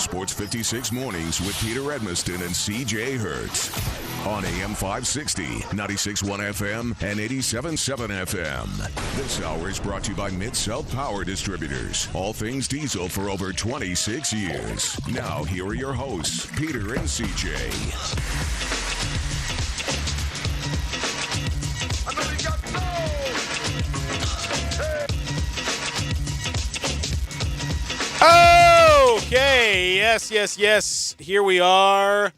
Sports 56 Mornings with Peter Edmiston and CJ Hertz on AM 560, 96.1 FM, and 87.7 FM. This hour is brought to you by Mid-South Power Distributors. All things diesel for over 26 years. Now, here are your hosts, Peter and CJ. Okay, yes. Here we are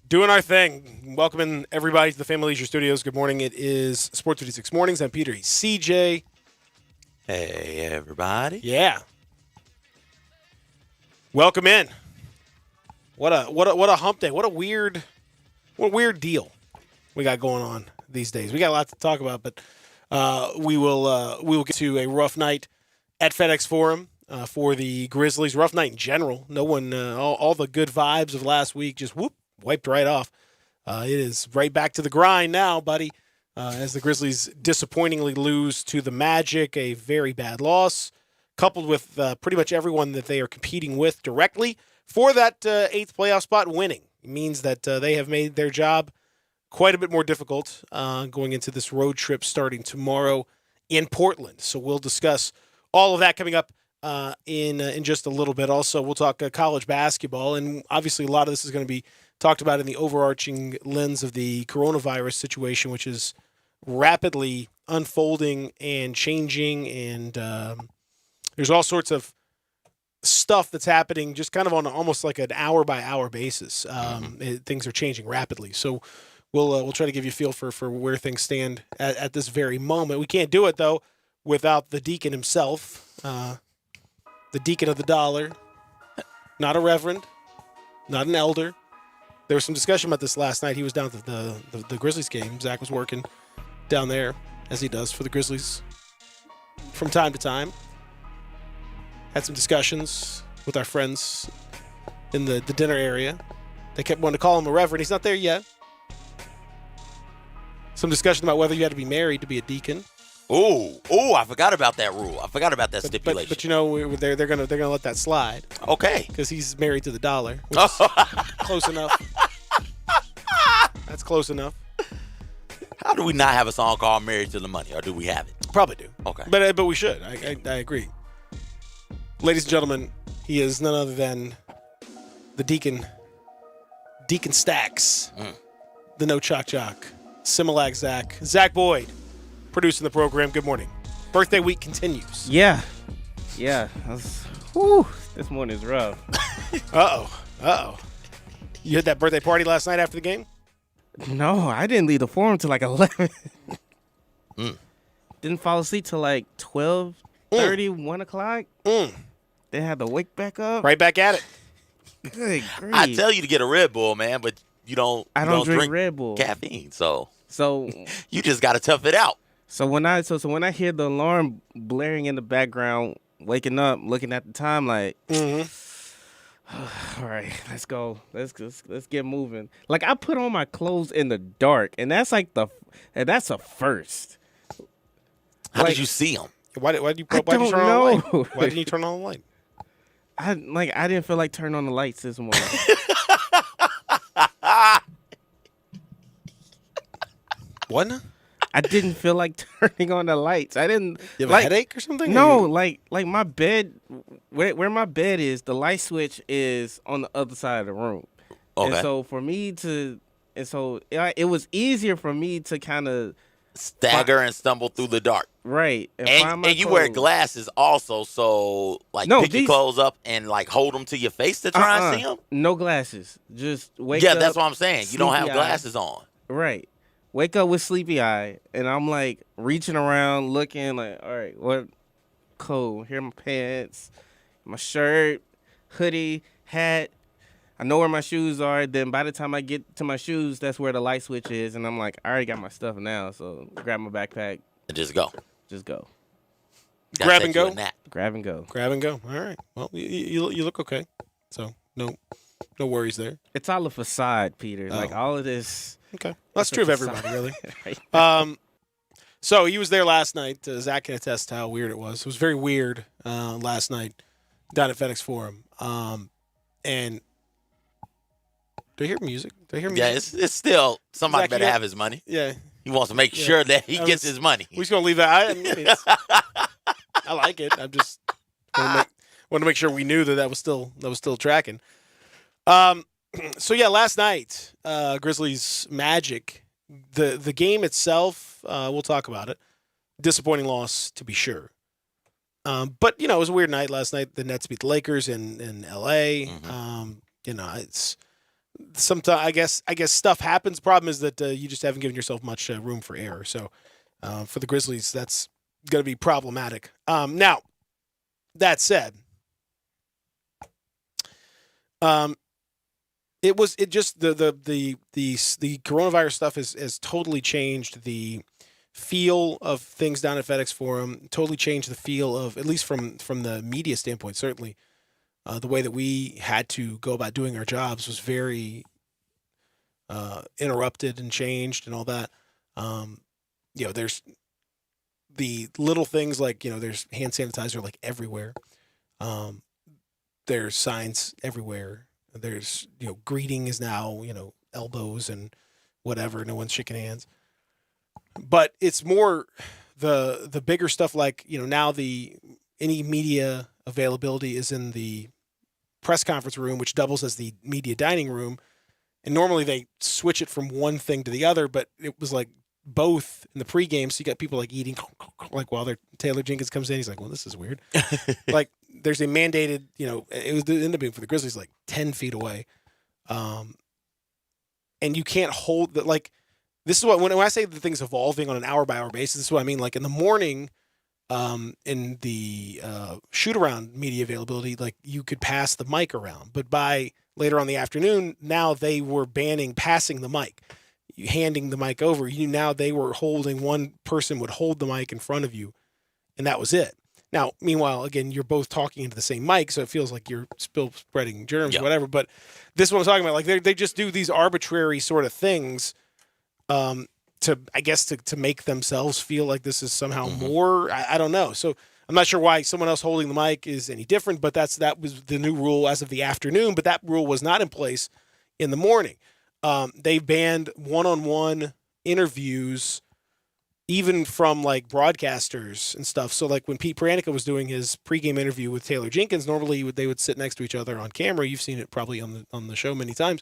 doing our thing. Welcoming everybody to the Family Leisure Studios. Good morning. It is Sports 56 Mornings. I'm Peter. He's CJ. Hey, everybody. Yeah. Welcome in. What a hump day. What a weird deal we got going on these days. We got a lot to talk about, but we will get to a rough night at FedEx Forum. For the Grizzlies, rough night in general. No one, all the good vibes of last week just wiped right off. It is right back to the grind now, buddy, as the Grizzlies disappointingly lose to the Magic, a very bad loss, coupled with pretty much everyone that they are competing with directly for that eighth playoff spot winning. It means that they have made their job quite a bit more difficult going into this road trip starting tomorrow in Portland. So we'll discuss all of that coming up in just a little bit. Also, we'll talk college basketball, and obviously a lot of this is going to be talked about in the overarching lens of the coronavirus situation, which is rapidly unfolding and changing, and there's all sorts of stuff that's happening just kind of on almost like an hour-by-hour basis. Things are changing rapidly, so we'll try to give you a feel for where things stand at this very moment. We can't do it, though, without the deacon himself, the deacon of the dollar, not a reverend, not an elder. There was some discussion about this last night. He was down at the Grizzlies game. Zach was working down there, as he does for the Grizzlies from time to time. Had some discussions with our friends in the dinner area. They kept wanting to call him a reverend. He's not there yet. Some discussion about whether you had to be married to be a deacon. Oh! I forgot about that rule. I forgot about that stipulation. But you know, they're gonna let that slide. Okay. Because he's married to the dollar. Which is close enough. That's close enough. How do we not have a song called "Married to the Money," or do we have it? Probably do. Okay. But we should. I agree. Ladies and gentlemen, he is none other than the Deacon Stacks, the No Chalk Jock, Similac Zach Boyd. Producing the program. Good morning. Birthday week continues. Yeah. This morning's rough. Uh-oh. You had that birthday party last night after the game? No, I didn't leave the forum till like 11. Didn't fall asleep till like 12:30, 1 o'clock. Then had to wake back up. Right back at it. Good grief. I tell you to get a Red Bull, man, but you don't. I don't drink Red Bull. Caffeine, so you just got to tough it out. So when I hear the alarm blaring in the background, waking up, looking at the time, like, all right, let's go, let's get moving. Like I put on my clothes in the dark, and that's like that's a first. How did you see them? Why did you turn on the light? Why didn't you turn on the light? I didn't feel like turning on the lights this morning. What? I didn't feel like turning on the lights. I didn't. You have a headache or something? No, like my bed, where my bed is, the light switch is on the other side of the room. Okay. And so it was easier for me to kind of stagger and stumble through the dark. Right. And you wear glasses also, so pick your clothes up and like hold them to your face to try and see them? No glasses. Just wake up. Yeah, that's what I'm saying. You don't have glasses on. Right. Wake up with sleepy eye, and I'm like reaching around, looking like, all right, what? Cool. Here are my pants, my shirt, hoodie, hat. I know where my shoes are. Then by the time I get to my shoes, that's where the light switch is, and I'm like, I already got my stuff now, so grab my backpack. Just go. Grab and go. Grab and go. All right. Well, you look okay, so no worries there. It's all a facade, Peter. Like all of this. Okay. That's true of everybody, really. Right. So he was there last night. Zach can attest to how weird it was. It was very weird last night down at FedEx Forum. And do I hear music? Do I hear Yeah, music? it's still somebody Zach, better have his money. Yeah. He wants to make sure that he gets his money. We're just gonna leave that. I like it. I'm just want to make sure we knew that was still tracking. So yeah, last night, Grizzlies Magic, the game itself, we'll talk about it. Disappointing loss to be sure. But it was a weird night last night. The Nets beat the Lakers in L.A. Mm-hmm. It's sometimes I guess stuff happens. The problem is that you just haven't given yourself much room for error. So for the Grizzlies, that's going to be problematic. Now, that said, the coronavirus stuff has totally changed the feel of things down at FedEx Forum. Totally changed the feel of, at least from the media standpoint, certainly. The way that we had to go about doing our jobs was very interrupted and changed and all that. There's the little things like, there's hand sanitizer like everywhere. There's signs everywhere. There's, greeting is now, elbows and whatever. No one's shaking hands. But it's more the bigger stuff like, now any media availability is in the press conference room, which doubles as the media dining room. And normally they switch it from one thing to the other, but it was like both in the pregame. So you got people like eating, like while Taylor Jenkins comes in, he's like, well, this is weird. Like there's a mandated, it was ended up being for the Grizzlies like 10 feet away. And you can't hold that. Like, this is what, when I say the thing's evolving on an hour by hour basis, this is what I mean. Like in the morning, in the shoot around media availability, like you could pass the mic around, but by later on in the afternoon, now they were banning passing the mic, handing the mic over. Now they were holding, one person would hold the mic in front of you, and that was it. Now, meanwhile, again, you're both talking into the same mic, so it feels like you're still spreading germs or whatever. But this is what I'm talking about. Like they just do these arbitrary sort of things. To make themselves feel like this is somehow more, I don't know. So I'm not sure why someone else holding the mic is any different, but that was the new rule as of the afternoon, but that rule was not in place in the morning. They banned one-on-one interviews, even from like broadcasters and stuff. So like when Pete Pranica was doing his pregame interview with Taylor Jenkins, normally they would sit next to each other on camera. You've seen it probably on the show many times.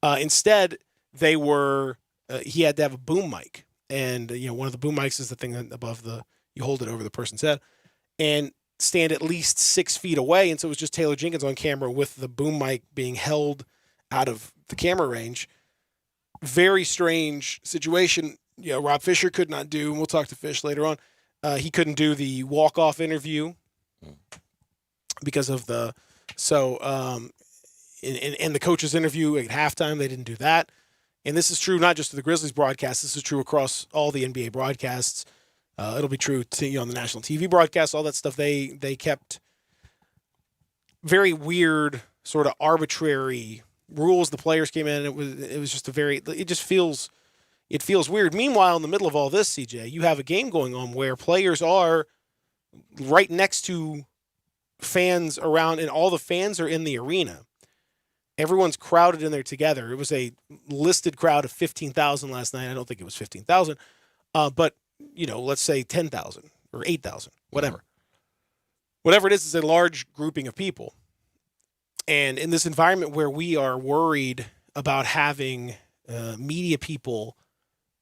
Instead, they were... he had to have a boom mic, and one of the boom mics is the thing above you hold it over the person's head, and stand at least 6 feet away. And so it was just Taylor Jenkins on camera with the boom mic being held out of the camera range. Very strange situation. Rob Fisher could not do, and we'll talk to Fish later on. He couldn't do the walk-off interview because of in the coach's interview at halftime, they didn't do that. And this is true not just to the Grizzlies broadcast. This is true across all the NBA broadcasts. It'll be true on the national TV broadcast, all that stuff. They kept very weird, sort of arbitrary rules. The players came in, and it was just it feels weird. Meanwhile, in the middle of all this, CJ, you have a game going on where players are right next to fans around, and all the fans are in the arena. Everyone's crowded in there together. It was a listed crowd of 15,000 last night. I don't think it was 15,000, but let's say 10,000 or 8,000, whatever. Whatever it is, it's a large grouping of people. And in this environment where we are worried about having media people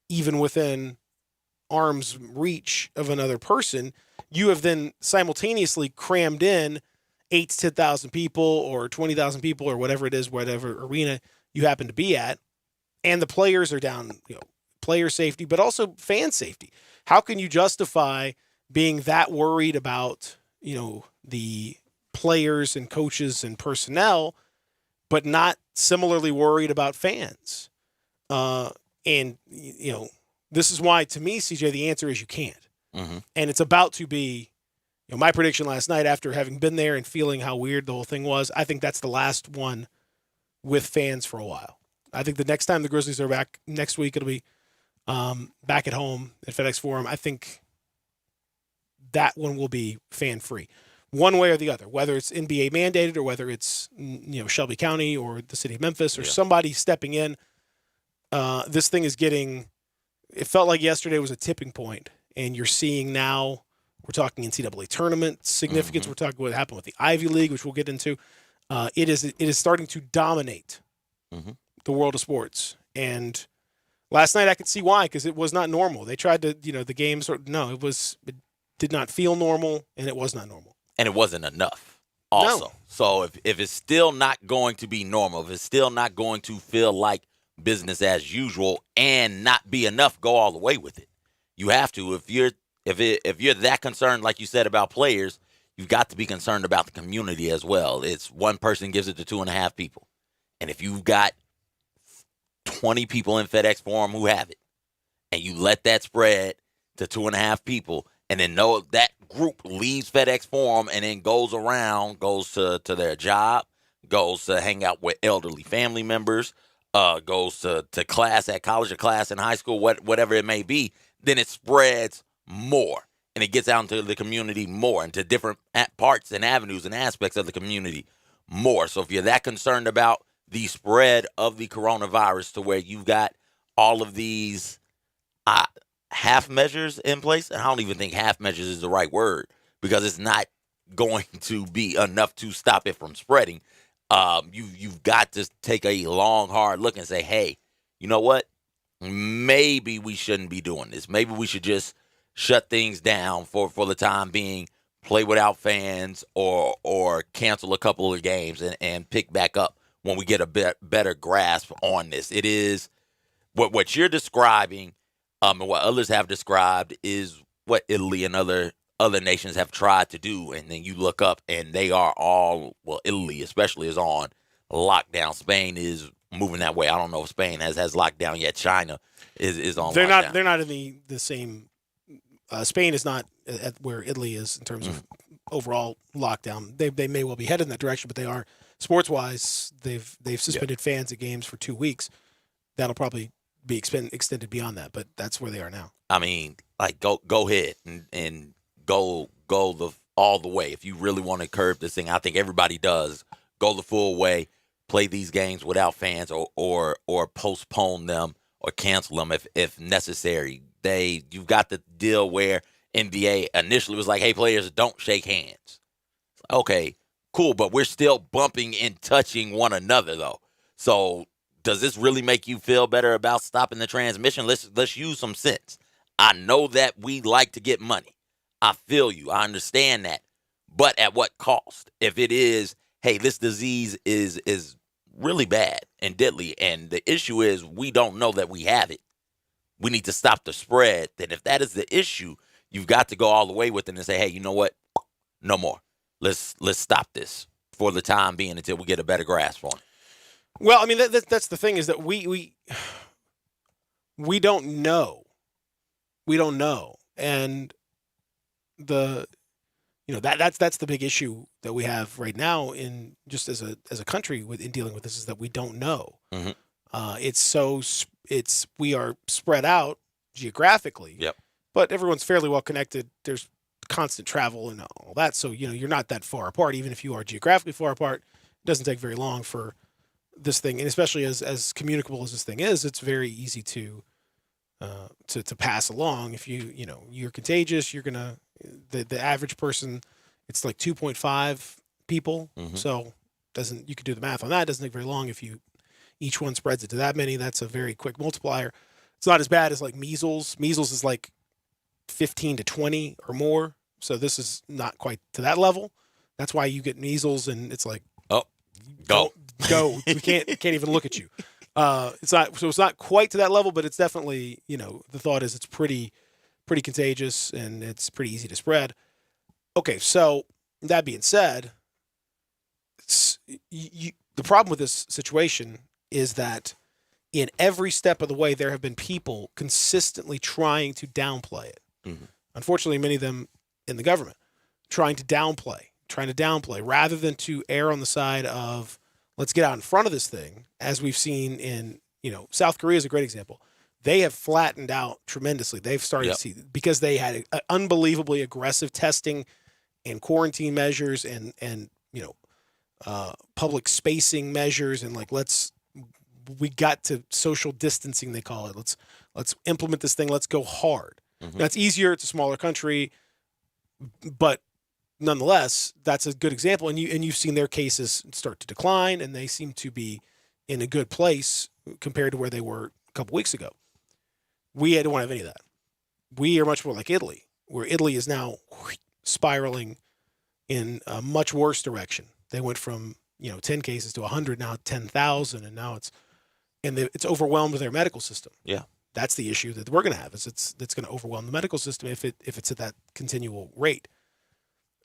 even within arm's reach of another person, you have then simultaneously crammed in 8 to 10,000 people or 20,000 people or whatever it is, whatever arena you happen to be at. And the players are down, player safety, but also fan safety. How can you justify being that worried about, the players and coaches and personnel, but not similarly worried about fans? This is why, to me, CJ, the answer is you can't. Mm-hmm. And it's about to be, my prediction last night, after having been there and feeling how weird the whole thing was, I think that's the last one with fans for a while. I think the next time the Grizzlies are back next week, it'll be back at home at FedEx Forum. I think that one will be fan-free. one way or the other, whether it's NBA mandated or whether it's Shelby County or the city of Memphis or somebody stepping in. This thing is getting. It felt like yesterday was a tipping point, and you're seeing now. We're talking NCAA tournament significance. We're talking what happened with the Ivy League, which we'll get into. It is starting to dominate the world of sports. And last night I could see why, because it was not normal. They tried to, the games. It did not feel normal, and it was not normal. And it wasn't enough also. No. So if it's still not going to be normal, if it's still not going to feel like business as usual and not be enough, go all the way with it. You have to. If you're that concerned, like you said, about players, you've got to be concerned about the community as well. It's one person gives it to 2.5 people. And if you've got 20 people in FedEx Forum who have it, and you let that spread to 2.5 people, and then know that group leaves FedEx Forum and then goes to their job, goes to hang out with elderly family members, goes to class at college or class in high school, whatever it may be, then it spreads more. And it gets out into the community more, into different parts and avenues and aspects of the community more. So if you're that concerned about the spread of the coronavirus to where you've got all of these half measures in place, and I don't even think half measures is the right word, because it's not going to be enough to stop it from spreading. You've got to take a long, hard look and say, hey, you know what? Maybe we shouldn't be doing this. Maybe we should just shut things down for the time being, play without fans, or cancel a couple of games and pick back up when we get a better grasp on this. It is what you're describing, and what others have described is what Italy and other nations have tried to do. And then you look up and they are all, well, Italy especially is on lockdown. Spain is moving that way. I don't know if Spain has lockdown yet. China is on lockdown. They're not in the same. Spain is not at where Italy is in terms of overall lockdown. They may well be headed in that direction, but they are sports-wise. They've suspended fans at games for 2 weeks. That'll probably be extended beyond that, but that's where they are now. I mean, like go ahead and go all the way. If you really want to curb this thing, I think everybody does. Go the full way. Play these games without fans, or postpone them or cancel them if necessary. You've got the deal where NBA initially was like, hey, players, don't shake hands. Okay, cool, but we're still bumping and touching one another, though. So does this really make you feel better about stopping the transmission? Let's use some sense. I know that we like to get money. I feel you. I understand that. But at what cost? If it is, hey, this disease is really bad and deadly, and the issue is we don't know that we have it, we need to stop the spread, then if that is the issue, you've got to go all the way with it and say, hey, you know what? No more. Let's stop this for the time being until we get a better grasp on it. Well, I mean, that's the thing, is that we don't know. We don't know. And that's the big issue that we have right now in just as a country in dealing with this, is that we don't know. We are spread out geographically. Yep. But everyone's fairly well connected. There's constant travel and all that. So, you're not that far apart. Even if you are geographically far apart, it doesn't take very long for this thing. And especially as communicable as this thing is, it's very easy to pass along. If you're contagious, you're going to, the average person, it's like 2.5 people. So you could do the math on that. It doesn't take very long. If each one spreads it to that many, that's a very quick multiplier. It's not as bad as like measles. Measles is like 15 to 20 or more. So this is not quite to that level. That's why you get measles and it's like, oh, go. We can't even look at you. It's not quite to that level, but it's definitely, the thought is it's pretty contagious and it's pretty easy to spread. Okay, so that being said, the problem with this situation is that in every step of the way, there have been people consistently trying to downplay it. Unfortunately, many of them in the government trying to downplay rather than to err on the side of let's get out in front of this thing, as we've seen in, South Korea is a great example. They have flattened out tremendously. They've started to see, because they had unbelievably aggressive testing and quarantine measures and public spacing measures and we got to social distancing, they call it. Let's implement this thing. Let's go hard. Mm-hmm. Now, it's easier. It's a smaller country, but nonetheless, that's a good example. And you've seen their cases start to decline, and they seem to be in a good place compared to where they were a couple weeks ago. We don't have any of that. We are much more like Italy, where Italy is now spiraling in a much worse direction. They went from 10 cases to 100, now 10,000, and now it's overwhelmed their medical system. Yeah, that's the issue that we're going to have. It's going to overwhelm the medical system if it's at that continual rate.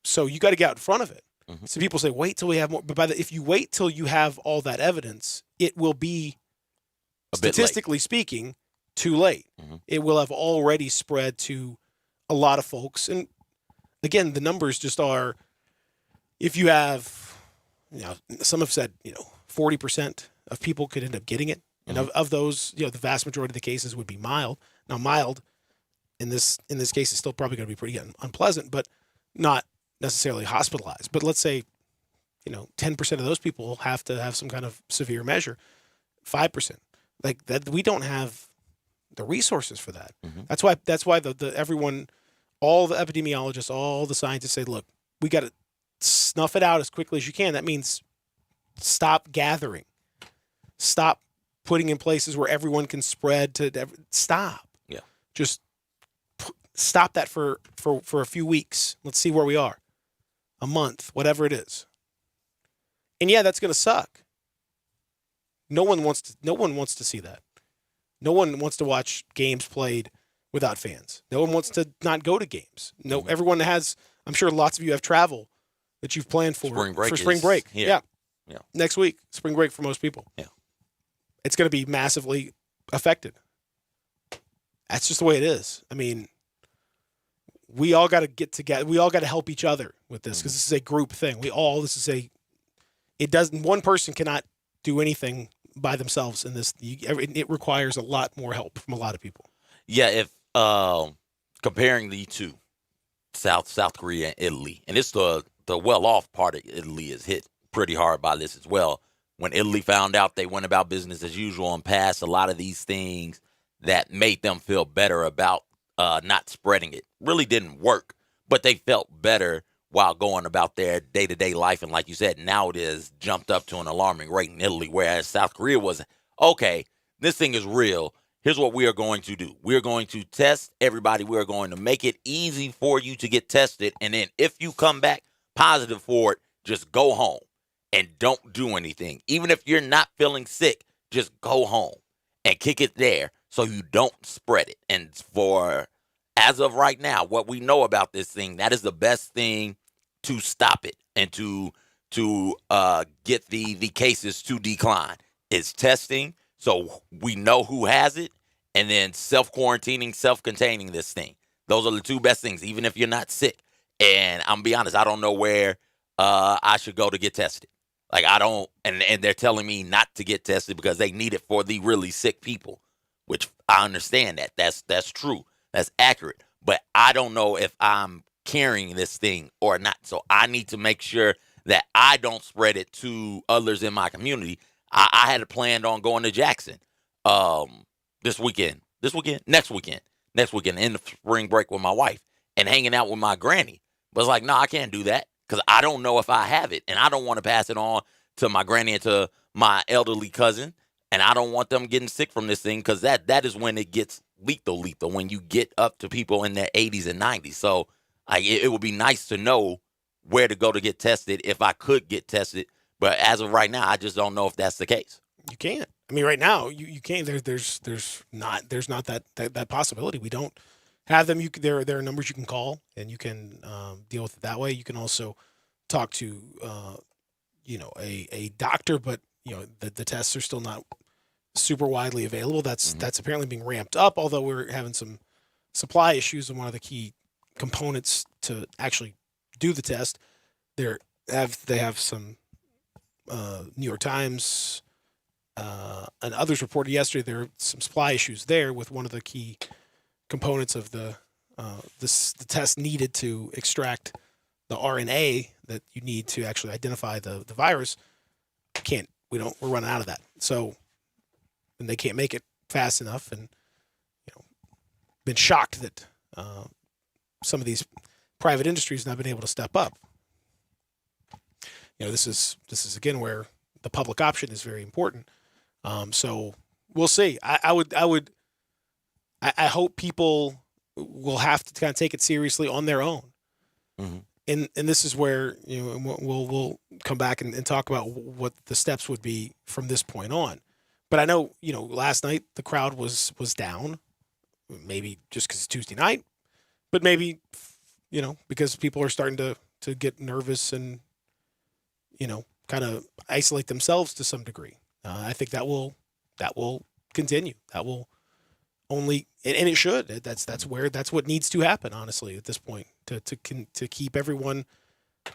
So you got to get out in front of it. Mm-hmm. So people say, wait till we have more. But if you wait till you have all that evidence, it will be, statistically speaking, too late. Mm-hmm. It will have already spread to a lot of folks. And again, the numbers just are, if you have, some have said, 40% of people could end up getting it. And of those, the vast majority of the cases would be mild. Now, mild in this case is still probably going to be pretty unpleasant, but not necessarily hospitalized. But let's say, 10% of those people have to have some kind of severe measure. 5%, like that, we don't have the resources for that. Mm-hmm. That's why the everyone, all the epidemiologists, all the scientists say, look, we got to snuff it out as quickly as you can. That means stop gathering, stop putting in places where everyone can spread stop. Yeah. Just stop that for a few weeks. Let's see where we are. A month, whatever it is. And yeah, that's going to suck. No one wants to see that. No one wants to watch games played without fans. No one wants to not go to games. No, everyone has, I'm sure lots of you have travel that you've planned for spring break. Yeah. Next week, spring break for most people. Yeah. It's going to be massively affected. That's just the way it is. I mean, we all got to get together. We all got to help each other with this because this is a group thing. One person cannot do anything by themselves in this. It requires a lot more help from a lot of people. Yeah, if comparing the two, South Korea and Italy, and it's the well-off part of Italy is hit pretty hard by this as well. When Italy found out, they went about business as usual and passed a lot of these things that made them feel better about not spreading it. Really didn't work, but they felt better while going about their day-to-day life. And like you said, now it is jumped up to an alarming rate in Italy, whereas South Korea was, okay, this thing is real. Here's what we are going to do. We are going to test everybody. We are going to make it easy for you to get tested. And then if you come back positive for it, just go home and don't do anything. Even if you're not feeling sick, just go home and kick it there so you don't spread it. And as of right now, what we know about this thing, that is the best thing to stop it and to get the cases to decline is testing. So we know who has it, and then self-quarantining, self-containing this thing. Those are the two best things, even if you're not sick. And I'm gonna be honest, I don't know where I should go to get tested. Like I don't, and they're telling me not to get tested because they need it for the really sick people, which I understand that. That's true. That's accurate. But I don't know if I'm carrying this thing or not. So I need to make sure that I don't spread it to others in my community. I had planned on going to Jackson next weekend in the spring break with my wife and hanging out with my granny. But it's like, no, I can't do that because I don't know if I have it. And I don't want to pass it on to my granny and to my elderly cousin. And I don't want them getting sick from this thing because that is when it gets lethal when you get up to people in their 80s and 90s. So it would be nice to know where to go to get tested if I could get tested. But as of right now, I just don't know if that's the case. You can't. I mean, right now you can't. There's not that possibility. We don't have them. There are numbers you can call and you can deal with it that way. You can also talk to a doctor, but the tests are still not super widely available. That's apparently being ramped up. Although we're having some supply issues, and one of the key components to actually do the test, they have some. New York Times and others reported yesterday there are some supply issues there with one of the key components of the test needed to extract RNA that you need to actually identify the virus, we're running out of that. So, and they can't make it fast enough, and been shocked that some of these private industries have not been able to step up. This is again where the public option is very important. So we'll see. I hope people will have to kind of take it seriously on their own. Mm-hmm. And this is where we'll come back and talk about what the steps would be from this point on. But I know last night the crowd was down, maybe just because it's Tuesday night, but maybe because people are starting to get nervous and kind of isolate themselves to some degree. I think that will continue. That will only, and it should. That's what needs to happen, honestly, at this point, to keep everyone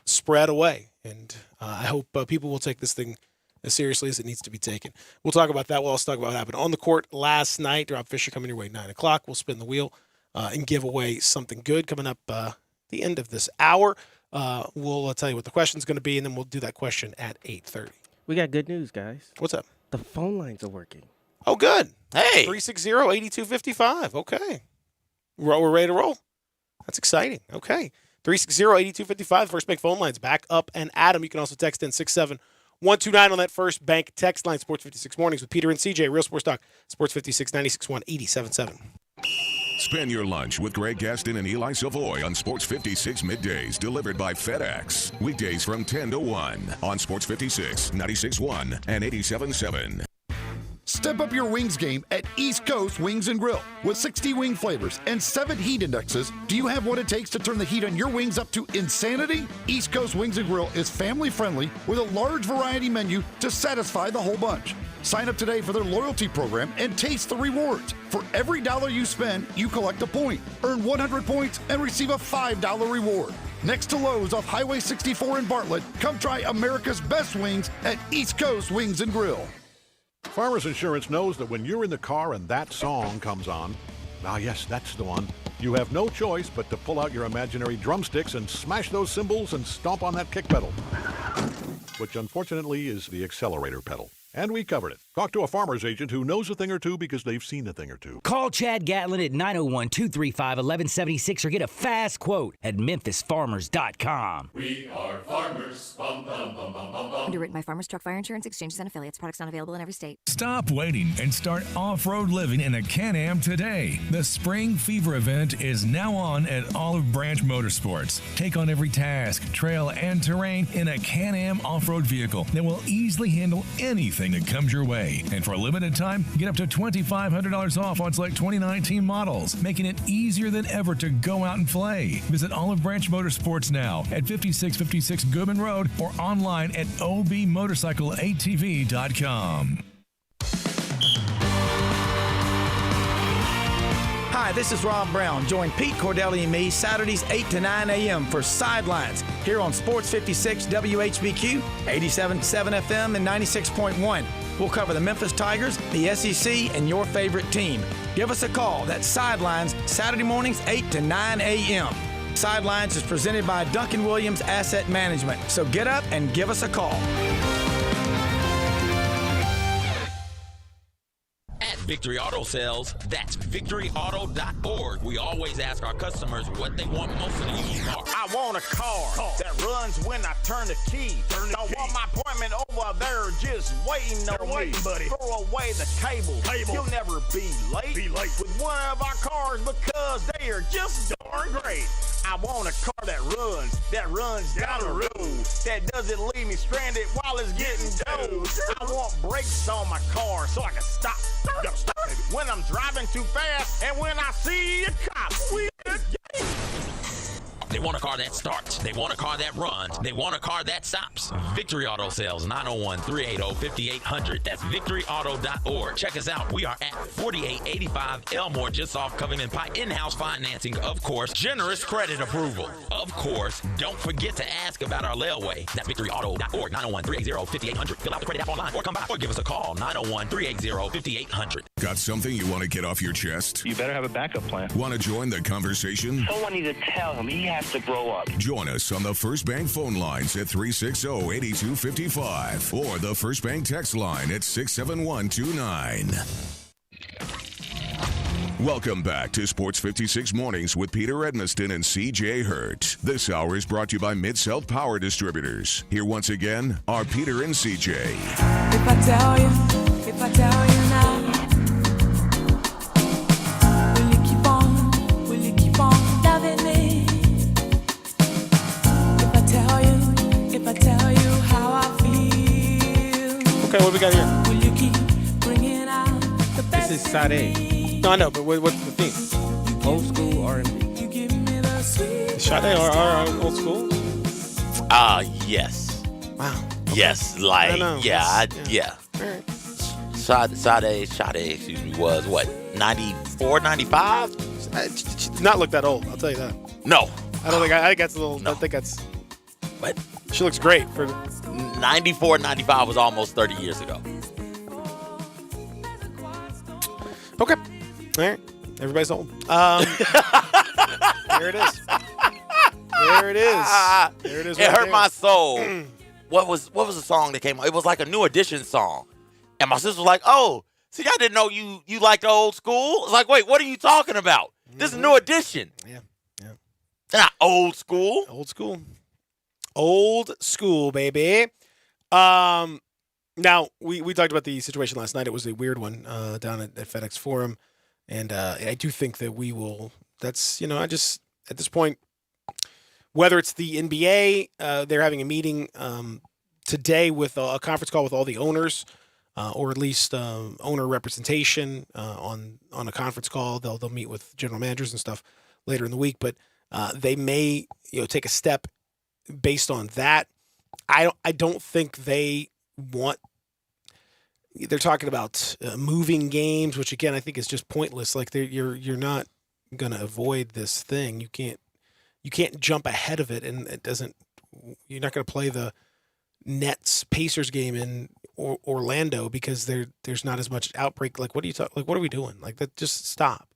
spread away. And I hope people will take this thing as seriously as it needs to be taken. We'll talk about that. We'll also talk about what happened on the court last night. Rob Fisher coming your way 9 o'clock. We'll spin the wheel and give away something good coming up the end of this hour. We'll tell you what the question's going to be, and then we'll do that question at 8:30. We got good news, guys. What's up? The phone lines are working. Oh, good. Hey. 360-8255. Okay. We're ready to roll. That's exciting. Okay. 360-8255. First Bank phone lines back up and at 'em. You can also text in 67129 on that First Bank text line. Sports 56 Mornings with Peter and CJ. Real Sports Talk. Sports 56 96.1 87.7. Spend your lunch with Greg Gaston and Eli Savoy on Sports 56 Middays, delivered by FedEx. Weekdays from 10 to 1 on Sports 56, 96.1, and 87.7. Step up your wings game at East Coast Wings and Grill. With 60 wing flavors and 7 heat indexes, do you have what it takes to turn the heat on your wings up to insanity? East Coast Wings and Grill is family friendly with a large variety menu to satisfy the whole bunch. Sign up today for their loyalty program and taste the rewards. For every $1 you spend, you collect a point. Earn 100 points and receive a $5 reward. Next to Lowe's off Highway 64 in Bartlett, come try America's best wings at East Coast Wings and Grill. Farmers Insurance knows that when you're in the car and that song comes on, yes, that's the one, you have no choice but to pull out your imaginary drumsticks and smash those cymbals and stomp on that kick pedal, which unfortunately is the accelerator pedal. And we covered it. Talk to a farmer's agent who knows a thing or two because they've seen a thing or two. Call Chad Gatlin at 901-235-1176 or get a fast quote at memphisfarmers.com. We are farmers. Bum, bum, bum, bum, bum, bum. Underwritten by Farmers Truck Fire Insurance Exchanges and Affiliates. Products not available in every state. Stop waiting and start off-road living in a Can-Am today. The Spring Fever event is now on at Olive Branch Motorsports. Take on every task, trail, and terrain in a Can-Am off-road vehicle that will easily handle anything that comes your way. And for a limited time, get up to $2,500 off on select 2019 models, making it easier than ever to go out and play. Visit Olive Branch Motorsports now at 5656 Goodman Road or online at obmotorcycleatv.com. Hi, this is Rob Brown. Join Pete Cordelli and me Saturdays 8 to 9 a.m. for Sidelines here on Sports 56 WHBQ, 87.7 FM, and 96.1. We'll cover the Memphis Tigers, the SEC, and your favorite team. Give us a call. That's Sidelines, Saturday mornings 8 to 9 a.m. Sidelines is presented by Duncan Williams Asset Management. So get up and give us a call. Victory Auto Sales, that's victoryauto.org. We always ask our customers what they want most of the used car. I want a car that runs when I turn the key. Don't want my appointment over there just waiting on me. Buddy. Throw away the cable. You'll never be late. With one of our cars because they are just darn great. I want a car that runs down the road, that doesn't leave me stranded while it's getting towed. I want brakes on my car so I can stop when I'm driving too fast and when I see a cop. They want a car that starts. They want a car that runs. They want a car that stops. Victory Auto Sales, 901-380-5800. That's victoryauto.org. Check us out. We are at 4885 Elmore, just off Covington Pike. In-house financing, of course. Generous credit approval. Of course, don't forget to ask about our layaway. That's victoryauto.org, 901-380-5800. Fill out the credit app online or come by or give us a call, 901-380-5800. Got something you want to get off your chest? You better have a backup plan. Want to join the conversation? Someone needs to tell him he has to grow up. Join us on the First Bank phone lines at 360-8255 or the First Bank text line at 67129. Welcome back to Sports 56 Mornings with Peter Edmiston and C.J. Hurt. This hour is brought to you by Mid-South Power Distributors. Here once again are Peter and C.J. If I tell you now, will you keep on loving me? If I tell you how I feel. Okay, what do we got here? Will you keep bringing out the best? This is Sade. No, I know, but what's the theme? Old school R&B. Sade or old school? Yes. Wow. Okay. Yes, I like, don't know. yeah. All right. Sade, excuse me, was what, 94, 95? She did not look that old, I'll tell you that. No. I don't think, I think that's a little, No. I think that's, But she looks great for 94, 95 was almost 30 years ago. Okay. All right. Everybody's old. There it is. There it is. There it is. It right hurt there. my soul. What was the song that came out? It was like a New Edition song. And my sister was like, oh, see, I didn't know you liked old school. It's like, wait, what are you talking about? This is New Edition. Yeah. Not old school. Old school. Old school, baby. Now, we talked about the situation last night. It was a weird one down at FedEx Forum. And I do think that we will, that's, I just, at this point, whether it's the NBA, they're having a meeting today with a conference call with all the owners, or at least owner representation on a conference call. They'll meet with general managers and stuff later in the week, but they may take a step based on that. I don't think they want. They're talking about moving games, which again I think is just pointless. Like you're not going to avoid this thing. You can't jump ahead of it, and it doesn't. You're not going to play the Nets Pacers game in Orlando because there's not as much outbreak. Like what are you talking? Like what are we doing? Like that? Just stop.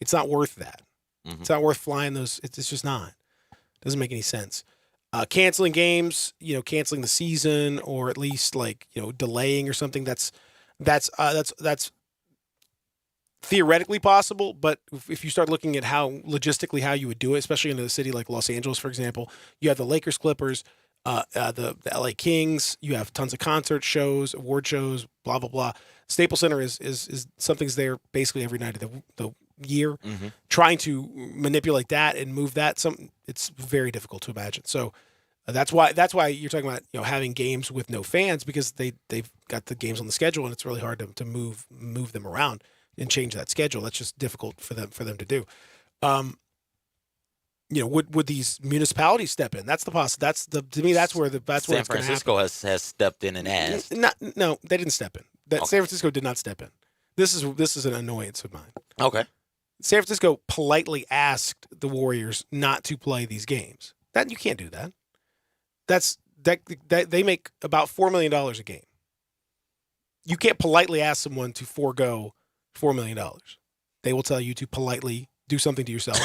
It's not worth that. Mm-hmm. It's not worth flying those. It's just not. It doesn't make any sense. Canceling games, canceling the season, or at least delaying or something. That's theoretically possible. But if you start looking at how logistically how you would do it, especially in a city like Los Angeles, for example, you have the Lakers, Clippers, the LA Kings. You have tons of concert shows, award shows, blah blah blah. Staples Center is something's there basically every night of the year. Mm-hmm. Trying to manipulate that and move that, it's very difficult to imagine. So that's why you're talking about having games with no fans, because they've got the games on the schedule and it's really hard to move them around and change that schedule. That's just difficult for them to do. Would these municipalities step in? That's the to me that's where San Francisco has stepped in and asked. No, they didn't step in. Okay. San Francisco did not step in. This is an annoyance of mine. Okay. San Francisco politely asked the Warriors not to play these games. That you can't do that. That they make about $4 million a game. You can't politely ask someone to forego $4 million. They will tell you to politely do something to yourself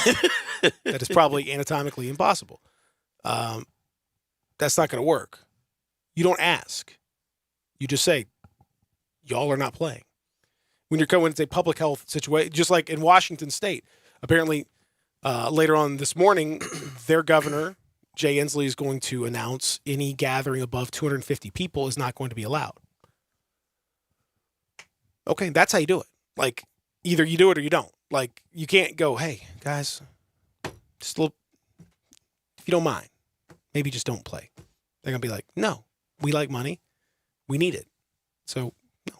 that is probably anatomically impossible. That's not going to work. You don't ask. You just say, y'all are not playing. When it's a public health situation, just like in Washington State, apparently later on this morning, their governor, Jay Inslee, is going to announce any gathering above 250 people is not going to be allowed. Okay, that's how you do it. Like, either you do it or you don't. Like, you can't go, hey, guys, just a little, if you don't mind, maybe just don't play. They're going to be like, no, we like money. We need it. So, no.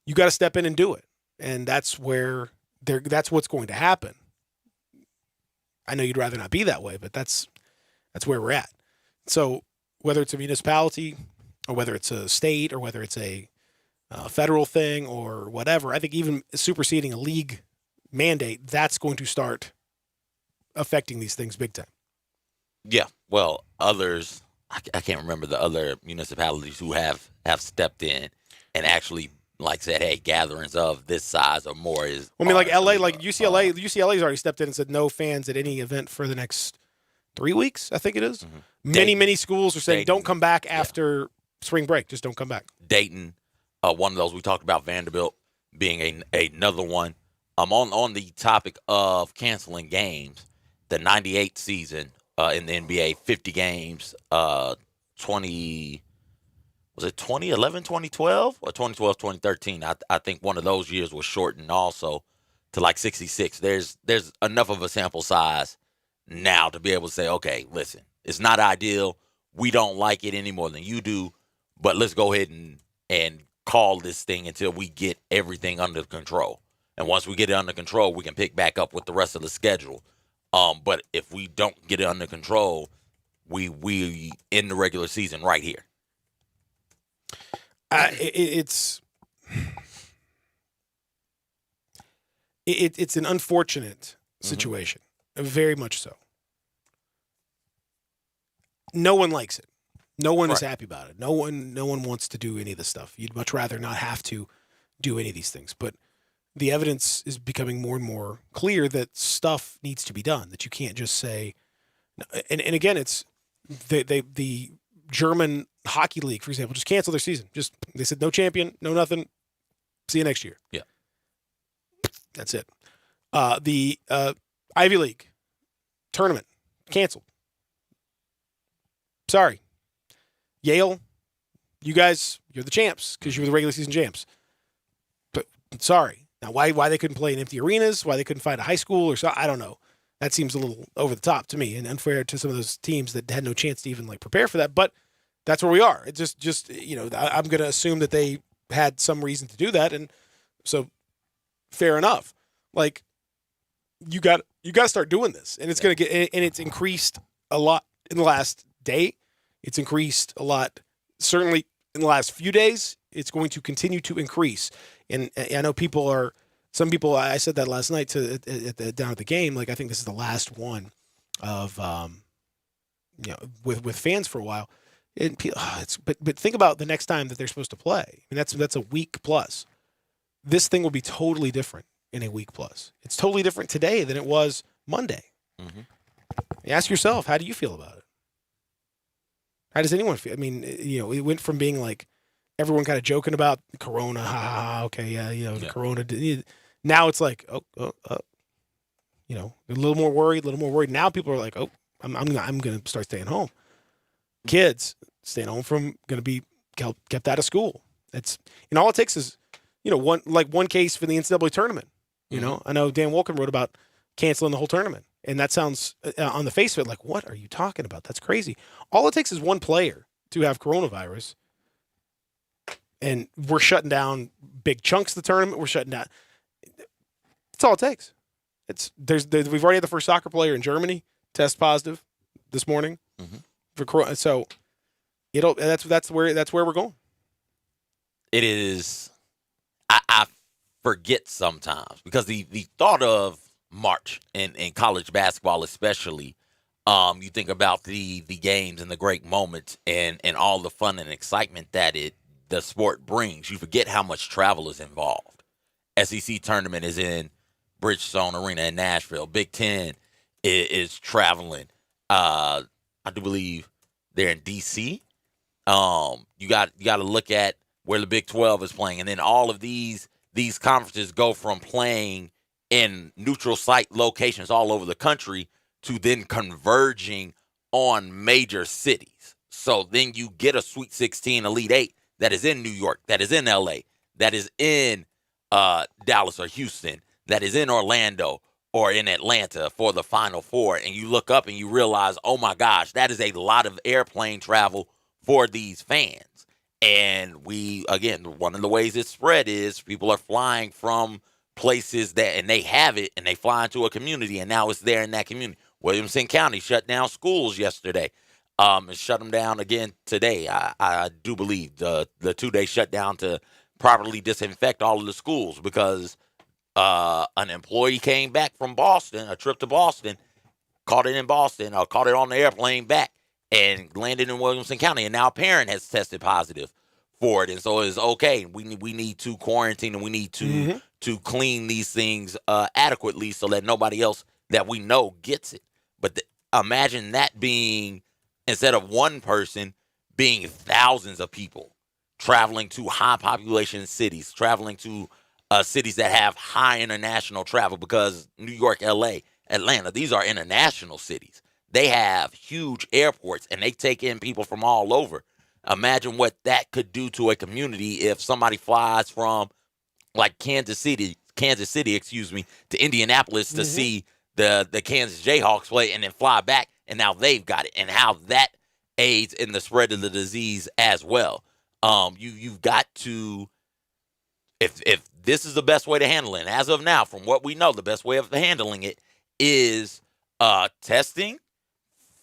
You got to step in and do it. And that's what's going to happen. I know you'd rather not be that way, but that's where we're at. So whether it's a municipality or whether it's a state or whether it's a federal thing or whatever, I think even superseding a league mandate, that's going to start affecting these things big time. Yeah. Well, others, I can't remember the other municipalities who have stepped in and actually like said, hey, gatherings of this size or more is. I mean, like LA, like UCLA's already stepped in and said no fans at any event for the next 3 weeks. I think it is. Dayton, Many schools are saying Dayton, don't come back after spring break. Just don't come back. Dayton, one of those we talked about. Vanderbilt being another one. On the topic of canceling games, the '98 season in the NBA, 50 games, 2011, 2012, or 2012, 2013. I think one of those years was shortened also to like 66. There's enough of a sample size now to be able to say, okay, listen, it's not ideal. We don't like it any more than you do, but let's go ahead and call this thing until we get everything under control. And once we get it under control, we can pick back up with the rest of the schedule. But if we don't get it under control, we end the regular season right here. It's an unfortunate situation, very much so. No one likes it. No one is happy about it. No one wants to do any of this stuff. You'd much rather not have to do any of these things. But the evidence is becoming more and more clear that stuff needs to be done, that you can't just say, and again, it's the German hockey league, for example, just cancel their season. They said no champion, no nothing. See you next year. Yeah. That's it. The Ivy League tournament canceled. Sorry. Yale, you guys, you're the champs because you were the regular season champs. But sorry. Now, why they couldn't play in empty arenas, why they couldn't find a high school or so, I don't know. That seems a little over the top to me and unfair to some of those teams that had no chance to even prepare for that. But that's where we are. It's just I'm going to assume that they had some reason to do that, and so fair enough. Like you got to start doing this, and it's going to get, and it's increased a lot in the last day. It's increased a lot, certainly in the last few days. It's going to continue to increase. And I know some people, I said that last night down at the game, like I think this is the last one of, with fans for a while. But think about the next time that they're supposed to play. I mean, that's a week plus. This thing will be totally different in a week plus. It's totally different today than it was Monday. Mm-hmm. Ask yourself, how do you feel about it? How does anyone feel? I mean, it went from being like everyone kind of joking about Corona, okay, the Corona. Now it's like, a little more worried. Now people are like, I'm going to start staying home. Kids staying home from going to be kept out of school. And all it takes is, one case for the NCAA tournament. I know Dan Wolken wrote about canceling the whole tournament. And that sounds, on the face of it, like, what are you talking about? That's crazy. All it takes is one player to have coronavirus, and we're shutting down big chunks of the tournament. We're shutting down. That's all it takes. We've already had the first soccer player in Germany test positive this morning for corona. So that's where we're going. It is. I forget sometimes because the thought of March in college basketball especially, you think about the games and the great moments and all the fun and excitement that the sport brings. You forget how much travel is involved. SEC tournament is in Bridgestone Arena in Nashville. Big Ten is traveling. I do believe they're in DC. You got to look at where the Big 12 is playing, and then all of these conferences go from playing in neutral site locations all over the country to then converging on major cities. So then you get a Sweet 16 Elite 8 that is in New York, that is in LA, that is in Dallas or Houston, that is in Orlando or in Atlanta for the Final Four. And you look up and you realize, oh my gosh, that is a lot of airplane travel for these fans. And one of the ways it's spread is people are flying from places and they have it, and they fly into a community, and now it's there in that community. Williamson County shut down schools yesterday. And shut them down again today. I do believe the 2-day shutdown to properly disinfect all of the schools because an employee came back from Boston, a trip to Boston, caught it in Boston, or caught it on the airplane back, and landed in Williamson County. And now a parent has tested positive for it, and so it's okay. We need to quarantine, and we need to clean these things adequately so that nobody else that we know gets it. But imagine that being, instead of one person, being thousands of people traveling to high population cities, traveling to cities that have high international travel, because New York, LA, Atlanta, these are international cities. They have huge airports, and they take in people from all over. Imagine what that could do to a community if somebody flies from like Kansas City, to Indianapolis to see the Kansas Jayhawks play, and then fly back, and now they've got it, and how that aids in the spread of the disease as well. You've got to, if this is the best way to handle it, and as of now, from what we know, the best way of handling it is testing,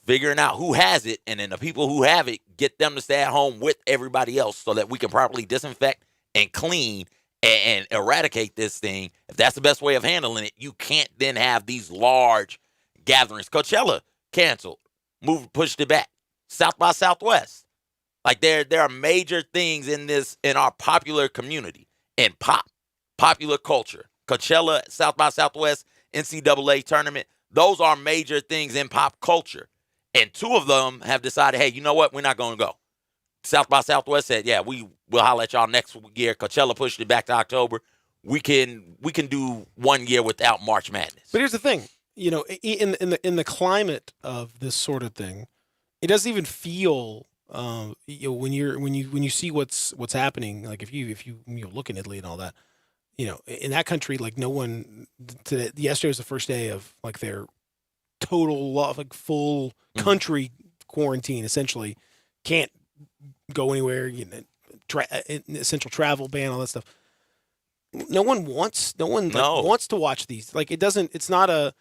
figuring out who has it, and then the people who have it, get them to stay at home with everybody else so that we can properly disinfect and clean and eradicate this thing. If that's the best way of handling it, you can't then have these large gatherings. Coachella canceled, pushed it back. South by Southwest. Like there are major things in our popular community, in popular culture. Coachella, South by Southwest, NCAA tournament, those are major things in pop culture. And two of them have decided, hey, you know what? We're not going to go. South by Southwest said, yeah, we'll holler at y'all next year. Coachella pushed it back to October. We can do 1 year without March Madness. But here's the thing, in the climate of this sort of thing, it doesn't even feel when you see what's happening. Like if you look in Italy and all that, in that country, like no one. Yesterday was the first day of like their total full country quarantine. Essentially, can't go anywhere. Essential travel ban, all that stuff. No one wants to watch these. Like it doesn't. It's not a.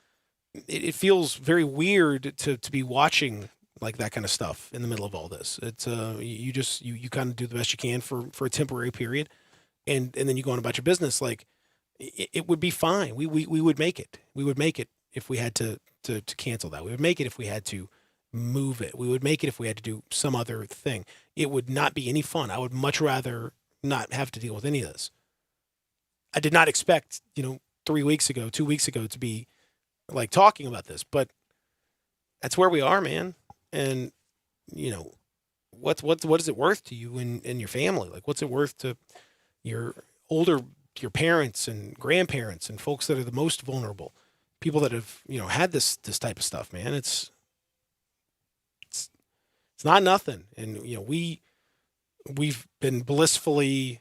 It feels very weird to be watching like that kind of stuff in the middle of all this. It's you kind of do the best you can for a temporary period, and then you go on about your business. Like it would be fine. We would make it. We would make it if we had to cancel that. We would make it if we had to move it. We would make it if we had to do some other thing. It would not be any fun. I would much rather not have to deal with any of this. I did not expect 2 weeks ago to be like talking about this, but that's where we are, man. And what is it worth to you and your family? Like what's it worth to your parents and grandparents and folks that are the most vulnerable, people that have had this type of stuff, man. It's not nothing. And we've been blissfully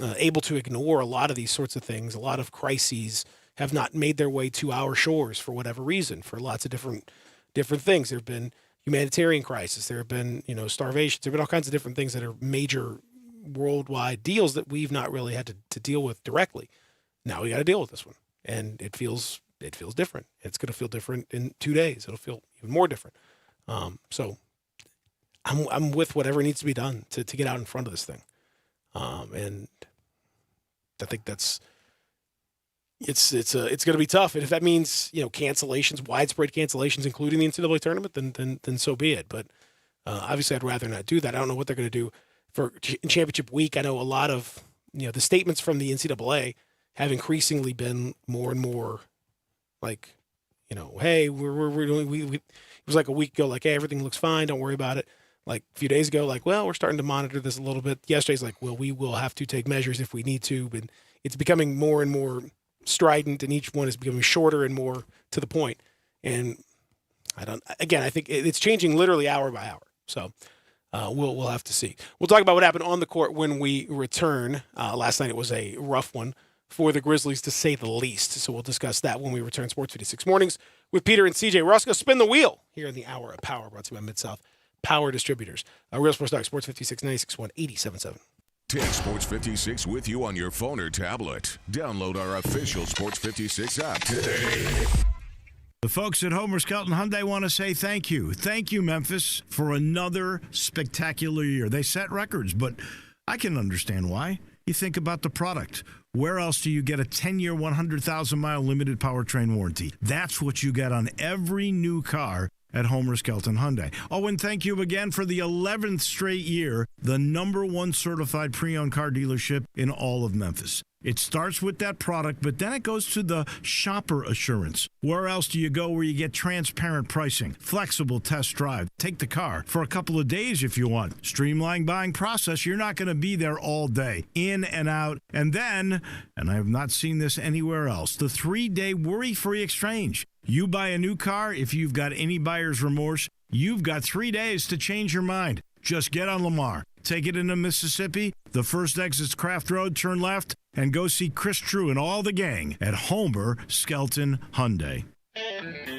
able to ignore a lot of these sorts of things. A lot of crises have not made their way to our shores for whatever reason, for lots of different things. There have been humanitarian crises. There have been, starvation. There have been all kinds of different things that are major worldwide deals that we've not really had to deal with directly. Now we got to deal with this one. And it feels different. It's going to feel different in 2 days. It'll feel even more different. So I'm with whatever needs to be done to get out in front of this thing. And I think it's going to be tough. And if that means, cancellations, widespread cancellations, including the NCAA tournament, then so be it. But obviously I'd rather not do that. I don't know what they're going to do for championship week. I know a lot of, the statements from the NCAA have increasingly been more and more like, hey, we're doing, it was like a week ago, like, hey, everything looks fine. Don't worry about it. Like a few days ago, like, well, we're starting to monitor this a little bit. Yesterday's like, well, we will have to take measures if we need to, but it's becoming more and more strident, and each one is becoming shorter and more to the point. And I think it's changing literally hour by hour. So we'll have to see. We'll talk about what happened on the court when we return. Last night it was a rough one for the Grizzlies, to say the least. So we'll discuss that when we return. Sports 56 Mornings with Peter and CJ. Roscoe, spin the wheel here in the Hour of Power, brought to you by Mid-South Power Distributors. Real Sports Talk, Sports 56 96.1 87.7. Take Sports 56 with you on your phone or tablet. Download our official Sports 56 app today. The folks at Homer Skelton Hyundai want to say thank you. Thank you, Memphis, for another spectacular year. They set records, but I can understand why. You think about the product. Where else do you get a 10-year, 100,000-mile limited powertrain warranty? That's what you get on every new car at Homer Skelton Hyundai. Oh, and thank you again for the 11th straight year, the #1 certified pre-owned car dealership in all of Memphis. It starts with that product, but then it goes to the shopper assurance. Where else do you go where you get transparent pricing, flexible test drive, take the car for a couple of days if you want, streamlined buying process? You're not going to be there all day, in and out. And then, and I have not seen this anywhere else, the 3-day worry-free exchange. You buy a new car, if you've got any buyer's remorse, you've got 3 days to change your mind. Just get on Lamar, take it into Mississippi, the first exit's Craft Road, turn left, and go see Chris True and all the gang at Homer Skelton Hyundai.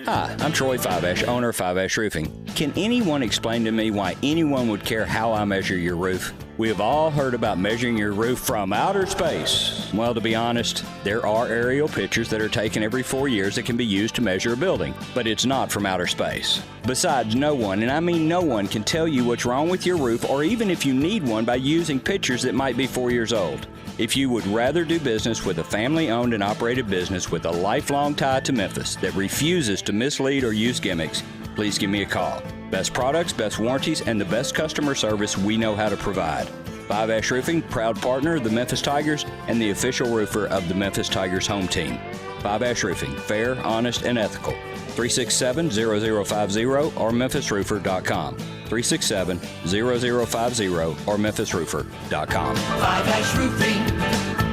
Hi, I'm Troy Fiveash, owner of Fiveash Roofing. Can anyone explain to me why anyone would care how I measure your roof? We have all heard about measuring your roof from outer space. Well, to be honest, there are aerial pictures that are taken every 4 years that can be used to measure a building, but it's not from outer space. Besides, no one, and I mean no one, can tell you what's wrong with your roof or even if you need one by using pictures that might be 4 years old. If you would rather do business with a family-owned and operated business with a lifelong tie to Memphis that refuses to mislead or use gimmicks, please give me a call. Best products, best warranties, and the best customer service we know how to provide. Fiveash Roofing, proud partner of the Memphis Tigers and the official roofer of the Memphis Tigers home team. Fiveash Roofing, fair, honest, and ethical. 367-0050 or memphisroofer.com. 367-0050 or memphisroofer.com. Fiveash Roofing,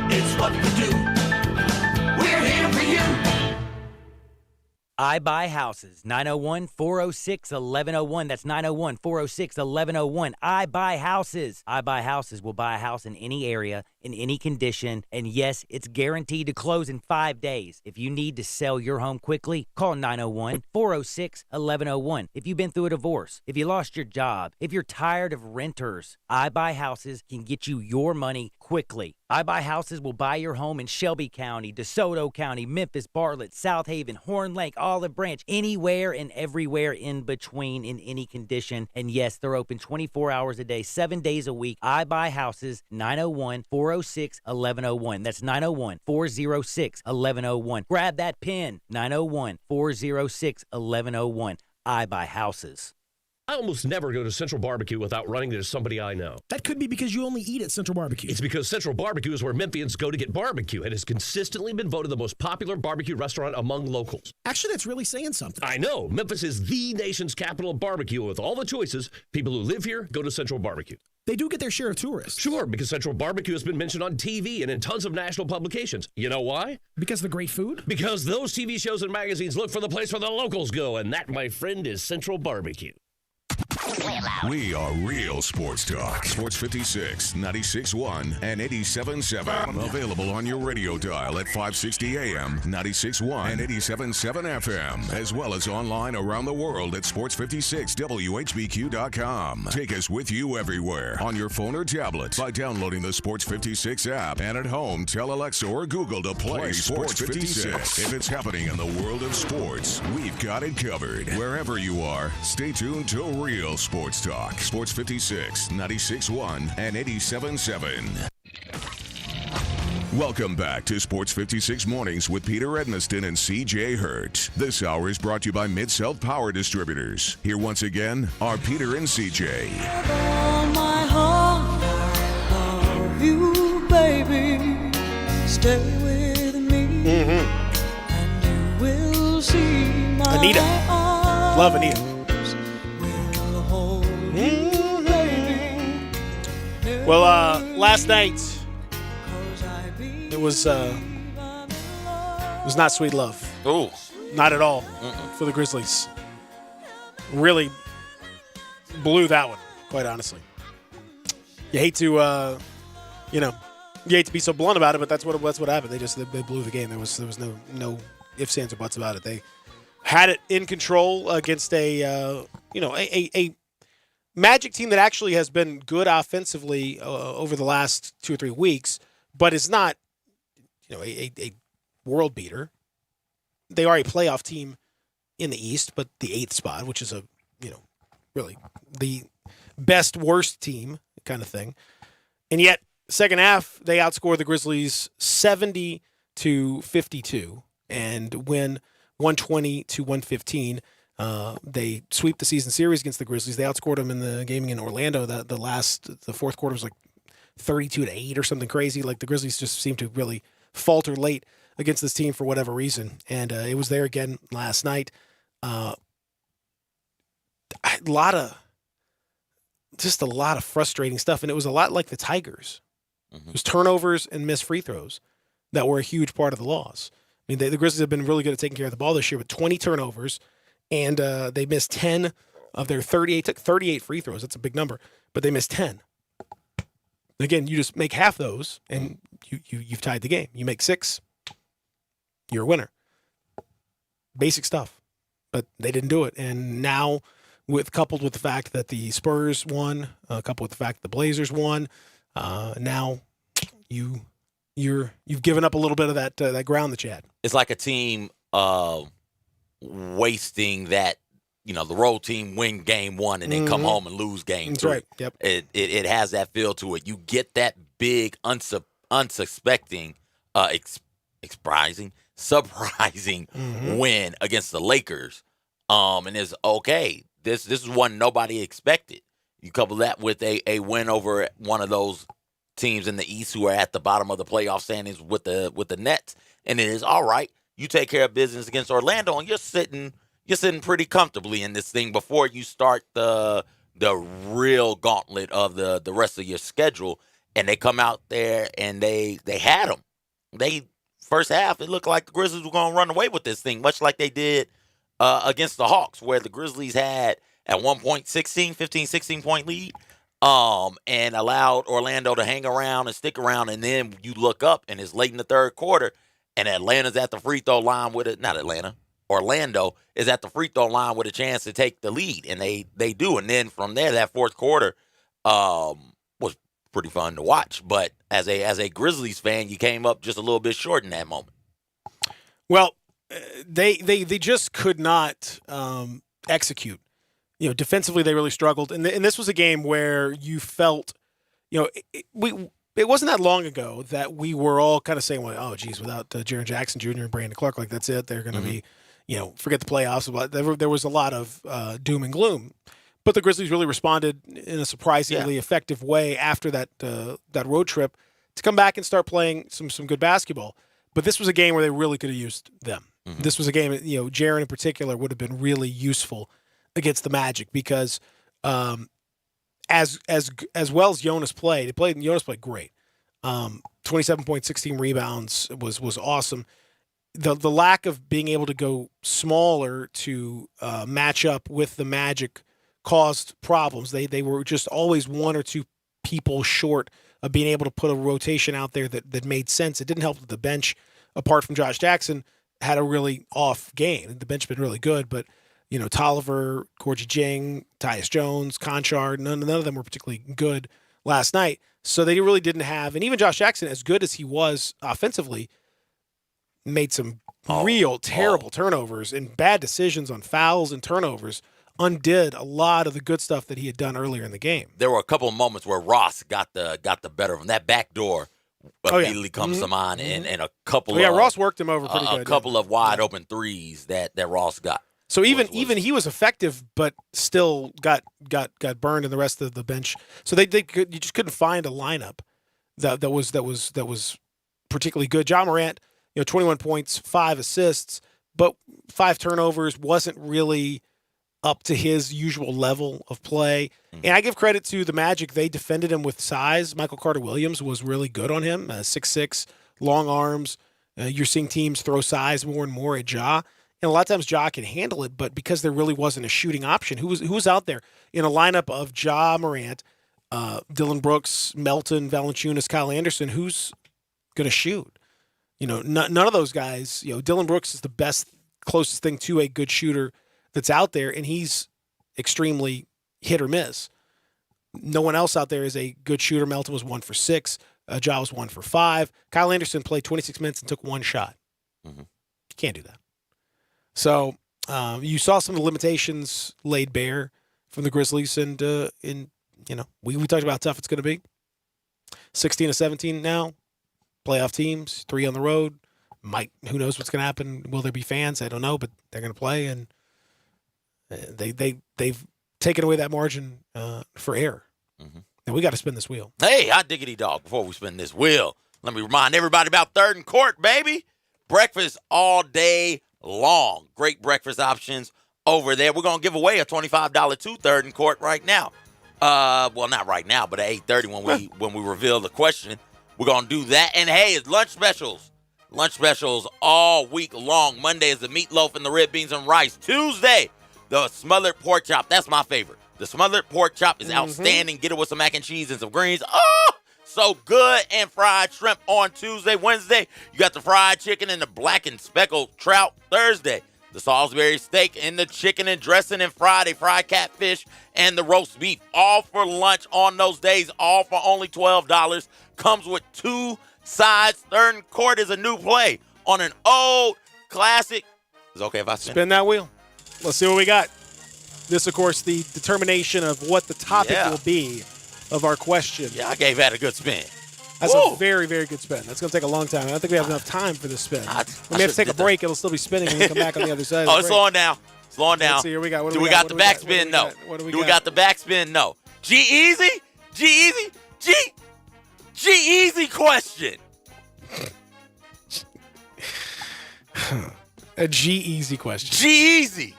it's what we do. We're here for you. I Buy Houses, 901-406-1101. That's 901-406-1101. I Buy Houses. I Buy Houses will buy a house in any area, in any condition, and yes, it's guaranteed to close in 5 days. If you need to sell your home quickly, call 901-406-1101. If you've been through a divorce, if you lost your job, if you're tired of renters, I Buy Houses can get you your money quickly. I Buy Houses will buy your home in Shelby County, DeSoto County, Memphis, Bartlett, South Haven, Horn Lake, Olive Branch, anywhere and everywhere in between in any condition. And yes, they're open 24 hours a day, 7 days a week. I Buy Houses, 901-406-1101. That's 901-406-1101. Grab that pen, 901-406-1101. I Buy Houses. I almost never go to Central Barbecue without running into somebody I know. That could be because you only eat at Central Barbecue. It's because Central Barbecue is where Memphians go to get barbecue and has consistently been voted the most popular barbecue restaurant among locals. Actually, that's really saying something. I know. Memphis is the nation's capital of barbecue. With all the choices, people who live here go to Central Barbecue. They do get their share of tourists. Sure, because Central Barbecue has been mentioned on TV and in tons of national publications. You know why? Because of the great food? Because those TV shows and magazines look for the place where the locals go, and that, my friend, is Central Barbecue. We are real sports talk. Sports 56, 96.1, and 87.7. Available on your radio dial at 560 AM, 96.1, and 87.7 FM, as well as online around the world at sports56whbq.com. Take us with you everywhere on your phone or tablet by downloading the Sports 56 app, and at home, tell Alexa or Google to play Sports 56. If it's happening in the world of sports, we've got it covered. Wherever you are, stay tuned to Real Sports Talk. Sports 56, 96.1, and 87.7. Welcome back to Sports 56 Mornings with Peter Edmiston and C.J. Hurt. This hour is brought to you by Mid-South Power Distributors. Here once again are Peter and C.J. My heart, I love you, baby. Stay with me, and you will see my Anita. eyes. Love Anita. Well, last night it was not sweet love. Oh, not at all for the Grizzlies. Really blew that one, quite honestly. You hate to, you hate to be so blunt about it, but that's what happened. They blew the game. There was no ifs, ands, or buts about it. They had it in control against a Magic team that actually has been good offensively over the last 2 or 3 weeks, but is not, a world beater. They are a playoff team in the East, but the 8th spot, which is really the best worst team kind of thing. And yet, second half, they outscore the Grizzlies 70-52 and win 120-115. They sweep the season series against the Grizzlies. They outscored them in the game in Orlando. The fourth quarter was like 32-8 or something crazy. Like the Grizzlies just seemed to really falter late against this team for whatever reason. And it was there again last night. A lot of frustrating stuff. And it was a lot like the Tigers. It was turnovers and missed free throws that were a huge part of the loss. I mean, the Grizzlies have been really good at taking care of the ball this year with 20 turnovers, and they missed 10 of their 38. Took 38 free throws. That's a big number, but they missed 10. Again, you just make half those, and you've tied the game. You make 6, you're a winner. Basic stuff, but they didn't do it. And now, coupled with the fact that the Spurs won, coupled with the fact that the Blazers won, now you've given up a little bit of that ground that you had. It's like a team wasting that. The road team win game 1 and then come home and lose game 3. Right. Yep. It has that feel to it. You get that big, unsuspecting, surprising win against the Lakers, and it's okay. This is one nobody expected. You couple that with a win over one of those teams in the East who are at the bottom of the playoff standings with the Nets, and it is all right. You take care of business against Orlando, and you're sitting pretty comfortably in this thing before you start the real gauntlet of the rest of your schedule. And they come out there and they had them. First half, it looked like the Grizzlies were going to run away with this thing, much like they did against the Hawks, where the Grizzlies had at one point 16 point lead, and allowed Orlando to hang around and stick around. And then you look up and it's late in the third quarter, and Atlanta's at the free throw line with it. Not Atlanta. Orlando is at the free throw line with a chance to take the lead, and they do. And then from there, that fourth quarter was pretty fun to watch. But as a Grizzlies fan, you came up just a little bit short in that moment. Well, they just could not execute. Defensively they really struggled, and this was a game where you felt, it wasn't that long ago that we were all kind of saying, well, oh geez, without Jaren Jackson Jr. and Brandon Clark, like that's it. They're going to be, forget the playoffs. There was a lot of doom and gloom, but the Grizzlies really responded in a surprisingly effective way after that road trip to come back and start playing some good basketball. But this was a game where they really could have used them. Mm-hmm. This was a game, Jaren in particular would have been really useful against the Magic because as well as Jonas played, Jonas played great. 27 points, 16 rebounds was awesome. The lack of being able to go smaller to match up with the Magic caused problems. They were just always one or two people short of being able to put a rotation out there that made sense. It didn't help that the bench, apart from Josh Jackson, had a really off game. The bench has been really good, but Tolliver, Gorgie Jing, Tyus Jones, Conchard, none of them were particularly good last night. So they really didn't have, and even Josh Jackson, as good as he was offensively, made some real terrible turnovers and bad decisions on fouls and turnovers, undid a lot of the good stuff that he had done earlier in the game. There were a couple of moments where Ross got the better of him. That back door immediately comes to mind, and a couple of Ross worked him over pretty good. A couple of wide open threes that Ross got. So even he was effective, but still got burned in the rest of the bench. So you just couldn't find a lineup that was particularly good. Ja Morant, 21 points, 5 assists, but 5 turnovers, wasn't really up to his usual level of play. Mm-hmm. And I give credit to the Magic; they defended him with size. Michael Carter-Williams was really good on him, 6'6", long arms. You're seeing teams throw size more and more at Ja. And a lot of times Ja can handle it, but because there really wasn't a shooting option, who was out there in a lineup of Ja Morant, Dillon Brooks, Melton, Valanciunas, Kyle Anderson, who's going to shoot? None of those guys. Dillon Brooks is the closest thing to a good shooter that's out there, and he's extremely hit or miss. No one else out there is a good shooter. Melton was 1 for 6. Ja was 1 for 5. Kyle Anderson played 26 minutes and took 1 shot. Mm-hmm. You can't do that. So you saw some of the limitations laid bare from the Grizzlies, and we talked about how tough it's going to be. 16-17 now, playoff teams, 3 on the road. Who knows what's going to happen? Will there be fans? I don't know, but they're going to play, and They've taken away that margin for error. Mm-hmm. And we got to spin this wheel. Hey, hot diggity dog, before we spin this wheel, let me remind everybody about Third and Court, baby. Breakfast all day long. Great breakfast options over there. We're going to give away a $25 to Third and Court right now. Well, not right now, but at 8:30 when we reveal the question, we're going to do that. And, hey, it's lunch specials. Lunch specials all week long. Monday is the meatloaf and the red beans and rice. Tuesday, the smothered pork chop. That's my favorite. The smothered pork chop is outstanding. Get it with some mac and cheese and some greens. Oh, so good. And fried shrimp on Tuesday. Wednesday, you got the fried chicken and the black and speckled trout. Thursday, the Salisbury steak and the chicken and dressing. And Friday, fried catfish and the roast beef. All for lunch on those days. All for only $12. Comes with 2 sides. Third and Court is a new play on an old classic. Is it okay if I spin that wheel? Let's see what we got. This, of course, the determination of what the topic will be of our question. Yeah, I gave that a good spin. That's a very, very good spin. That's going to take a long time. I don't think we have enough time for this spin. We have to take a break. It'll still be spinning when we come back on the other side. Oh, it's slowing down. Slowing down. Let's see, here we go. Do we got the backspin? No. Do we got the backspin? No. G-Easy? G-Easy? G-Easy question. A G-Easy question. G-Easy.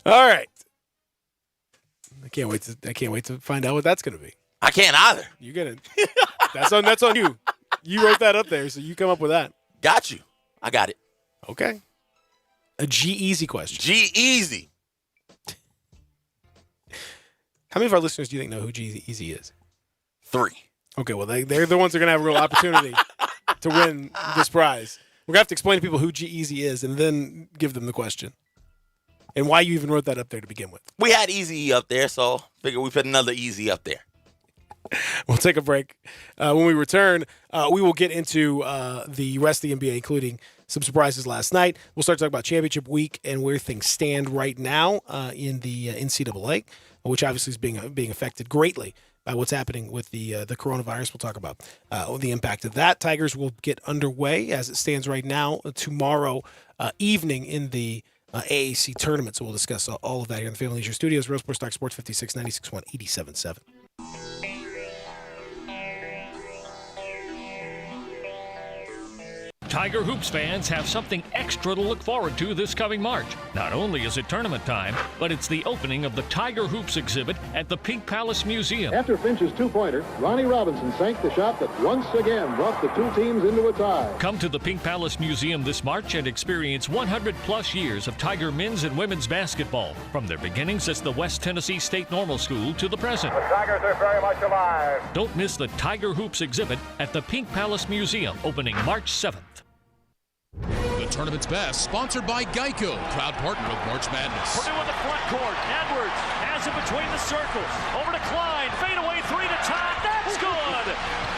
All right. I can't wait to find out what that's going to be. I can't either. You're gonna. That's on you. You wrote that up there, so you come up with that. Got you. I got it. Okay. A G-Easy question. G-Easy. How many of our listeners do you think know who G-Easy is? 3. Okay, well, they're the ones that are going to have a real opportunity to win this prize. We're going to have to explain to people who G-Easy is and then give them the question. And why you even wrote that up there to begin with. We had Easy up there, so figure we put another Easy up there. We'll take a break. When we return, we will get into the rest of the NBA, including some surprises last night. We'll start talking about championship week and where things stand right now in the NCAA, which obviously is being affected greatly by what's happening with the coronavirus. We'll talk about the impact of that. Tigers will get underway as it stands right now tomorrow evening in the AAC tournament. So we'll discuss all of that here in the Family Leisure Studios. Real Sports Talk Sports 56, 96.1, 87.7. Tiger Hoops fans have something extra to look forward to this coming March. Not only is it tournament time, but it's the opening of the Tiger Hoops exhibit at the Pink Palace Museum. After Finch's two-pointer, Ronnie Robinson sank the shot that once again brought the two teams into a tie. Come to the Pink Palace Museum this March and experience 100-plus years of Tiger men's and women's basketball, from their beginnings as the West Tennessee State Normal School to the present. The Tigers are very much alive. Don't miss the Tiger Hoops exhibit at the Pink Palace Museum, opening March 7th. The tournament's best, sponsored by Geico, proud partner of March Madness. Purdue in the front court. Edwards has it between the circles. Over to Klein. Fadeaway 3 to tie. That's good.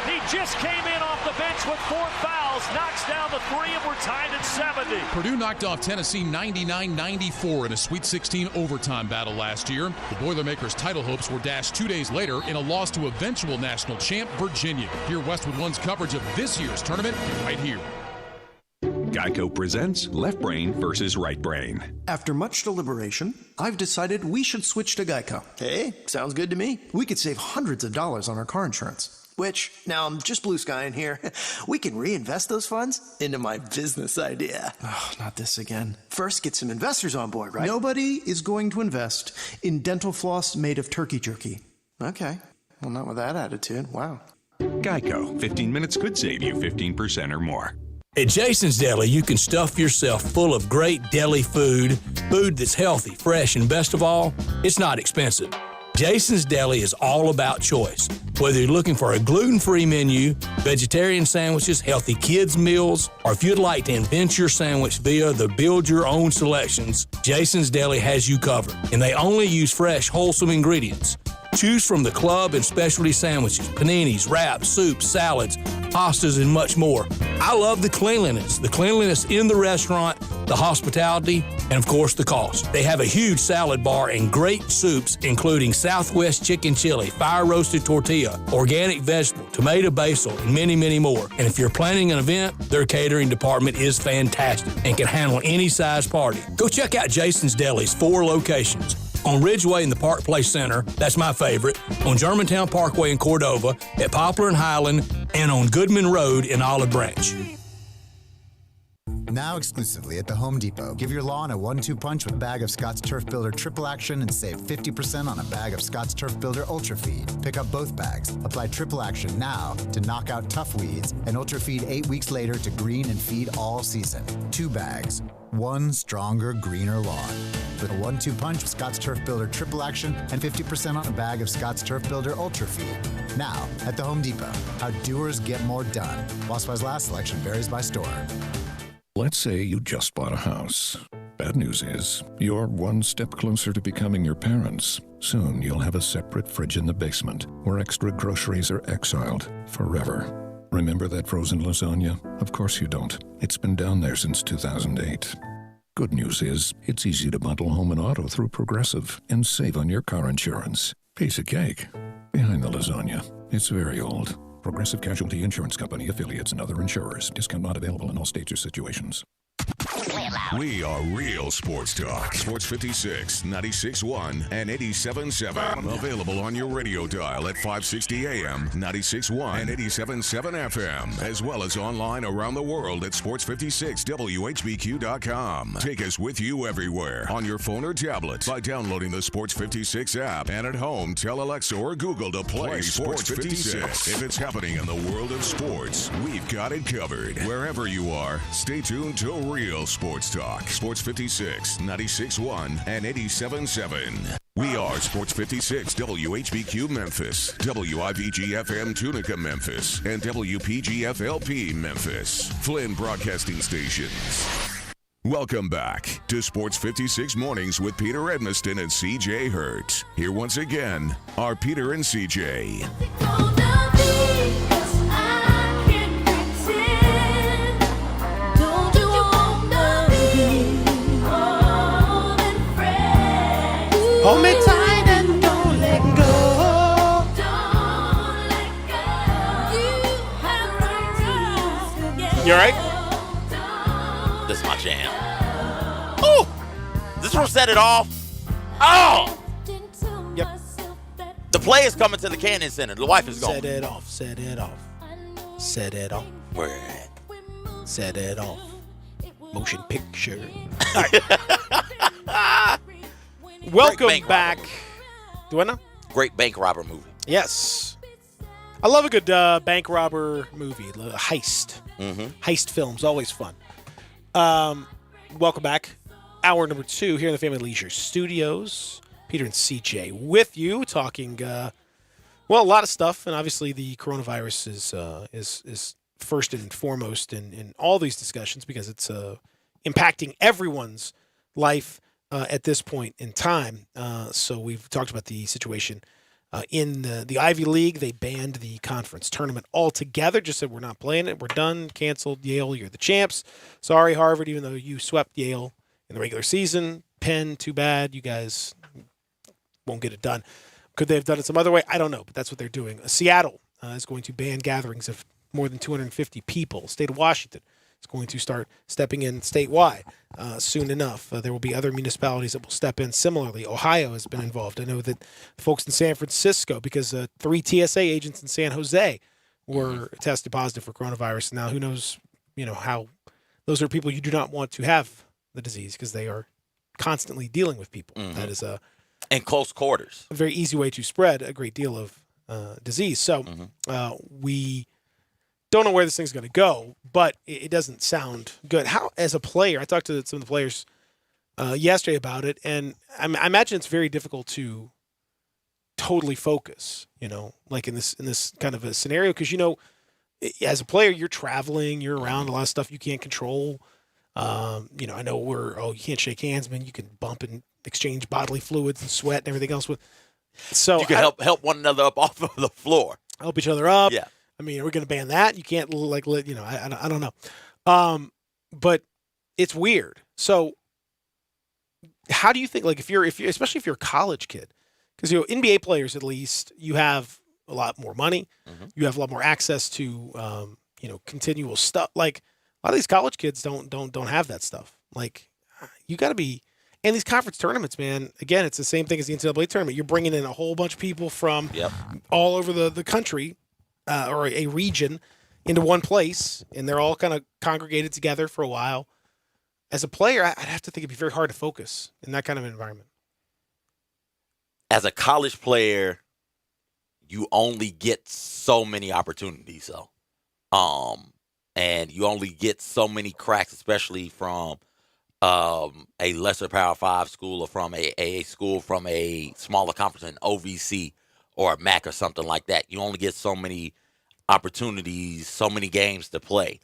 He just came in off the bench with 4 fouls. Knocks down the 3, and we're tied at 70. Purdue knocked off Tennessee 99-94 in a Sweet 16 overtime battle last year. The Boilermakers' title hopes were dashed 2 days later in a loss to eventual national champ Virginia. Hear Westwood One's coverage of this year's tournament right here. Geico presents Left Brain versus Right Brain. After much deliberation, I've decided we should switch to Geico. Hey, sounds good to me. We could save hundreds of dollars on our car insurance. Which, now I'm just blue skying here, we can reinvest those funds into my business idea. Oh, not this again. First, get some investors on board, right? Nobody is going to invest in dental floss made of turkey jerky. Okay. Well, not with that attitude. Wow. Geico. 15 minutes could save you 15% or more. At Jason's Deli, you can stuff yourself full of great deli food that's healthy, fresh, and best of all, it's not expensive. Jason's Deli is all about choice. Whether you're looking for a gluten-free menu, vegetarian sandwiches, healthy kids' meals, or if you'd like to invent your sandwich via the build-your-own selections, Jason's Deli has you covered. And they only use fresh, wholesome ingredients. Choose from the club and specialty sandwiches, paninis, wraps, soups, salads, pastas, and much more. I love the cleanliness in the restaurant the hospitality, and of course the cost. They have a huge salad bar and great soups, including Southwest chicken chili, fire roasted tortilla, organic vegetable, tomato basil, and many, many more. And if you're planning an event, their catering department is fantastic and can handle any size party. Go check out Jason's Deli's 4 locations. On Ridgeway in the Park Place Center, that's my favorite, on Germantown Parkway in Cordova, at Poplar and Highland, and on Goodman Road in Olive Branch. Now exclusively at the Home Depot. Give your lawn a 1-2 punch with a bag of Scott's Turf Builder Triple Action and save 50% on a bag of Scott's Turf Builder Ultra Feed. Pick up both bags. Apply Triple Action now to knock out tough weeds and Ultra Feed 8 weeks later to green and feed all season. 2 bags. 1 stronger, greener lawn. With a 1-2 punch with Scott's Turf Builder Triple Action and 50% on a bag of Scott's Turf Builder Ultra Feed. Now at the Home Depot. How doers get more done. While supplies last, selection varies by store. Let's say you just bought a house. Bad news is, you're one step closer to becoming your parents. Soon you'll have a separate fridge in the basement where extra groceries are exiled forever. Remember that frozen lasagna? Of course you don't. It's been down there since 2008. Good news is, it's easy to bundle home and auto through Progressive and save on your car insurance. Piece of cake. Behind the lasagna. It's very old. Progressive Casualty Insurance Company, affiliates, and other insurers. Discount not available in all states or situations. We are real sports talk. Sports 56, 96.1, and 87.7. Available on your radio dial at 560 AM, 96.1, and 87.7 FM, as well as online around the world at sports56whbq.com. Take us with you everywhere on your phone or tablet by downloading the Sports 56 app, and at home, tell Alexa or Google to play Sports 56. If it's happening in the world of sports, we've got it covered. Wherever you are, stay tuned to Real Sports Talk. Sports 56, 96.1, and 87.7. We are Sports 56, WHBQ Memphis, WIVG-FM Tunica Memphis, and WPG-FLP Memphis. Flynn Broadcasting Stations. Welcome back to Sports 56 Mornings with Peter Edmiston and CJ Hurt. Here once again are Peter and CJ. Hold me tight and don't let go. You all right? This is my jam. Oh! This will set it off. Oh! Yep. The play is coming to the Cannon Center. The wife is going. Set it off. Set it off. Set it off. Where at? Set it off. Motion picture. Welcome back. Do I know? Great bank robber movie. Yes. I love a good bank robber movie. Heist. Mm-hmm. Heist films, always fun. Welcome back. Hour number 2 here in the Family Leisure Studios. Peter and CJ with you, talking, a lot of stuff. And obviously the coronavirus is first and foremost in all these discussions because it's impacting everyone's life at this point in time. So we've talked about the situation in the Ivy League. They banned the conference tournament altogether, just said we're not playing it. We're done, canceled. Yale, you're the champs. Sorry, Harvard, even though you swept Yale in the regular season. Penn, too bad. You guys won't get it done. Could they have done it some other way? I don't know, but that's what they're doing. Seattle is going to ban gatherings of more than 250 people. State of Washington is going to start stepping in statewide soon enough. There will be other municipalities that will step in similarly. Ohio has been involved. I know that folks in San Francisco, because 3 TSA agents in San Jose were tested positive for coronavirus. Now, who knows, how those are people you do not want to have the disease because they are constantly dealing with people. Mm-hmm. That is in close quarters. A very easy way to spread a great deal of disease. So we don't know where this thing's going to go, but it doesn't sound good. How, as a player, I talked to some of the players yesterday about it, and I imagine it's very difficult to totally focus, like in this kind of a scenario, because, as a player, you're traveling, you're around a lot of stuff you can't control. I know you can't shake hands, man. You can bump and exchange bodily fluids and sweat and everything else. So you can help one another up off of the floor. Help each other up. Yeah. I mean, are we going to ban that? You can't I don't know. But it's weird. So how do you think, like, if you're especially if you're a college kid, because NBA players, at least, you have a lot more money, you have a lot more access to continual stuff. Like, a lot of these college kids don't have that stuff. Like, you got to be. And these conference tournaments, man, again, it's the same thing as the NCAA tournament. You're bringing in a whole bunch of people from all over the country or a region into one place, and they're all kind of congregated together for a while. As a player, I'd have to think it'd be very hard to focus in that kind of environment. As a college player, you only get so many opportunities, though. And you only get so many cracks, especially from a lesser Power 5 school or from a school from a smaller conference, an OVC or a MAC or something like that. You only get so many opportunities, so many games to play.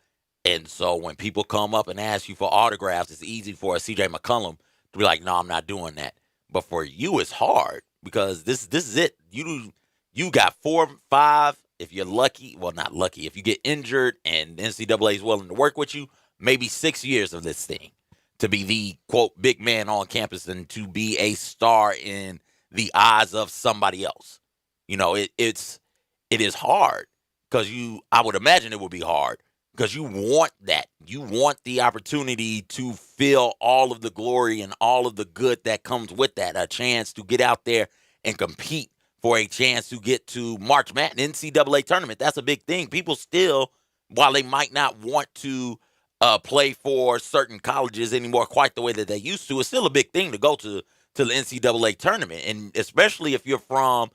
And so when people come up and ask you for autographs, it's easy for a CJ McCollum to be like, no, I'm not doing that. But for you, it's hard because this is it. You got 4, 5. If you're lucky, well, not lucky. If you get injured and the NCAA is willing to work with you, maybe 6 years of this thing to be the, quote, big man on campus and to be a star in the eyes of somebody else. It is hard because I would imagine it would be hard because you want that. You want the opportunity to feel all of the glory and all of the good that comes with that, a chance to get out there and compete for a chance to get to March Madness, NCAA tournament. That's a big thing. People still, while they might not want to play for certain colleges anymore quite the way that they used to, it's still a big thing to go to the NCAA tournament. And especially if you're from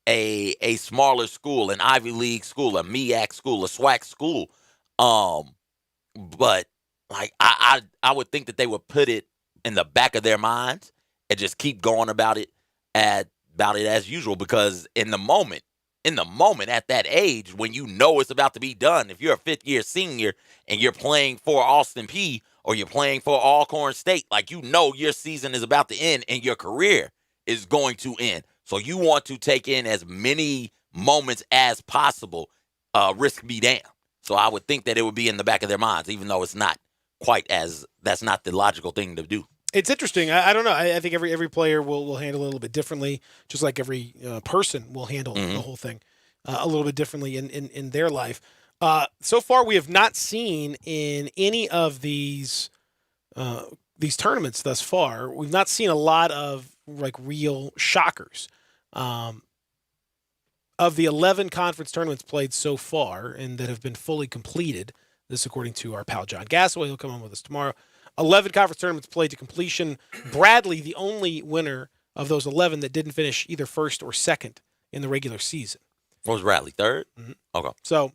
a smaller school, an Ivy League school, a MEAC school, a SWAC school. But like I would think that they would put it in the back of their minds and just keep going about it as usual, because in the moment at that age when it's about to be done, if you're a 5th-year senior and you're playing for Austin Peay or you're playing for Alcorn State, like your season is about to end and your career is going to end. So you want to take in as many moments as possible, risk be damned. So I would think that it would be in the back of their minds, even though it's not that's not the logical thing to do. It's interesting. I don't know. I think every player will handle it a little bit differently, just like every person will handle the whole thing a little bit differently in their life. So far, we have not seen in any of these tournaments thus far, we've not seen a lot of like real shockers. Of the 11 conference tournaments played so far and that have been fully completed, this according to our pal John Gassaway, he'll come on with us tomorrow, 11 conference tournaments played to completion. Bradley, the only winner of those 11 that didn't finish either first or second in the regular season. What was Bradley, 3rd? Mm-hmm. Okay. So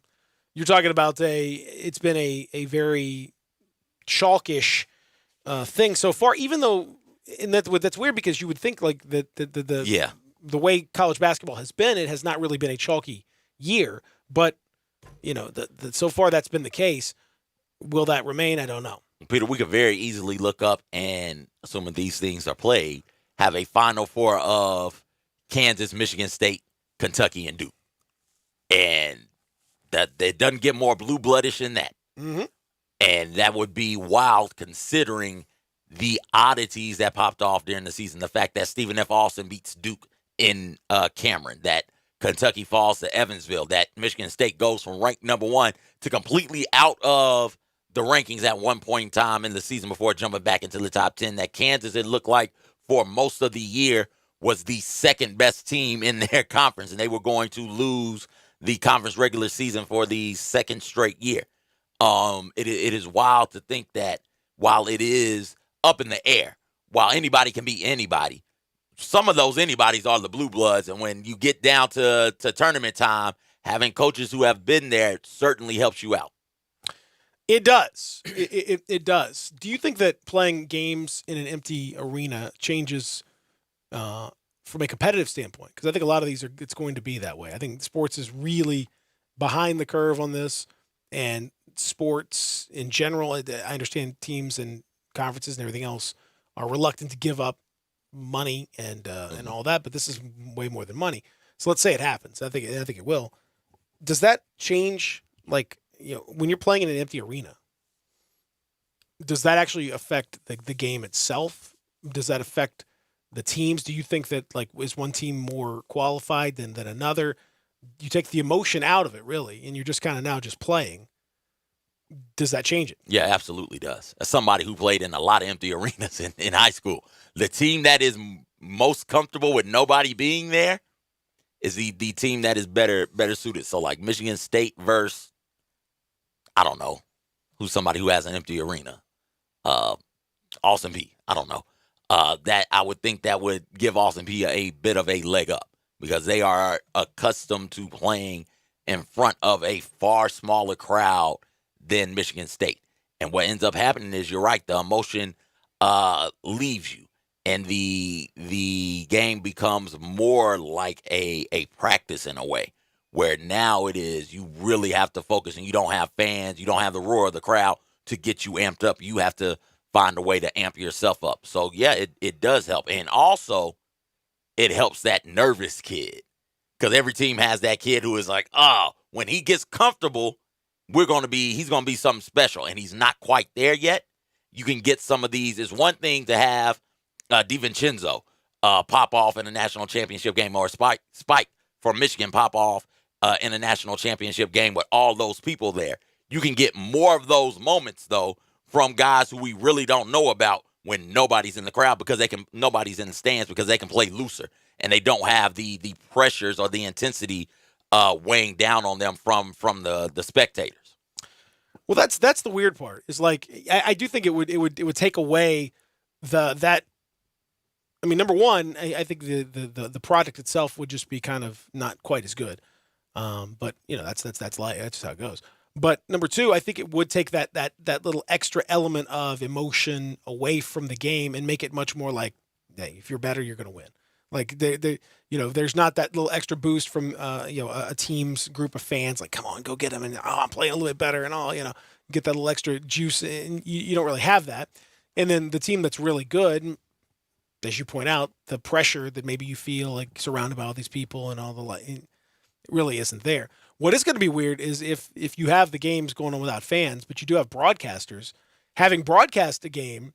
you're talking about it's been a very chalkish thing so far, even though, and that's weird because you would think like the way college basketball has been, it has not really been a chalky year, but so far that's been the case. Will that remain? I don't know. Peter, we could very easily look up and, assuming these things are played, have a Final Four of Kansas, Michigan State, Kentucky, and Duke. And that it doesn't get more blue-bloodish than that. Mm-hmm. And that would be wild considering the oddities that popped off during the season. The fact that Stephen F. Austin beats Duke in Cameron, that Kentucky falls to Evansville, that Michigan State goes from ranked number 1 to completely out of the rankings at one point in time in the season before jumping back into the top 10, that Kansas, it looked like for most of the year, was the second best team in their conference, and they were going to lose the conference regular season for the second straight year. It is wild to think that while it is up in the air, while anybody can beat anybody, some of those anybody's are the blue bloods, and when you get down to tournament time, having coaches who have been there certainly helps you out. It does. It does. Do you think that playing games in an empty arena changes from a competitive standpoint? Because I think a lot of these it's going to be that way. I think sports is really behind the curve on this, and sports in general, I understand teams and conferences and everything else are reluctant to give up money and all that, but this is way more than money. So let's say it happens. I think it will. Does that change, like, when you're playing in an empty arena? does that actually affect the game itself? Does that affect the teams? Do you think that, like, is one team more qualified than another? You take the emotion out of it, really, and you're just kind of now just playing. Does that change it? Yeah, absolutely does. As somebody who played in a lot of empty arenas in high school, the team that is most comfortable with nobody being there is the team that is better suited. So, like Michigan State versus, I don't know, who's somebody who has an empty arena. Austin Peay. I don't know. That I would think that would give Austin Peay a bit of a leg up because they are accustomed to playing in front of a far smaller crowd than Michigan State. And what ends up happening is, you're right, the emotion leaves you, and the game becomes more like a practice in a way, where now it is you really have to focus, and you don't have fans, you don't have the roar of the crowd to get you amped up. You have to find a way to amp yourself up. So, yeah, it does help. And also, it helps that nervous kid, because every team has that kid who is like, oh, when he gets comfortable, he's going to be something special, and he's not quite there yet. You can get some of these. It's one thing to have DiVincenzo pop off in a national championship game, or Spike from Michigan pop off in a national championship game with all those people there. You can get more of those moments, though, from guys who we really don't know about when nobody's in the crowd, because nobody's in the stands, because they can play looser, and they don't have the pressures or the intensity weighing down on them from the spectators. Well, that's the weird part. Is like, I do think it would take away that. I mean, number one, I think the product itself would just be kind of not quite as good. But that's life. That's just how it goes. But number two, I think it would take that little extra element of emotion away from the game and make it much more like, hey, if you're better, you're going to win. Like there's not that little extra boost from a team's group of fans. Like, come on, go get them, and I'm playing a little bit better, and all get that little extra juice. And you don't really have that. And then the team that's really good, as you point out, the pressure that maybe you feel like surrounded by all these people and all the it really isn't there. What is going to be weird is if you have the games going on without fans, but you do have broadcasters having broadcast a game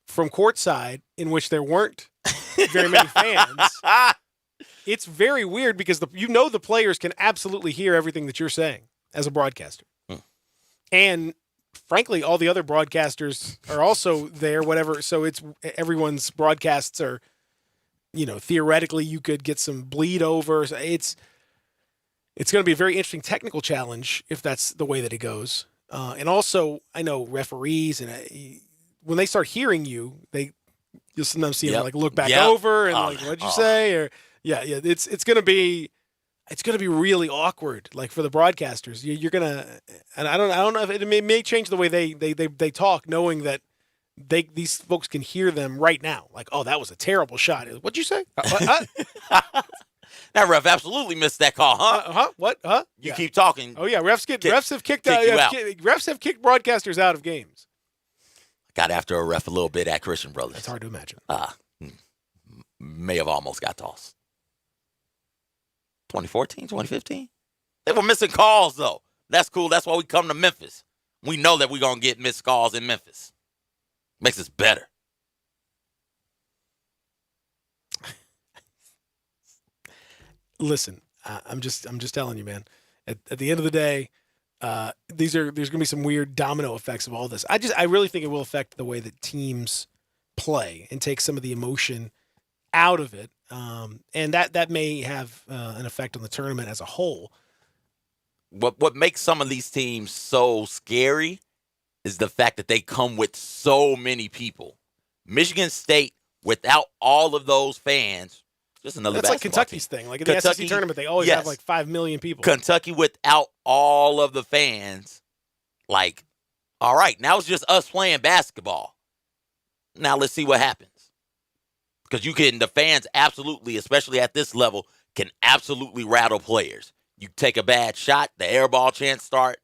from courtside in which there weren't very many fans. It's very weird because the players can absolutely hear everything that you're saying as a broadcaster. And frankly, all the other broadcasters are also there, whatever. So it's everyone's broadcasts are, theoretically you could get some bleed over. So it's going to be a very interesting technical challenge if that's the way that it goes. And also, I know referees, and when they start hearing you, you'll sometimes see them like look back over and what'd you say? Or it's going to be really awkward, like for the broadcasters. You're gonna, and I don't know if it may change the way they talk, knowing that these folks can hear them right now. Like, oh, that was a terrible shot. What'd you say? That ref absolutely missed that call, huh? What? Huh? You keep talking. Oh yeah, refs have kicked broadcasters out of games. Got after a ref a little bit at Christian Brothers. It's hard to imagine. May have almost got tossed. 2014, 2015? They were missing calls, though. That's cool. That's why we come to Memphis. We know that we're going to get missed calls in Memphis. Makes us better. Listen, I'm just telling you, man. At the end of the day, there's going to be some weird domino effects of all this. I really think it will affect the way that teams play and take some of the emotion out of it, and that may have an effect on the tournament as a whole. What makes some of these teams so scary is the fact that they come with so many people. Michigan State, without all of those fans. Just another That's like Kentucky's team. thing. Like in the SEC tournament, they always have like 5 million people. Kentucky without all of the fans, like, all right, now it's just us playing basketball. Now let's see what happens. Because the fans absolutely, especially at this level, can absolutely rattle players. You take a bad shot, the air ball chants start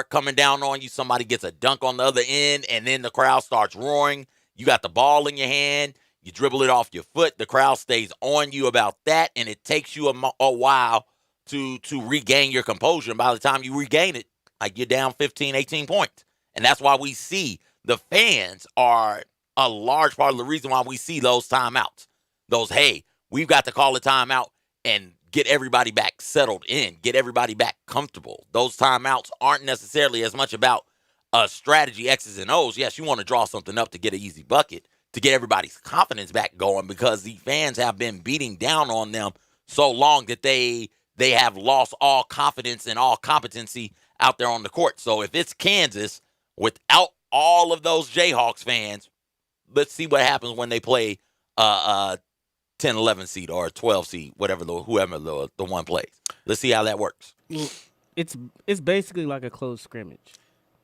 coming down on you. Somebody gets a dunk on the other end, and then the crowd starts roaring. You got the ball in your hand. You dribble it off your foot. The crowd stays on you about that, and it takes you a while to regain your composure. And by the time you regain it, like you're down 15, 18 points. And that's why we see the fans are a large part of the reason why we see those timeouts. Those, hey, we've got to call a timeout and get everybody back settled in, get everybody back comfortable. Those timeouts aren't necessarily as much about a strategy, X's and O's. Yes, you want to draw something up to get an easy bucket, to get everybody's confidence back going, because the fans have been beating down on them so long that they have lost all confidence and all competency out there on the court. So if it's Kansas without all of those Jayhawks fans, let's see what happens when they play a 10, 11 seed or a 12 seed, whoever the one plays. Let's see how that works. It's basically like a closed scrimmage.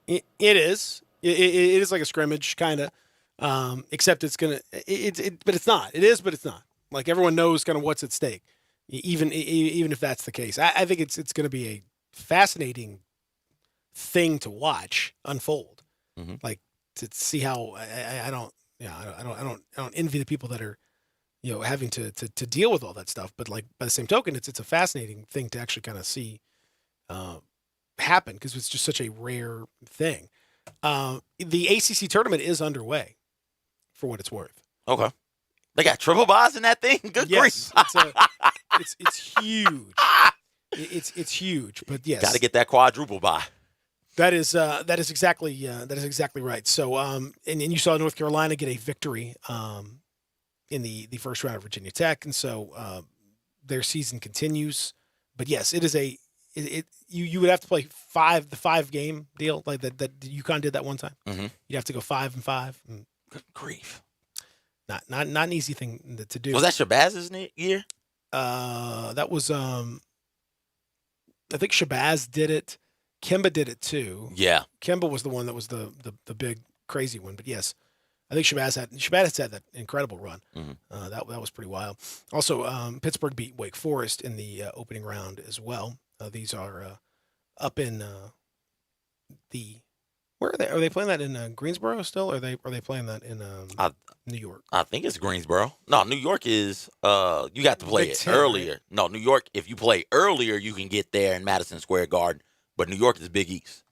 It is. It is like a scrimmage, kind of. Except it's gonna. But it's not. It is, but it's not. Like, everyone knows kind of what's at stake, even if that's the case. I think it's going to be a fascinating thing to watch unfold. Mm-hmm. Like, to see how I don't envy the people that are, having to deal with all that stuff. But, like, by the same token, it's a fascinating thing to actually kind of see happen, because it's just such a rare thing. The ACC tournament is underway, for what it's worth. Okay. They got triple buys in that thing? Good grief. It's huge. It's huge, but yes. Got to get that quadruple buy. That is exactly right. So, and you saw North Carolina get a victory in the first round of Virginia Tech, and so their season continues. But yes, it is you would have to play the 5-game deal like that UConn did that one time. Mm-hmm. You'd have to go 5-5. Good grief. Not an easy thing to do. Was that Shabazz's year? That was I think Shabazz did it. Kemba did it too. Yeah. Kemba was the one that was the big crazy one. But yes, I think Shabazz had that incredible run. Mm-hmm. That was pretty wild. Also, Pittsburgh beat Wake Forest in the opening round as well. These are up in where are they? Are they playing that in Greensboro still? Or are they playing that in New York? I think it's Greensboro. No, New York is you got to play Big it 10, earlier. right? No, New York, if you play earlier, you can get there in Madison Square Garden. But New York is Big East.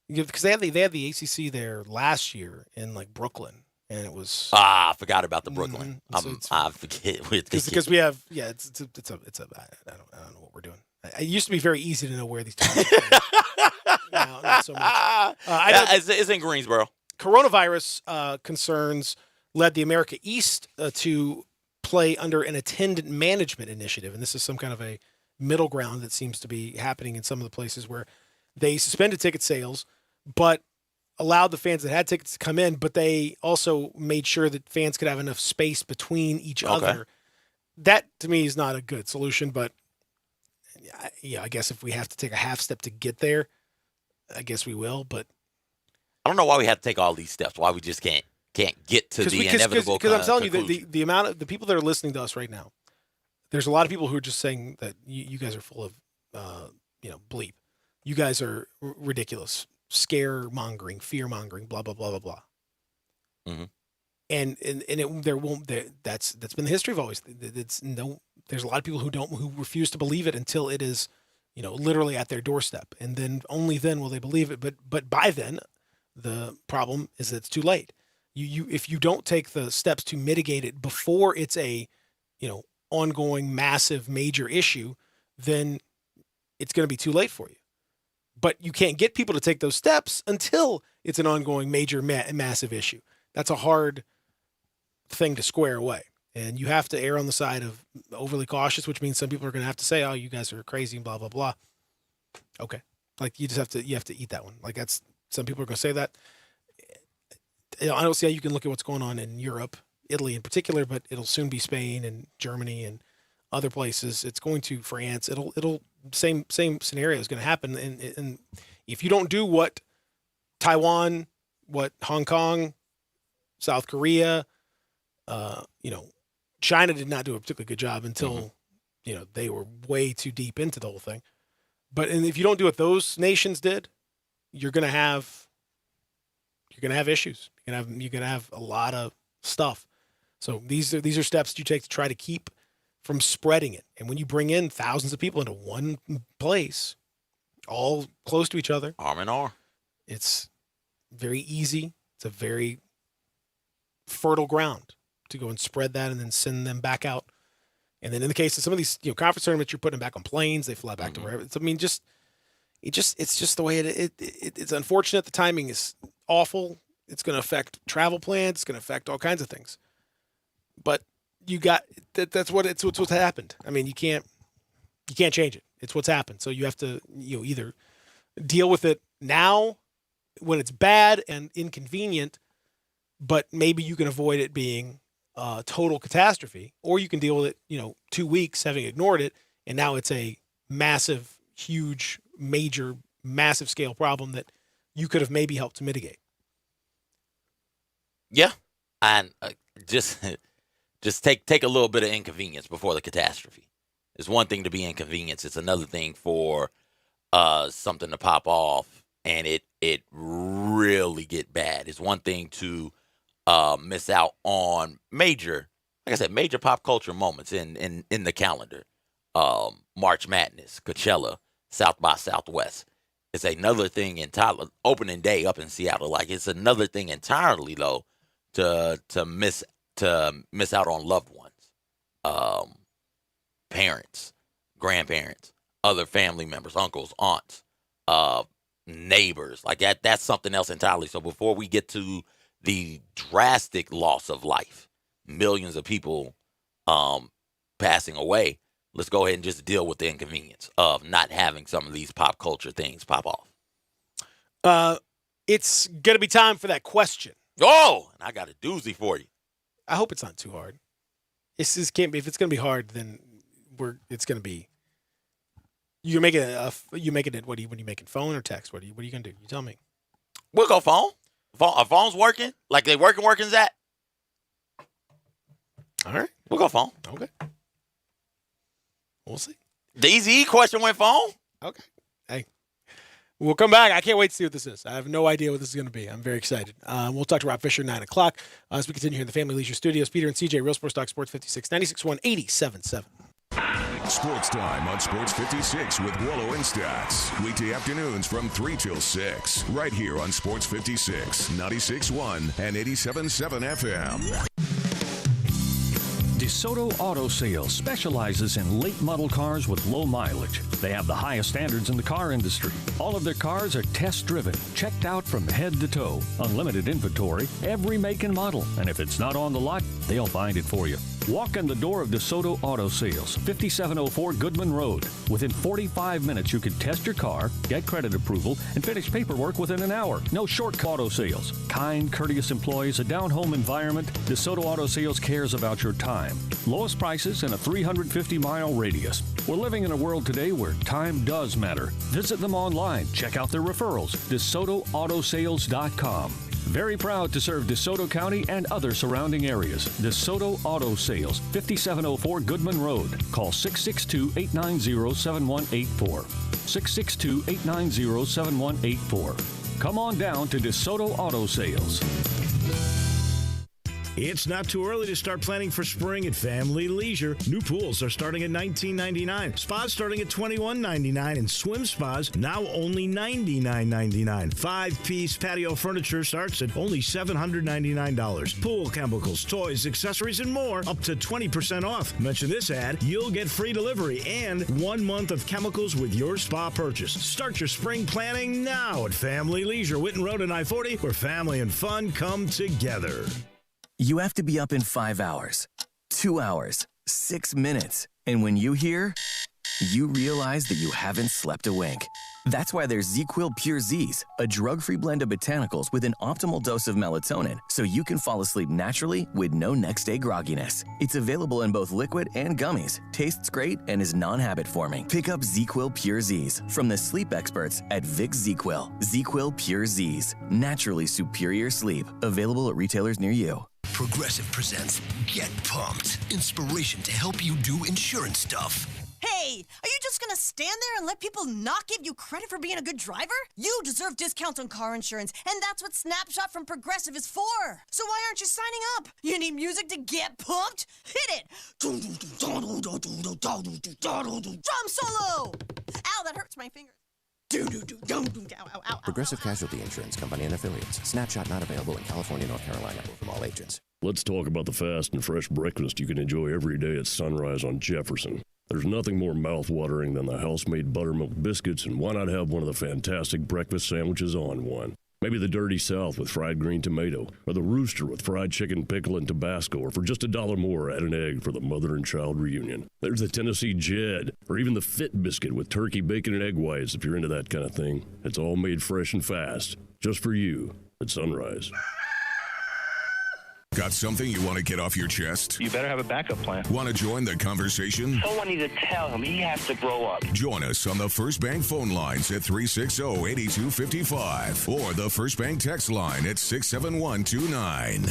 Because they had the ACC there last year in like Brooklyn, and it was I forgot about the Brooklyn. I forget because we have I don't know what we're doing. It used to be very easy to know where these teams are. Now, not so much. It's in Greensboro. Coronavirus concerns led the America East to play under an attendant management initiative, and this is some kind of a middle ground that seems to be happening in some of the places where they suspended ticket sales, but allowed the fans that had tickets to come in, but they also made sure that fans could have enough space between each other. That, to me, is not a good solution, but I guess if we have to take a half step to get there, I guess we will, but I don't know why we have to take all these steps, why we just can't get to the inevitable Because I'm telling conclusion. you, the amount of the people that are listening to us right now, there's a lot of people who are just saying that you guys are full of, bleep. You guys are ridiculous, scare-mongering, fear-mongering, blah, blah, blah, blah, blah. Mm-hmm. That's been the history of always. There's a lot of people who refuse to believe it until it is, literally at their doorstep, and then only then will they believe it. But by then, the problem is that it's too late. If you don't take the steps to mitigate it before it's a, ongoing, massive, major issue, then it's going to be too late for you. But you can't get people to take those steps until it's an ongoing, major, massive issue. That's a hard thing to square away. And you have to err on the side of overly cautious, which means some people are going to have to say, oh, you guys are crazy and blah, blah, blah. Okay. Like, you have to eat that one. Like, some people are going to say that. I don't see how you can look at what's going on in Europe, Italy in particular, but it'll soon be Spain and Germany and other places. It's going to France. It'll same scenario is going to happen. And if you don't do what Taiwan, what Hong Kong, South Korea, China did not do a particularly good job until, they were way too deep into the whole thing. And if you don't do what those nations did, you're going to have issues. You're going to have a lot of stuff. So these are steps you take to try to keep from spreading it. And when you bring in thousands of people into one place, all close to each other, arm in arm, it's very easy. It's a very fertile ground to go and spread that and then send them back out. And then in the case of some of these conference tournaments, you're putting them back on planes. They fly back to wherever. It's just the way it's unfortunate. The timing is awful. It's going to affect travel plans. It's going to affect all kinds of things. But you got that's what's happened. I mean, you can't change it. It's what's happened. So you have to either deal with it now when it's bad and inconvenient, but maybe you can avoid it being a total catastrophe, or you can deal with it 2 weeks having ignored it, and now it's a massive, huge, major, massive scale problem that you could have maybe helped to mitigate. Yeah, and just take a little bit of inconvenience before the catastrophe. It's one thing to be inconvenienced. It's another thing for something to pop off and it really get bad. It's one thing to miss out on major pop culture moments in the calendar. March Madness, Coachella, South by Southwest. It's another thing entirely. Opening day up in Seattle, like it's another thing entirely though to miss out on loved ones, parents, grandparents, other family members, uncles, aunts, neighbors. Like that's something else entirely. So before we get to the drastic loss of life, millions of people passing away, let's go ahead and just deal with the inconvenience of not having some of these pop culture things pop off. It's going to be time for that question. Oh, and I got a doozy for you. I hope it's not too hard. This can't be. If it's going to be hard, then it's going to be. You make it. What are you making? Phone or text? What are you going to do? You tell me. We'll go phone. A phone's working. Like they working's at. All right. We'll go phone. Okay. We'll see. The easy phone went phone. Okay. Hey. We'll come back. I can't wait to see what this is. I have no idea what this is going to be. I'm very excited. We'll talk to Rob Fisher 9 o'clock as we continue here in the Family Leisure Studios. Peter and CJ, Real Sports Talk, Sports 56, 96.1, 87.7. Sports Time on Sports 56 with Wallow and Stats. Weekday afternoons from 3 till 6. Right here on Sports 56, 96.1 and 87.7 FM. DeSoto Auto Sales specializes in late model cars with low mileage. They have the highest standards in the car industry. All of their cars are test driven, checked out from head to toe, unlimited inventory, every make and model. And if it's not on the lot, they'll find it for you. Walk in the door of DeSoto Auto Sales, 5704 Goodman Road. Within 45 minutes, you can test your car, get credit approval, and finish paperwork within an hour. No shortcut auto sales. Kind, courteous employees, a down-home environment. DeSoto Auto Sales cares about your time. Lowest prices in a 350-mile radius. We're living in a world today where time does matter. Visit them online. Check out their referrals. DeSotoAutosales.com. Very proud to serve DeSoto County and other surrounding areas. DeSoto Auto Sales, 5704 Goodman Road. Call 662-890-7184. 662-890-7184. Come on down to DeSoto Auto Sales. It's not too early to start planning for spring at Family Leisure. New pools are starting at $19.99, spas starting at $21.99, and swim spas now only $99.99. 5-piece patio furniture starts at only $799. Pool chemicals, toys, accessories, and more up to 20% off. Mention this ad, you'll get free delivery and 1 month of chemicals with your spa purchase. Start your spring planning now at Family Leisure, Whitten Road and I-40, where family and fun come together. You have to be up in 5 hours, 2 hours, 6 minutes. And when you hear, you realize that you haven't slept a wink. That's why there's ZzzQuil Pure Z's, a drug-free blend of botanicals with an optimal dose of melatonin, so you can fall asleep naturally with no next-day grogginess. It's available in both liquid and gummies, tastes great, and is non-habit forming. Pick up ZzzQuil Pure Z's from the sleep experts at Vicks ZzzQuil. ZzzQuil Pure Z's, naturally superior sleep. Available at retailers near you. Progressive presents Get Pumped. Inspiration to help you do insurance stuff. Hey, are you just gonna stand there and let people not give you credit for being a good driver? You deserve discounts on car insurance, and that's what Snapshot from Progressive is for. So why aren't you signing up? You need music to get pumped? Hit it! Drum solo! Ow, that hurts my fingers. Progressive Casualty Insurance Company and Affiliates. Snapshot not available in California, North Carolina, or from all agents. Let's talk about the fast and fresh breakfast you can enjoy every day at Sunrise on Jefferson. There's nothing more mouth-watering than the house-made buttermilk biscuits, and why not have one of the fantastic breakfast sandwiches on one? Maybe the Dirty South with fried green tomato, or the Rooster with fried chicken, pickle, and Tabasco, or for just $1 more, add an egg for the mother and child reunion. There's the Tennessee Jed, or even the Fit Biscuit with turkey, bacon, and egg whites if you're into that kind of thing. It's all made fresh and fast, just for you at Sunrise. Got something you want to get off your chest? You better have a backup plan. Want to join the conversation? Someone needs to tell him he has to grow up. Join us on the First Bank phone lines at 360-8255 or the First Bank text line at 67129.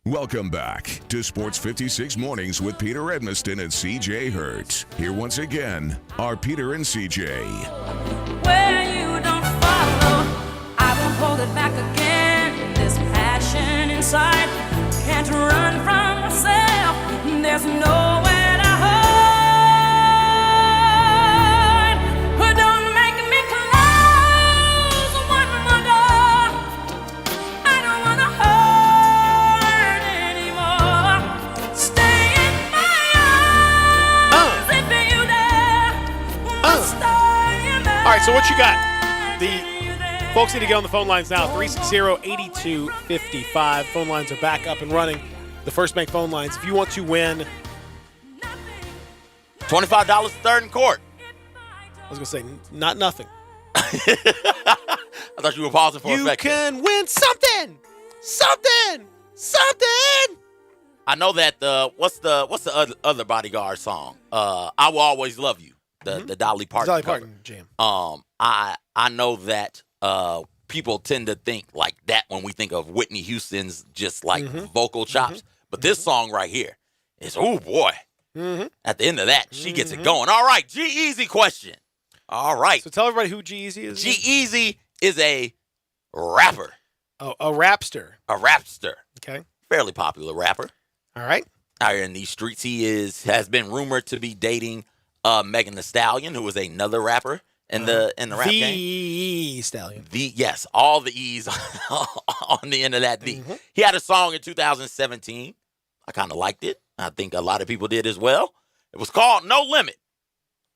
Welcome back to Sports 56 Mornings with Peter Edmiston and CJ Hertz. Here once again are Peter and CJ. Where you don't follow, I won't hold it back again. This passion inside can't run from myself. There's nowhere to hide. But don't make me close one more door. I don't wanna hurt anymore. Stay in my arms if you dare. Stay in there. All right, so what you got? The folks need to get on the phone lines now. 360-8255. Phone lines are back up and running. The First Bank phone lines. If you want to win $25 third and court. I was going to say, not nothing. I thought you were pausing for a second. You can win something. Something. Something. I know that what's the other Bodyguard song? I Will Always Love You. The Dolly Parton. Dolly Parton jam. I know that people tend to think like that when we think of Whitney Houston's just like vocal chops. But this song right here is, oh boy. At the end of that, she gets it going. All right, G-Eazy question. All right. So tell everybody who G-Eazy is. G-Eazy is a rapper. Oh, a rapster. A rapster. Okay. Fairly popular rapper. All right. Out here in these streets, he has been rumored to be dating Megan Thee Stallion, who is another rapper in the rap game. The Stallion. Yes, all the E's on the end of that D. He had a song in 2017. I kind of liked it. I think a lot of people did as well. It was called No Limit.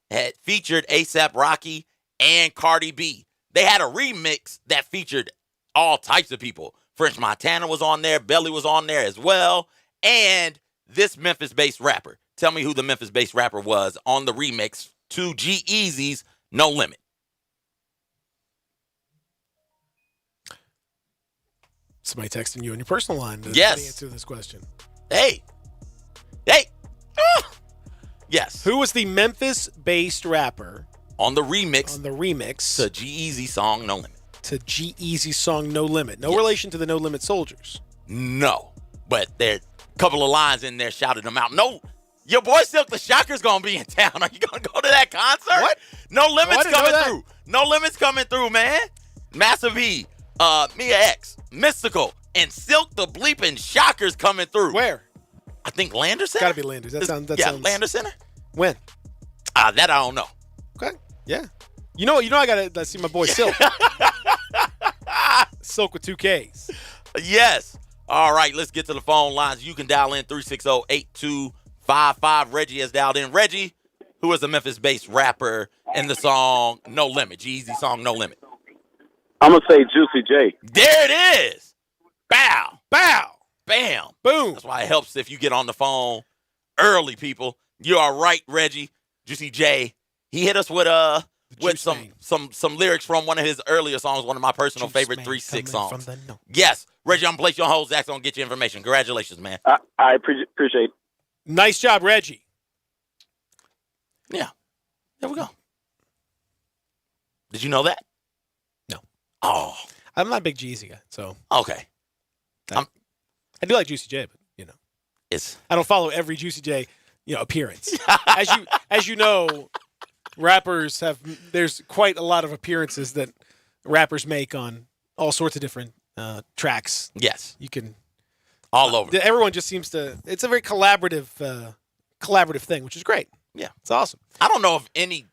It featured A$AP Rocky and Cardi B. They had a remix that featured all types of people. French Montana was on there. Belly was on there as well. And this Memphis-based rapper. Tell me who the Memphis-based rapper was on the remix to G-Eazy's No Limit. Somebody texting you on your personal line to answer this question. Hey. Yes. Who was the Memphis-based rapper on the remix to G-Eazy song No Limit? To G-Eazy song No Limit. No relation to the No Limit Soldiers. No. But there are a couple of lines in there shouted them out. No. Your boy Silk the Shocker's going to be in town. Are you going to go to that concert? What? No Limit's coming through. No Limit's coming through, man. Massive E, Mia X, Mystical, and Silk the Bleeping Shocker's coming through. Where? I think Landers Center. Got to be Landers. That sounds. Landers Center. When? That I don't know. Okay. Yeah. You know I got to see my boy Silk. Silk with 2 Ks. Yes. All right, let's get to the phone lines. You can dial in 360-8255. Reggie has dialed in. Reggie, who is a Memphis-based rapper in the song No Limit, G-Eazy song No Limit. I'm going to say Juicy J. There it is. Bow. Bow. Bam. Boom. That's why it helps if you get on the phone early, people. You are right, Reggie. Juicy J. He hit us with some lyrics from one of his earlier songs, one of my personal favorite 3-6 songs. Yes. Reggie, I'm going to place you on hold. Zach's going to get you information. Congratulations, man. I appreciate it. Nice job, Reggie. Yeah. There we go. Did you know that? No. Oh. I'm not a big G-Eazy guy, so. Okay. I do like Juicy J, but, I don't follow every Juicy J, appearance. As you know, rappers there's quite a lot of appearances that rappers make on all sorts of different tracks. Yes. You can. All over. Everyone just seems to, it's a very collaborative thing, which is great. Yeah. It's awesome. I don't know if any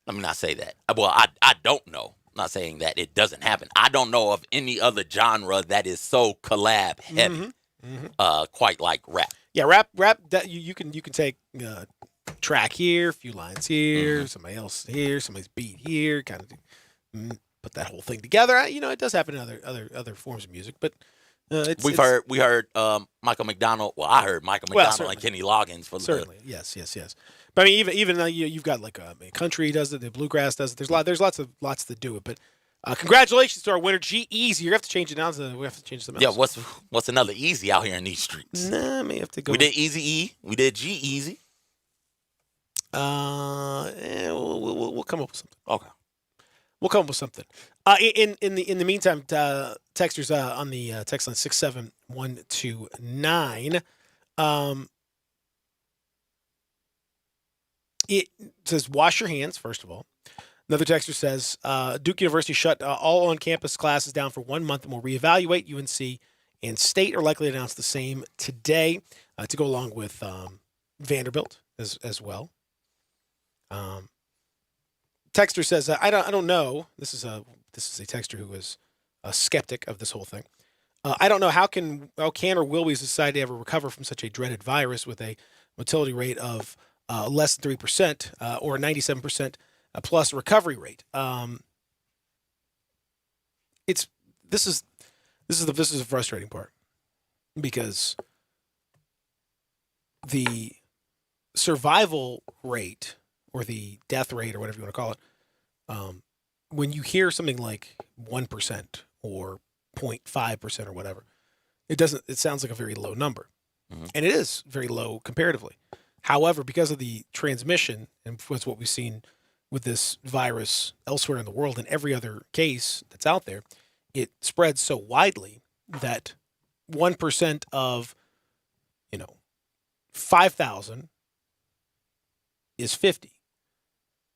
let me not say that. Well, I don't know. I'm not saying that it doesn't happen. I don't know of any other genre that is so collab heavy, quite like rap. Yeah, rap. That you can take track here, a few lines here, somebody else here, somebody's beat here, kind of put that whole thing together. It does happen in other forms of music, but we heard Michael McDonald. Well, I heard Michael McDonald and Kenny Loggins for certainly. Yes. But I mean, even you've got like country does it, the bluegrass does it. There's lots that do it. But congratulations to our winner, G-Eazy. You have to change it now. We have to change something else. Yeah, what's another Easy out here in these streets? Nah, I may have to go. We did Eazy-E. We did G-Eazy. We'll come up with something. Okay. We'll come up with something. In the meantime, texters on the text line 67129. It says wash your hands first of all. Another texter says Duke University shut all on-campus classes down for 1 month and will reevaluate. UNC and State are likely to announce the same today to go along with Vanderbilt as well. Texter says, I don't know. This is a texter who is a skeptic of this whole thing. I don't know how can or will we as a society ever recover from such a dreaded virus with a mortality rate of less than 3% or 97% plus recovery rate. This is the frustrating part because the survival rate or the death rate or whatever you want to call it, when you hear something like 1% or 0.5% or whatever, it sounds like a very low number. And it is very low comparatively. However, because of the transmission and what's what we've seen with this virus elsewhere in the world and every other case that's out there, it spreads so widely that 1% of, 5,000 is 50.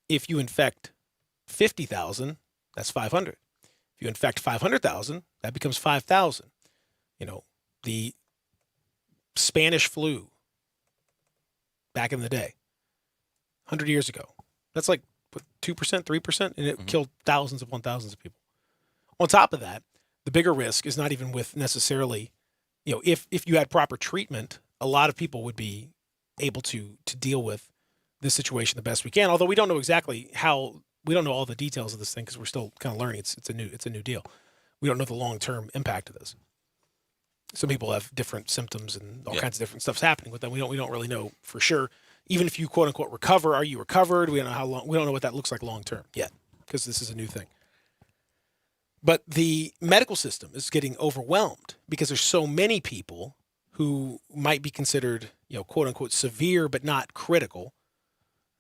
If you infect 50,000, that's 500. If you infect 500,000, that becomes 5,000. The Spanish flu back in the day, 100 years ago, that's like 2%, 3%, and it killed thousands upon thousands of people. On top of that, the bigger risk is not even with necessarily, if you had proper treatment, a lot of people would be able to deal with this situation the best we can. Although we don't know exactly we don't know all the details of this thing because we're still kind of learning. It's a new deal. We don't know the long-term impact of this. Some people have different symptoms and all kinds of different stuff's happening with them. We don't really know for sure. Even if you quote unquote recover, are you recovered? We don't know how long. We don't know what that looks like long term yet because this is a new thing. But the medical system is getting overwhelmed because there's so many people who might be considered, quote unquote severe but not critical.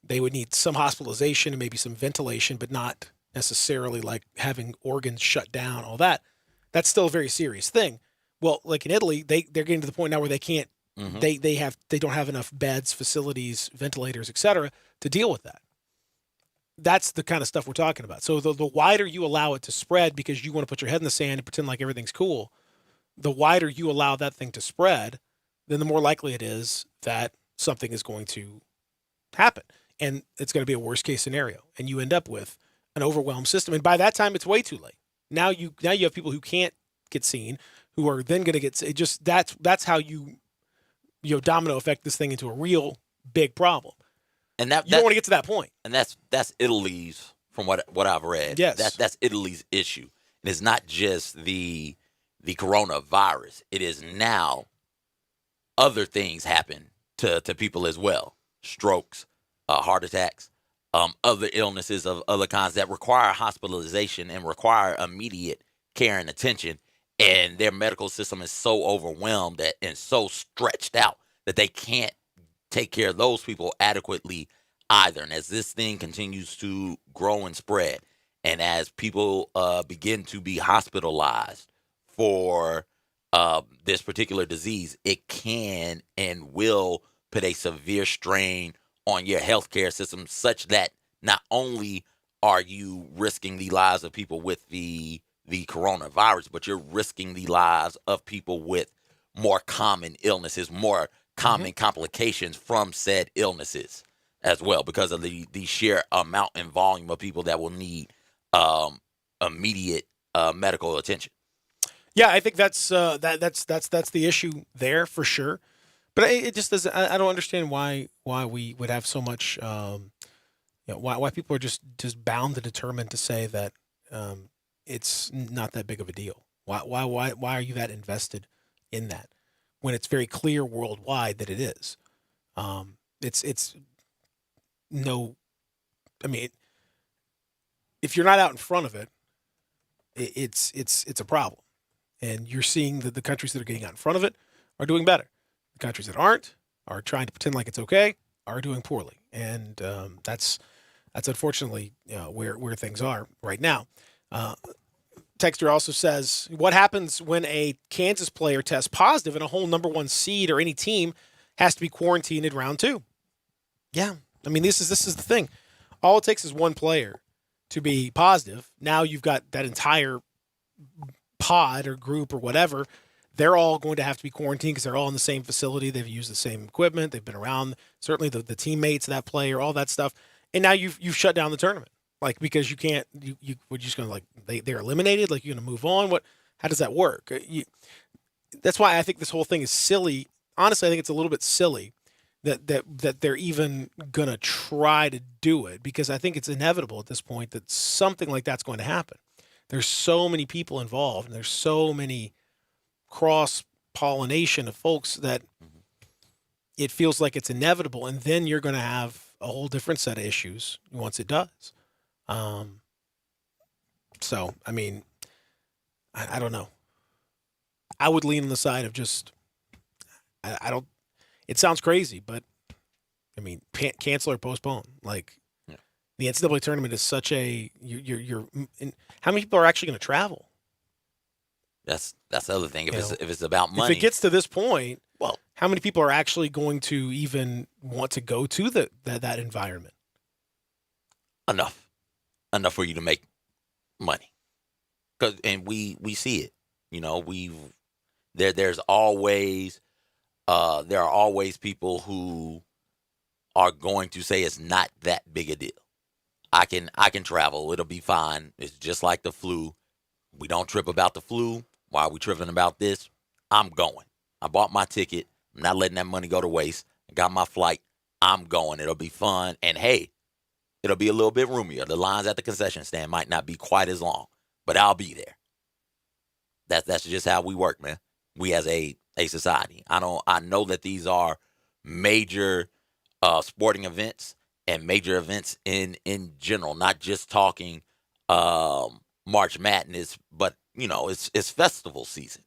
They would need some hospitalization and maybe some ventilation, but not necessarily like having organs shut down. All that. That's still a very serious thing. Well, like in Italy, they're getting to the point now where they can't. They don't have enough beds, facilities, ventilators, etc. to deal with that. That's the kind of stuff we're talking about. So the wider you allow it to spread because you want to put your head in the sand and pretend like everything's cool, the wider you allow that thing to spread, then the more likely it is that something is going to happen. And it's going to be a worst case scenario. And you end up with an overwhelmed system. And by that time, it's way too late. Now you have people who can't get seen, who are then going to get that's how you domino effect this thing into a real big problem. And you don't want to get to that point. And that's Italy's, from what I've read. Yes. That's Italy's issue. And it's not just the coronavirus. It is now other things happen to people as well. Strokes, heart attacks, other illnesses of other kinds that require hospitalization and require immediate care and attention. And their medical system is so overwhelmed and so stretched out that they can't take care of those people adequately either. And as this thing continues to grow and spread, and as people begin to be hospitalized for this particular disease, it can and will put a severe strain on your healthcare system, such that not only are you risking the lives of people with the coronavirus, but you're risking the lives of people with more common illnesses, more common complications from said illnesses. as well because of the sheer amount and volume of people that will need immediate medical attention. Yeah, I think that's the issue there for sure. But it just doesn't. I don't understand why we would have so much. Why people are just bound and determined to say that it's not that big of a deal. Why are you that invested in that when it's very clear worldwide that it is? It's no. I mean, if you're not out in front of it, it's a problem. And you're seeing that the countries that are getting out in front of it are doing better. The countries that aren't are trying to pretend like it's okay, are doing poorly. And that's unfortunately where things are right now. Texter also says, what happens when a Kansas player tests positive and a whole number 1 seed or any team has to be quarantined in round 2? Yeah. I mean, this is the thing. All it takes is one player to be positive. Now you've got that entire pod or group or whatever. They're all going to have to be quarantined because they're all in the same facility. They've used the same equipment. They've been around, certainly the teammates of that player, all that stuff. And now you've shut down the tournament. Like, because you can't, we're just going to, like, they're eliminated. Like, you're going to move on. How does that work? That's why I think this whole thing is silly. Honestly, I think it's a little bit silly that they're even going to try to do it, because I think it's inevitable at this point that something like that's going to happen. There's so many people involved, and there's so many cross-pollination of folks that it feels like it's inevitable, and then you're going to have a whole different set of issues once it does. So, I mean, I don't know. I would lean on the side of just, I don't, it sounds crazy, but I mean, cancel or postpone. Like, the NCAA tournament is such a, how many people are actually going to travel? That's the other thing. If it's about money, if it gets to this point, well, how many people are actually going to even want to go to that environment? Enough for you to make money. And we see it. There's always there are always people who are going to say it's not that big a deal. I can travel. It'll be fine. It's just like the flu. We don't trip about the flu. Why are we tripping about this? I'm going. I bought my ticket. I'm not letting that money go to waste. I got my flight. I'm going. It'll be fun. And hey, it'll be a little bit roomier. The lines at the concession stand might not be quite as long, but I'll be there. That's just how we work, man. We as a society. I know that these are major sporting events and major events in general, not just talking March Madness, but it's festival season.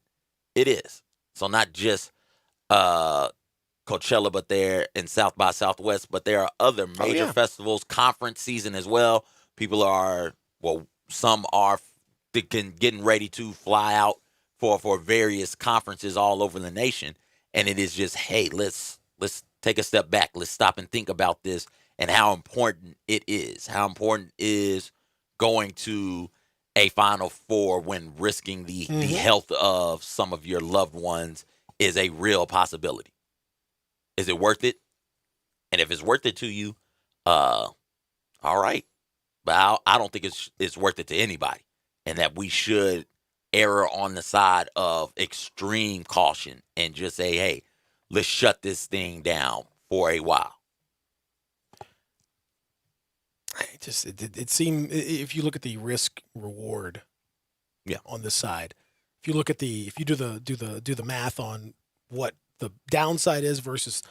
It is. So not just Coachella, but they're in South by Southwest, but there are other major festivals, conference season as well. People are, some are getting ready to fly out for various conferences all over the nation. And it is just, hey, let's take a step back. Let's stop and think about this and how important it is. How important is going to a Final Four when risking the health of some of your loved ones is a real possibility. Is it worth it? And if it's worth it to you, all right. But I don't think it's worth it to anybody, and that we should err on the side of extreme caution and just say, hey, let's shut this thing down for a while. It seemed, if you look at the risk reward, on this side, if you do the math on what the downside is versus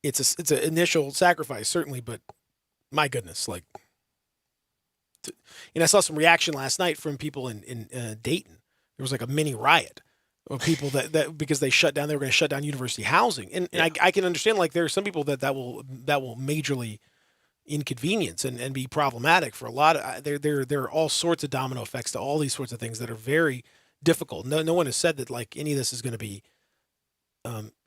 it's an initial sacrifice, certainly, but my goodness, and I saw some reaction last night from people in Dayton. There was like a mini riot of people that because they shut down, they were going to shut down university housing, and I can understand, like, there are some people that will majorly inconvenience and be problematic for a lot of there are all sorts of domino effects to all these sorts of things that are very difficult. No one has said that like any of this is going to be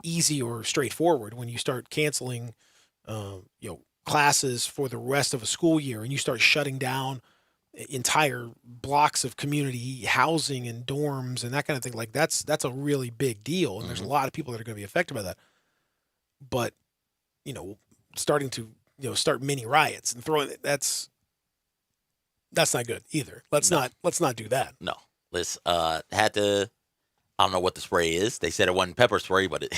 easy or straightforward when you start canceling classes for the rest of a school year and you start shutting down entire blocks of community housing and dorms and that kind of thing. Like that's a really big deal, and there's a lot of people that are going to be affected by that. But starting to start mini riots and throw it. That's not good either. Let's not do that. No. Let's had to. I don't know what the spray is. They said it wasn't pepper spray, but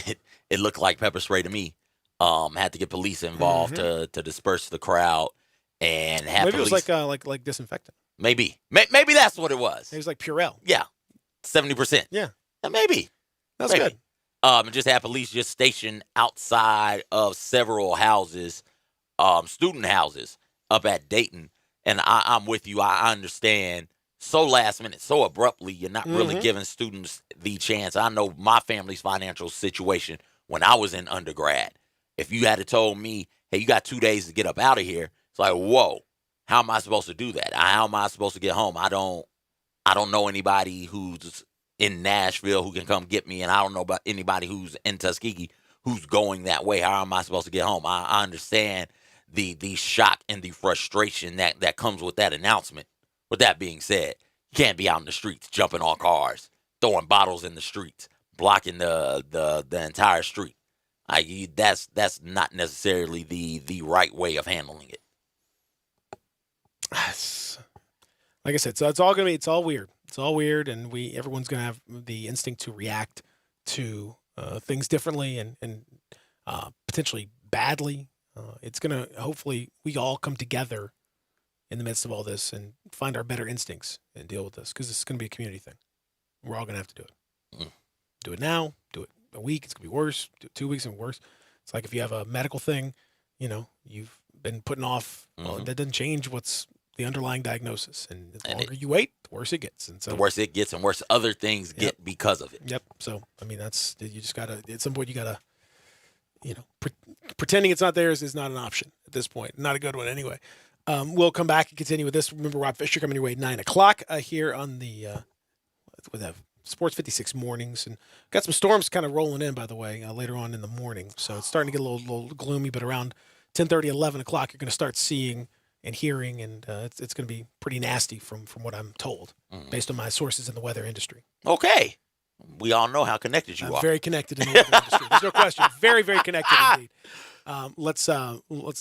it looked like pepper spray to me. Had to get police involved to disperse the crowd and have maybe police. It was like disinfectant. Maybe that's what it was. It was like Purell. Yeah, 70%. Yeah, maybe that's good. And just have police just stationed outside of several houses, student houses up at Dayton. And I'm with you. I understand. So last minute, so abruptly, you're not really giving students the chance. I know my family's financial situation when I was in undergrad. If you had told me, hey, you got 2 days to get up out of here, it's like, whoa, how am I supposed to do that? How am I supposed to get home? I don't know anybody who's in Nashville who can come get me, and I don't know about anybody who's in Tuskegee who's going that way. How am I supposed to get home? I understand the shock and the frustration that comes with that announcement. With that being said, you can't be out in the streets jumping on cars, throwing bottles in the streets, blocking the entire street. That's not necessarily the right way of handling it. Like I said, so it's all weird. It's all weird, and everyone's gonna have the instinct to react to things differently and potentially badly. It's gonna hopefully we all come together in the midst of all this and find our better instincts and deal with this, because it's going to be a community thing. We're all going to have to do it. Do it now. Do it a week. It's going to be worse. Do it 2 weeks and worse. It's like if you have a medical thing, you've been putting off. Well, that doesn't change what's the underlying diagnosis. And the longer you wait, the worse it gets. And so the worse it gets and worse other things get because of it. Yep. So, I mean, you just got to, at some point you got to, pretending it's not theirs is not an option at this point. Not a good one anyway. We'll come back and continue with this. Remember, Rob Fisher coming your way at 9 o'clock here on the with Sports 56 mornings. And got some storms kind of rolling in, by the way, later on in the morning. So it's starting to get a little gloomy, but around 10:30, 11 o'clock, you're going to start seeing and hearing, and it's going to be pretty nasty from what I'm told, based on my sources in the weather industry. Okay. We all know how connected you are. Very connected in the weather industry. There's no question. Very, very connected indeed. Let's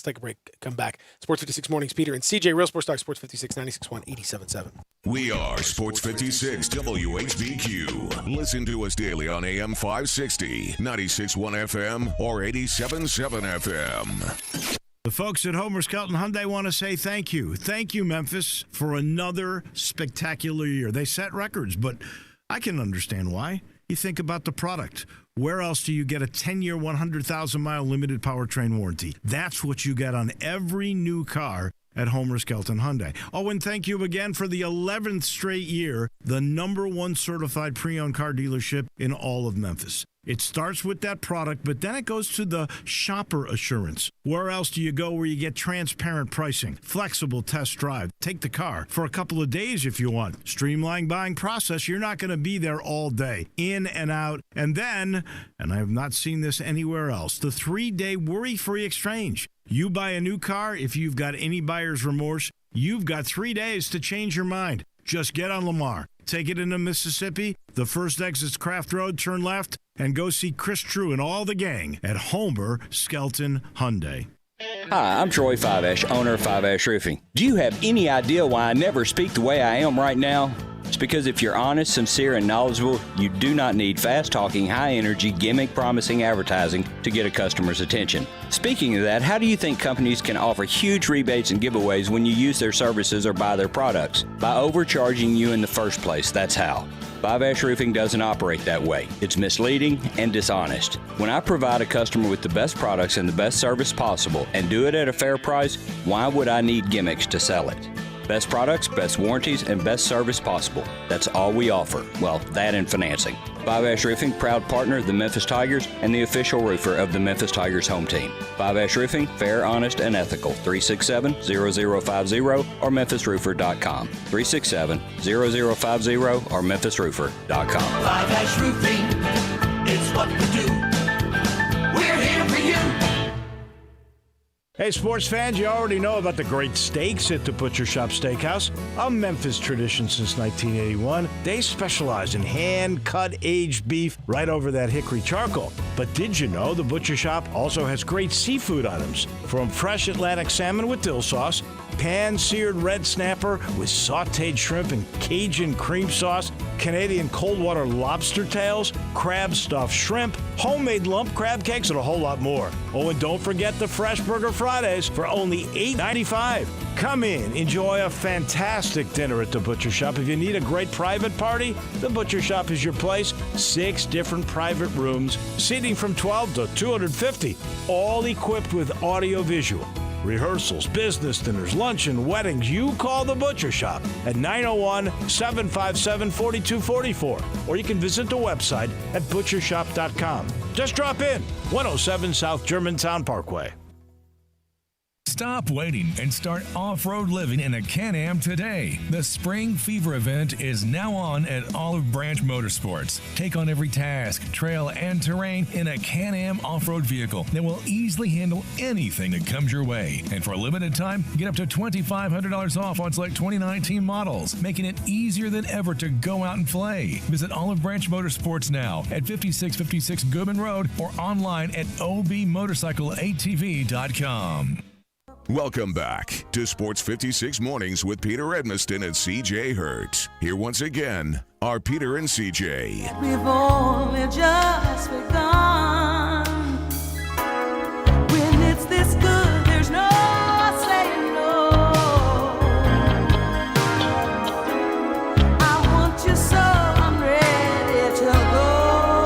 take a break. Come back. Sports 56 mornings. Peter and CJ. Real Sports Talk. Sports 56 96.1 87.7. We are Sports 56 WHBQ. Listen to us daily on AM 560, 96.1 FM, or 87.7 FM. The folks at Homer Skelton Hyundai want to say thank you. Thank you, Memphis, for another spectacular year. They set records, but I can understand why. You think about the product. Where else do you get a 10-year, 100,000-mile limited powertrain warranty? That's what you get on every new car at Homer Skelton Hyundai. Oh, and thank you again for the 11th straight year, the #1 certified pre-owned car dealership in all of Memphis. It starts with that product, but then it goes to the shopper assurance. Where else do you go where you get transparent pricing, flexible test drive, take the car for a couple of days if you want, streamlined buying process? You're not going to be there all day, in and out. And then, and I have not seen this anywhere else, the 3-day worry-free exchange. You buy a new car, if you've got any buyer's remorse, you've got 3 days to change your mind. Just get on Lamar, take it into Mississippi, the first exit's Craft Road, turn left, and go see Chris True and all the gang at Homer Skelton Hyundai. Hi, I'm Troy Fiveash, owner of Fiveash Roofing. Do you have any idea why I never speak the way I am right now? It's because if you're honest, sincere, and knowledgeable, you do not need fast-talking, high-energy, gimmick-promising advertising to get a customer's attention. Speaking of that, how do you think companies can offer huge rebates and giveaways when you use their services or buy their products? By overcharging you in the first place, that's how. Fiveash Roofing doesn't operate that way. It's misleading and dishonest. When I provide a customer with the best products and the best service possible and do it at a fair price, why would I need gimmicks to sell it? Best products, best warranties, and best service possible. That's all we offer. Well, that and financing. Fiveash Roofing, proud partner of the Memphis Tigers and the official roofer of the Memphis Tigers home team. Fiveash Roofing, fair, honest, and ethical. 367-0050 or memphisroofer.com. 367-0050 or memphisroofer.com. Fiveash Roofing, it's what we do. We're here for you. Hey, sports fans, you already know about the great steaks at the Butcher Shop Steakhouse, a Memphis tradition since 1981. They specialize in hand-cut aged beef right over that hickory charcoal. But did you know the Butcher Shop also has great seafood items, from fresh Atlantic salmon with dill sauce, pan-seared red snapper with sautéed shrimp and Cajun cream sauce, Canadian cold water lobster tails, crab stuffed shrimp, homemade lump crab cakes, and a whole lot more. Oh, and don't forget the Fresh Burger Fridays for only $8.95. Come in, enjoy a fantastic dinner at the Butcher Shop. If you need a great private party, the Butcher Shop is your place. 6 different private rooms, seating from 12 to 250, all equipped with audio-visual. Rehearsals, business dinners, luncheon, weddings. You call the Butcher Shop at 901-757-4244. Or you can visit the website at butchershop.com. Just drop in, 107 South Germantown Parkway. Stop waiting and start off-road living in a Can-Am today. The Spring Fever event is now on at Olive Branch Motorsports. Take on every task, trail, and terrain in a Can-Am off-road vehicle that will easily handle anything that comes your way. And for a limited time, get up to $2,500 off on select 2019 models, making it easier than ever to go out and play. Visit Olive Branch Motorsports now at 5656 Goodman Road or online at obmotorcycleatv.com. Welcome back to Sports 56 Mornings with Peter Edmiston and CJ Hurt. Here once again are Peter and CJ. We've only just begun. When it's this good, there's no saying no. I want you so I'm ready to go.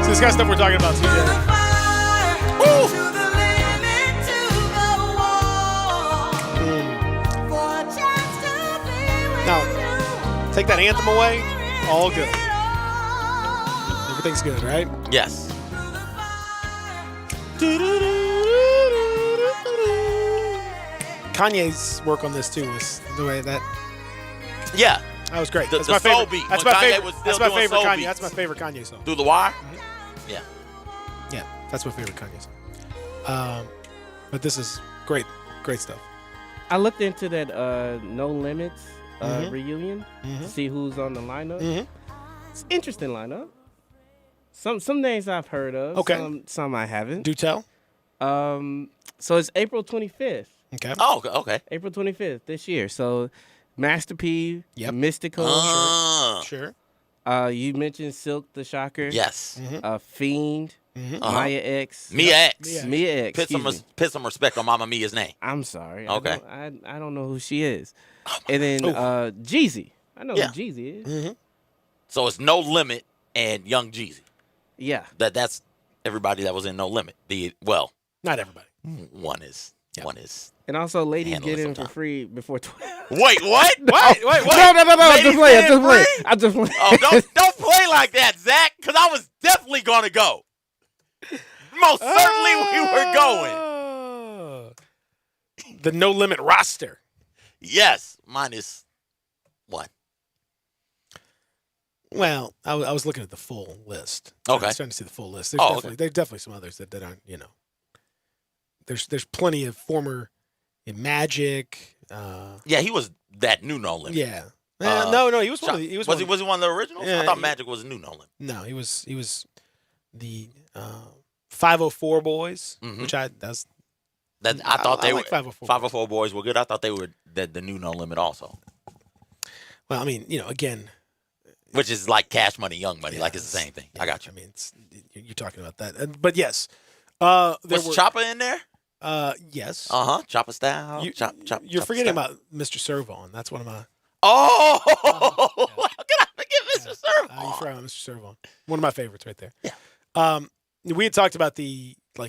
So this kind of stuff we're talking about, CJ. Now, take that anthem away, all good. Everything's good, right? Yes. Kanye's work on this too was the way that. Yeah, that was great. That's the my soul favorite. beat. That's When my Kanye favorite. was still That's my doing favorite soul Kanye. beats. That's my favorite Kanye song. Through the Wire? Mm-hmm. Yeah. Yeah, that's my favorite Kanye song. But this is great stuff. I looked into that No Limits reunion to see who's on the lineup. It's an interesting lineup. Some names I've heard of. Okay. Some I haven't. Do tell. So it's April 25th. Okay. Oh, okay. April 25th this year. So Master P, Mystical. Sure. You mentioned Silk the Shocker. Yes. Fiend. Maya X. Mia X. Mia X. Put some respect on Mama Mia's name. I'm sorry. Okay. I don't know who she is. And then Jeezy. I know who Jeezy is. So it's No Limit and Young Jeezy. Yeah. That's everybody that was in No Limit. Not everybody. One is. And also, ladies Handle get it in for sometime. free before 12. Wait, what? Wait. No. I'm just playing. Oh, don't play like that, Zach, because I was definitely going to go. Most certainly we were going. The No Limit roster. Yes, minus one. Well, I was looking at the full list. Okay. I was trying to see the full list. There's definitely some others that aren't, There's plenty of former Magic. Yeah, he was that new No Limit. Yeah. No, he was one of the. Was he one of the originals? Yeah, I thought Magic was a new No Limit. No, he was the 504 Boys, which I thought they like were 504 504 Boys were good. I thought they were the new No Limit also. Well, I mean, again, which is like Cash Money, Young Money, like it's the same thing. I got you. I mean, you're talking about that, but yes, was Chopper in there? Yes. Chopper style. You're forgetting about Mr. Servon. That's one of my. Oh, how can I forget Mr. Servon? You forgot about Mr. Servon. One of my favorites right there. Yeah. We had talked about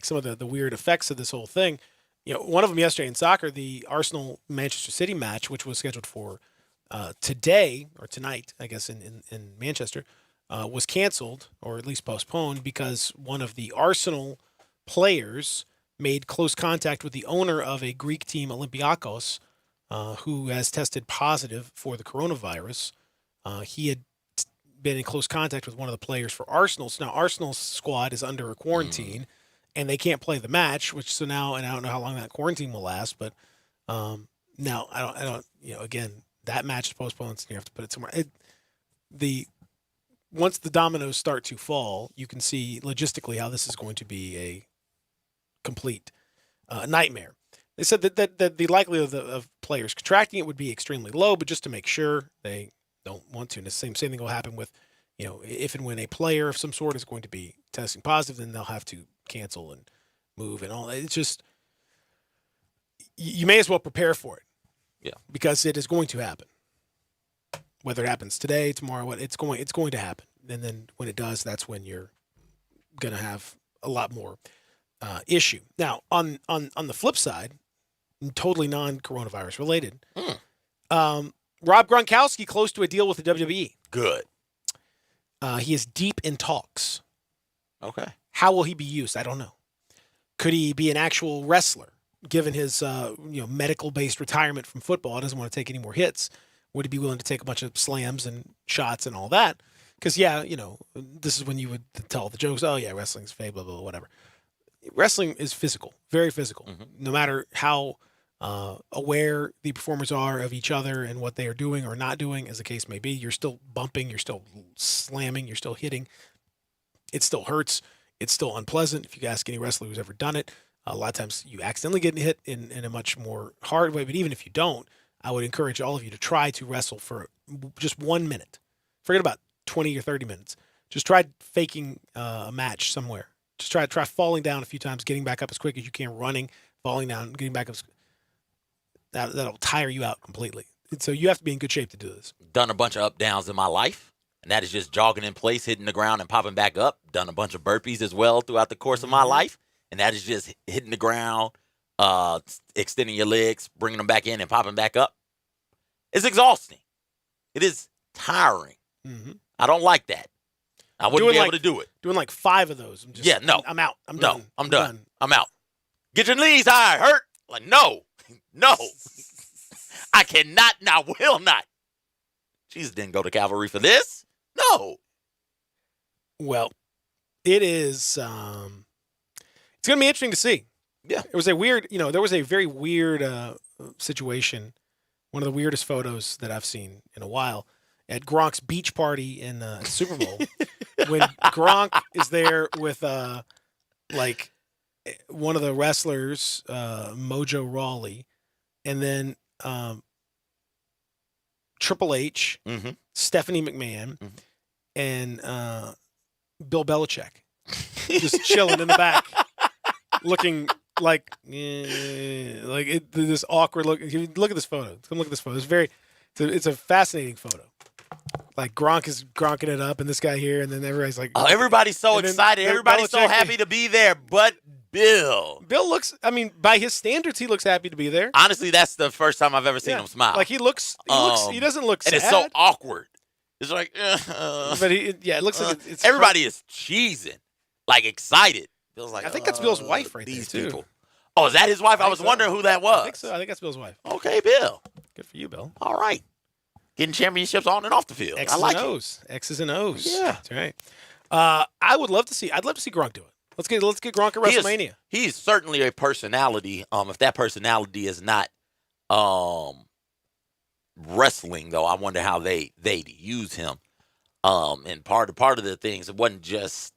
some of the weird effects of this whole thing. One of them yesterday in soccer, the Arsenal Manchester City match, which was scheduled for today or tonight, I guess in Manchester, was canceled or at least postponed because one of the Arsenal players made close contact with the owner of a Greek team, Olympiakos, who has tested positive for the coronavirus. He had been in close contact with one of the players for Arsenal. So now Arsenal's squad is under a quarantine, and they can't play the match. And I don't know how long that quarantine will last. But now I don't. Again, that match is postponed, so you have to put it somewhere. once the dominoes start to fall, you can see logistically how this is going to be a complete nightmare. They said that the likelihood of players contracting it would be extremely low, but just to make sure they don't want to. And the same thing will happen with, if and when a player of some sort is going to be testing positive, then they'll have to cancel and move and all. It's just, you may as well prepare for it. Yeah. Because it is going to happen. Whether it happens today, tomorrow, it's going to happen. And then when it does, that's when you're going to have a lot more issue. Now, on the flip side, totally non-coronavirus related, Rob Gronkowski close to a deal with the WWE. Good. He is deep in talks. Okay. How will he be used? I don't know. Could he be an actual wrestler, given his medical-based retirement from football? Doesn't want to take any more hits. Would he be willing to take a bunch of slams and shots and all that? Because, this is when you would tell the jokes, oh, yeah, wrestling's fake, blah, blah, blah, whatever. Wrestling is physical, very physical. Mm-hmm. No matter how aware the performers are of each other and what they are doing or not doing, as the case may be, you're still bumping, you're still slamming, you're still hitting. It still hurts. It's still unpleasant. If you ask any wrestler who's ever done it, a lot of times you accidentally get hit in a much more hard way. But even if you don't, I would encourage all of you to try to wrestle for just 1 minute. Forget about 20 or 30 minutes. Just try faking a match somewhere. Just try falling down a few times, getting back up as quick as you can, running, falling down, getting back up. That'll tire you out completely. And so you have to be in good shape to do this. Done a bunch of up downs in my life, and that is just jogging in place, hitting the ground, and popping back up. Done a bunch of burpees as well throughout the course of my life, and that is just hitting the ground, extending your legs, bringing them back in, and popping back up. It's exhausting. It is tiring. Mm-hmm. I don't like that. I wouldn't be able to do it. Doing like 5 of those. I'm out. I'm done. I'm done. I'm out. Get your knees high. Hurt. Like, no. I cannot and I will not. Jesus didn't go to Calvary for this. No. Well, it is. It's going to be interesting to see. Yeah. It was a weird, there was a very weird situation. One of the weirdest photos that I've seen in a while at Gronk's beach party in the Super Bowl. When Gronk is there with one of the wrestlers, Mojo Rawley, and then Triple H, Stephanie McMahon, and Bill Belichick, just chilling in the back, looking like this awkward look. Look at this photo. Come look at this photo. It's a fascinating photo. Like Gronk is gronking it up, and this guy here, and then everybody's like, oh, everybody's so excited. Everybody's so happy to be there, but Bill. Bill looks, by his standards, he looks happy to be there. Honestly, that's the first time I've ever seen him smile. Like he doesn't look sad. And it's so awkward. It's like, but it looks like it's everybody is cheesing, like excited. Bill's like, I think that's Bill's wife right these there, too. people. Oh, is that his wife? I was wondering who that was. I think so. I think that's Bill's wife. Okay, Bill. Good for you, Bill. All right. Getting championships on and off the field. X's I like and O's. X's and O's. Yeah. That's right. I'd love to see Gronk do it. Let's get Gronk at WrestleMania. He's certainly a personality. If that personality is not wrestling, though, I wonder how they'd use him. And part of the things, it wasn't just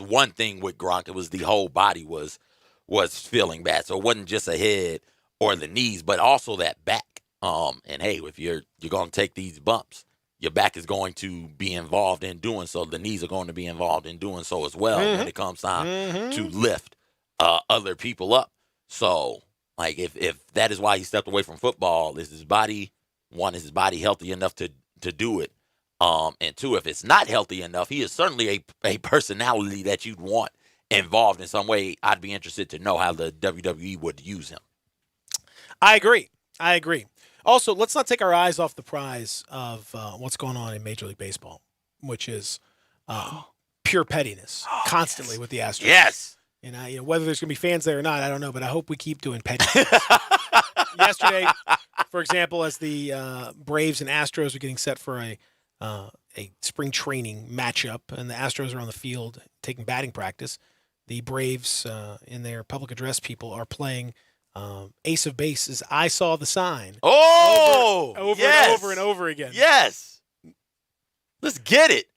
one thing with Gronk. It was the whole body was feeling bad. So it wasn't just a head or the knees, but also that back. And hey, if you're going to take these bumps, your back is going to be involved in doing so. The knees are going to be involved in doing so as well when it comes time to lift other people up. So, like, if that is why he stepped away from football, is his body healthy enough to do it? And two, if it's not healthy enough, he is certainly a personality that you'd want involved in some way. I'd be interested to know how the WWE would use him. I agree. Also, let's not take our eyes off the prize of what's going on in Major League Baseball, which is pure pettiness constantly with the Astros. Yes. And whether there's going to be fans there or not, I don't know, but I hope we keep doing pettiness. Yesterday, for example, as the Braves and Astros are getting set for a spring training matchup, and the Astros are on the field taking batting practice, the Braves, in their public address, people are playing Ace of Bases, I Saw the Sign. Oh! Over yes. and over and over again. Yes. Let's get it.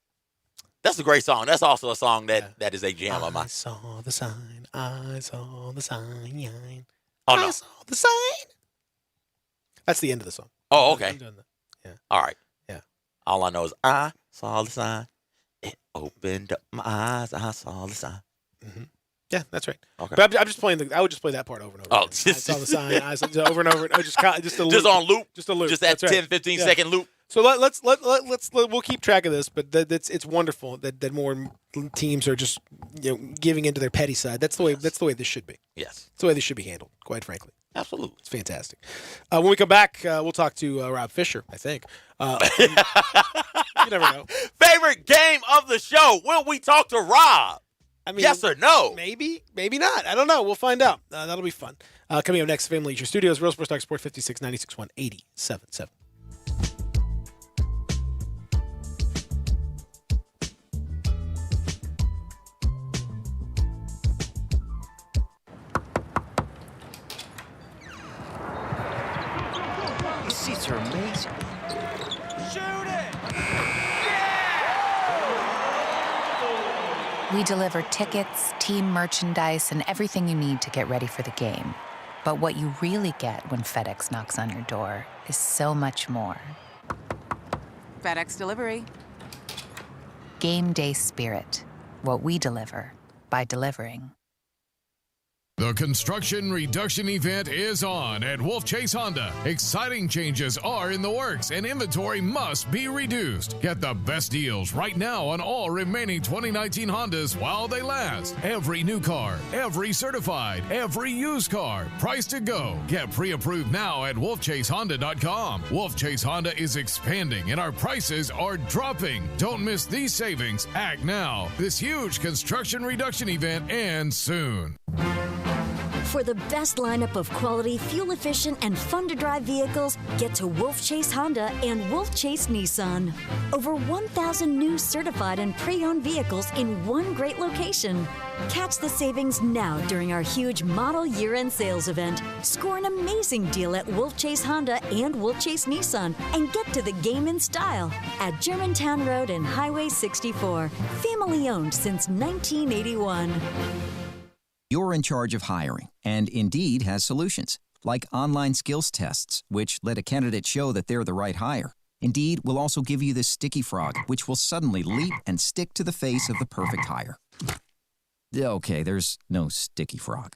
That's a great song. That's also a song that is a jam of mine. I saw the sign. I saw the sign. Oh, no. I saw the sign. That's the end of the song. Oh, okay. I'm doing that. Yeah. All right. Yeah. All I know is I saw the sign. It opened up my eyes. I saw the sign. Mm-hmm. Yeah, that's right. Okay. But I'm just playing I would just play that part over and over. Oh, I saw the sign. I saw over and over. Just a loop. Just on loop. Just a loop. Just that That's right. 10, 15 second loop. So let's we'll keep track of this, but it's wonderful that more teams are just giving into their petty side. That's the way this should be. Yes. That's the way this should be handled, quite frankly. Absolutely. It's fantastic. When we come back, we'll talk to Rob Fisher, I think. You never know. Favorite game of the show? Will we talk to Rob? I mean, yes or no? Maybe not. I don't know. We'll find out. That'll be fun. Coming up next, Family Leisure Studios, Real Sports Talk Sport 56 96.1 87.7. These seats are amazing. Shoot it! We deliver tickets, team merchandise, and everything you need to get ready for the game. But what you really get when FedEx knocks on your door is so much more. FedEx Delivery. Game day spirit. What we deliver by delivering. The construction reduction event is on at Wolf Chase Honda. Exciting changes are in the works and inventory must be reduced. Get the best deals right now on all remaining 2019 Hondas while they last. Every new car, every certified, every used car, price to go. Get pre-approved now at wolfchasehonda.com. Wolf Chase Honda is expanding and our prices are dropping. Don't miss these savings. Act now. This huge construction reduction event ends soon. For the best lineup of quality, fuel-efficient, and fun-to-drive vehicles, get to Wolf Chase Honda and Wolf Chase Nissan. Over 1,000 new certified and pre-owned vehicles in one great location. Catch the savings now during our huge model year-end sales event. Score an amazing deal at Wolf Chase Honda and Wolf Chase Nissan and get to the game in style at Germantown Road and Highway 64. Family-owned since 1981. You're in charge of hiring, and Indeed has solutions, like online skills tests, which let a candidate show that they're the right hire. Indeed will also give you the sticky frog, which will suddenly leap and stick to the face of the perfect hire. Okay, there's no sticky frog.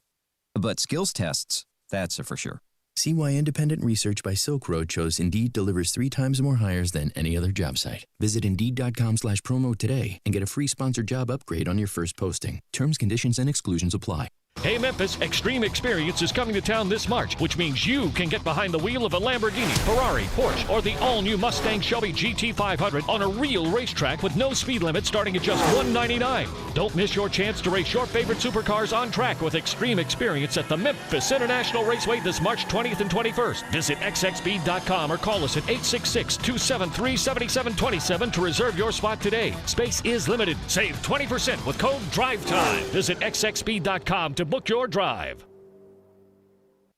But skills tests, that's a for sure. See why independent research by Silk Road shows Indeed delivers 3 times more hires than any other job site. Visit Indeed.com/promo today and get a free sponsored job upgrade on your first posting. Terms, conditions, and exclusions apply. Hey Memphis, Extreme Experience is coming to town this March, which means you can get behind the wheel of a Lamborghini, Ferrari, Porsche, or the all-new Mustang Shelby GT500 on a real racetrack with no speed limit starting at just $199. Don't miss your chance to race your favorite supercars on track with Extreme Experience at the Memphis International Raceway this March 20th and 21st. Visit xxspeed.com or call us at 866-273-7727 to reserve your spot today. Space is limited. Save 20% with code DRIVETIME. Visit xxspeed.com to book your drive.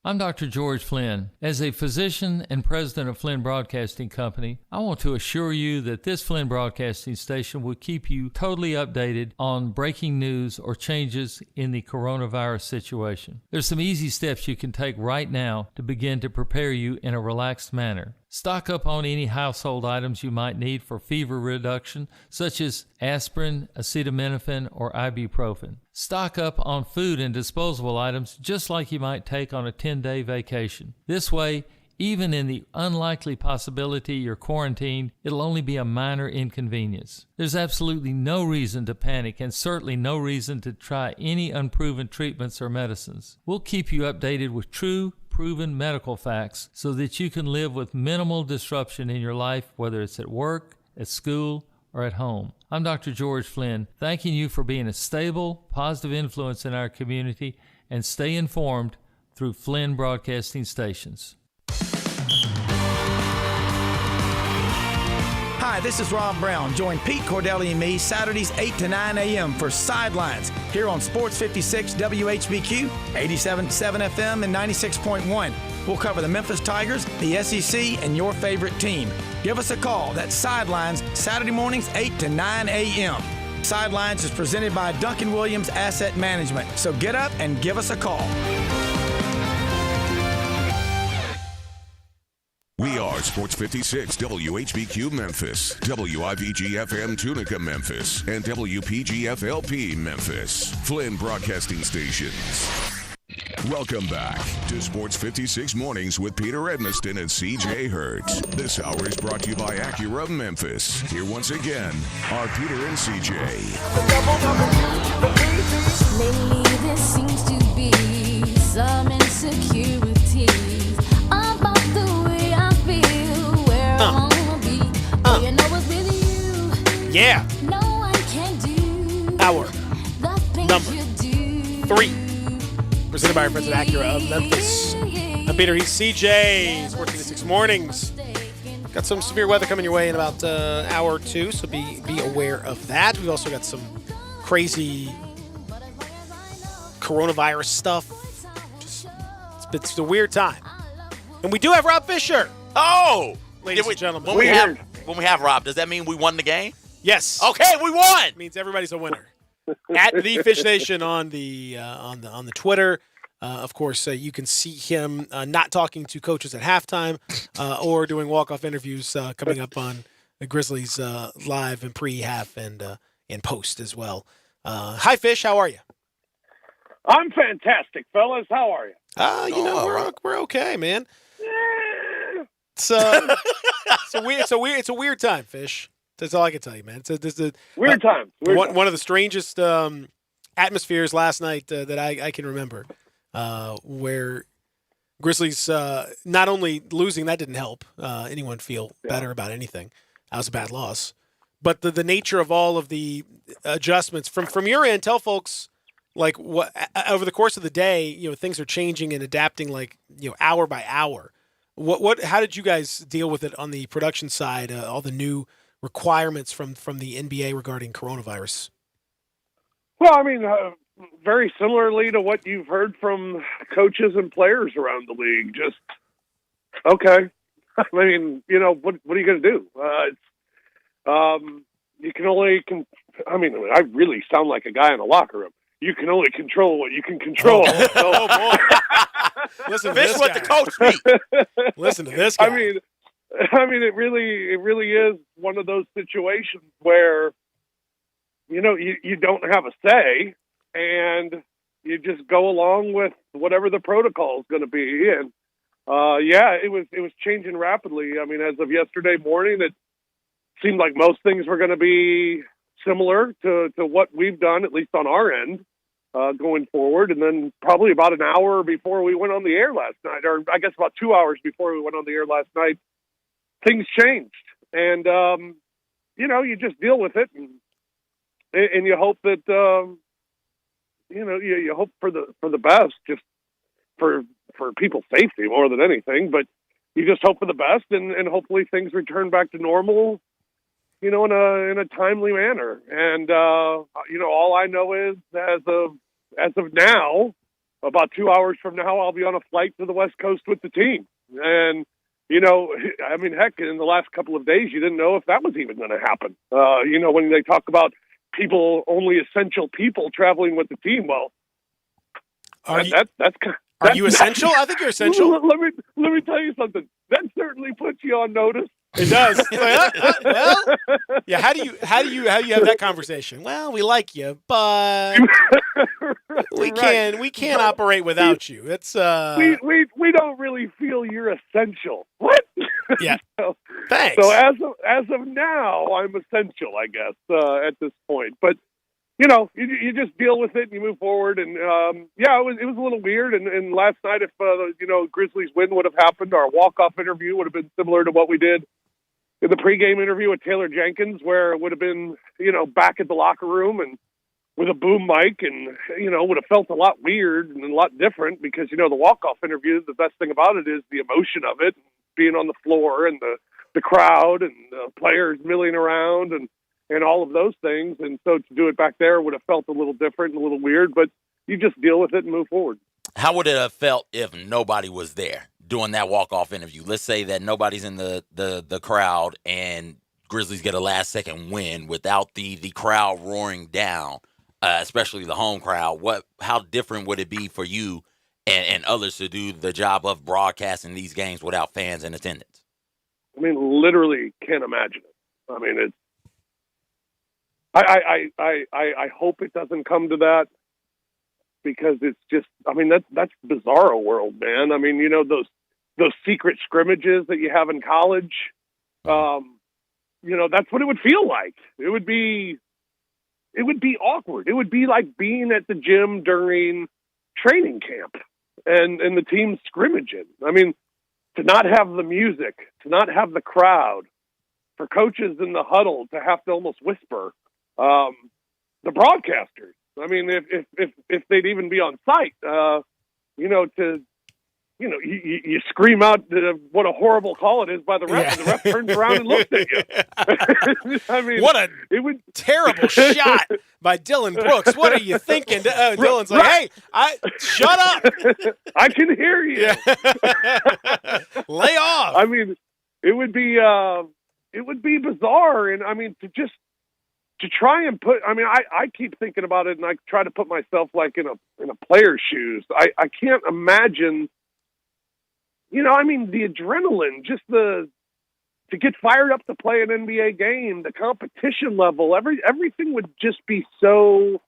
I'm Dr. George Flynn. As a physician and president of Flynn Broadcasting Company, I want to assure you that this Flynn Broadcasting station will keep you totally updated on breaking news or changes in the coronavirus situation. There's some easy steps you can take right now to begin to prepare you in a relaxed manner. Stock up on any household items you might need for fever reduction, such as aspirin, acetaminophen, or ibuprofen. Stock up on food and disposable items just like you might take on a 10-day vacation. This way, even in the unlikely possibility you're quarantined, it'll only be a minor inconvenience. There's absolutely no reason to panic and certainly no reason to try any unproven treatments or medicines. We'll keep you updated with true, proven medical facts so that you can live with minimal disruption in your life, whether it's at work, at school, or at home. I'm Dr. George Flynn, thanking you for being a stable, positive influence in our community, and stay informed through Flynn Broadcasting Stations. Hi, this is Rob Brown. Join Pete Cordelli and me Saturdays 8 to 9 a.m. for Sidelines here on Sports 56 WHBQ, 87.7 FM, and 96.1. We'll cover the Memphis Tigers, the SEC, and your favorite team. Give us a call. That's Sidelines, Saturday mornings 8 to 9 a.m. Sidelines is presented by Duncan Williams Asset Management. So get up and give us a call. We are Sports 56 WHBQ Memphis, WIVG-FM Tunica Memphis, and WPG-FLP Memphis, Flynn Broadcasting Stations. Welcome back to Sports 56 Mornings with Peter Edmiston and CJ Hurts. This hour is brought to you by Acura Memphis. Here once again are Peter and CJ. Lately there seems to be some insecurity about the way I feel, where I wanna be. You know it's with you. Yeah. No one can do Hour the things number you do. 3. Presented by our friends at Acura of Memphis. I'm Peter, he's CJ. Sports 56 Mornings. Got some severe weather coming your way in about an hour or two, so be aware of that. We've also got some crazy coronavirus stuff. It's a weird time. And we do have Rob Fisher. Oh! Ladies and gentlemen. When we have Rob, does that mean we won the game? Yes. Okay, we won! It means everybody's a winner. At the Fish Nation on the Twitter. Of course, you can see him not talking to coaches at halftime or doing walk-off interviews coming up on the Grizzlies live and pre-half and post as well. Hi, Fish. How are you? I'm fantastic, fellas. How are you? We're okay, man. It's a weird time, Fish. That's all I can tell you, man. It's a weird time. One of the strangest atmospheres last night that I can remember, where Grizzlies not only losing, that didn't help anyone feel better about anything. That was a bad loss. But the nature of all of the adjustments from your end, tell folks like what over the course of the day, things are changing and adapting hour by hour. How did you guys deal with it on the production side? All the new requirements from the NBA regarding coronavirus? Well, I mean, very similarly to what you've heard from coaches and players around the league. Just, okay. I mean, what are you going to do? You can only, I really sound like a guy in a locker room. You can only control what you can control. Oh boy. Listen to Fish this what guy. the coach speak. Listen to this guy. I mean, it really is one of those situations where, you don't have a say and you just go along with whatever the protocol is going to be. And, it was changing rapidly. I mean, as of yesterday morning, it seemed like most things were going to be similar to what we've done, at least on our end, going forward. And then probably about an hour before we went on the air last night, or I guess about 2 hours before we went on the air last night, things changed. And, you just deal with it and you hope that, you hope for the best, just for people's safety more than anything, but you just hope for the best and hopefully things return back to normal, in a timely manner. And, all I know is as of now, about 2 hours from now, I'll be on a flight to the West Coast with the team. And, heck, in the last couple of days, you didn't know if that was even going to happen. When they talk about people, only essential people traveling with the team, well, Are you essential? I think you're essential. Let me tell you something. That certainly puts you on notice. It does. Well, yeah. How do you have that conversation? Well, we like you, but we can't operate without you. It's we don't really feel you're essential. What? Yeah. Thanks. So as of now, I'm essential, I guess, at this point. But you just deal with it and you move forward. And it was a little weird. And last night, if Grizzlies win would have happened, our walk-off interview would have been similar to what we did in the pregame interview with Taylor Jenkins, where it would have been back at the locker room and with a boom mic, and would have felt a lot weird and a lot different because the walk-off interview, the best thing about it is the emotion of it, being on the floor and the crowd and the players milling around and all of those things. And so to do it back there would have felt a little different and a little weird, but you just deal with it and move forward. How would it have felt if nobody was there doing that walk-off interview? Let's say that nobody's in the crowd and Grizzlies get a last-second win without the crowd roaring down, especially the home crowd, how different would it be for you and others to do the job of broadcasting these games without fans in attendance? I mean, literally can't imagine it. I mean, it's. I hope it doesn't come to that, because it's just. I mean, that's bizarro world, man. I mean, you know, those secret scrimmages that you have in college. You know, that's what it would feel like. It would be awkward. It would be like being at the gym during training camp and the team scrimmaging. I mean, to not have the music, to not have the crowd, for coaches in the huddle to have to almost whisper. The broadcasters. I mean, if they'd even be on site, you know, you scream out what a horrible call it is by the ref, and the ref turns around and looks at you. I mean, what a terrible shot by Dylan Brooks. What are you thinking? Dylan's like, hey, shut up. I can hear you. Lay off. I mean, it would be bizarre. And I mean, to try and put, I mean, I keep thinking about it, and I try to put myself like in a player's shoes. I can't imagine. You know, I mean, the adrenaline, just to get fired up to play an NBA game, the competition level, everything would just be so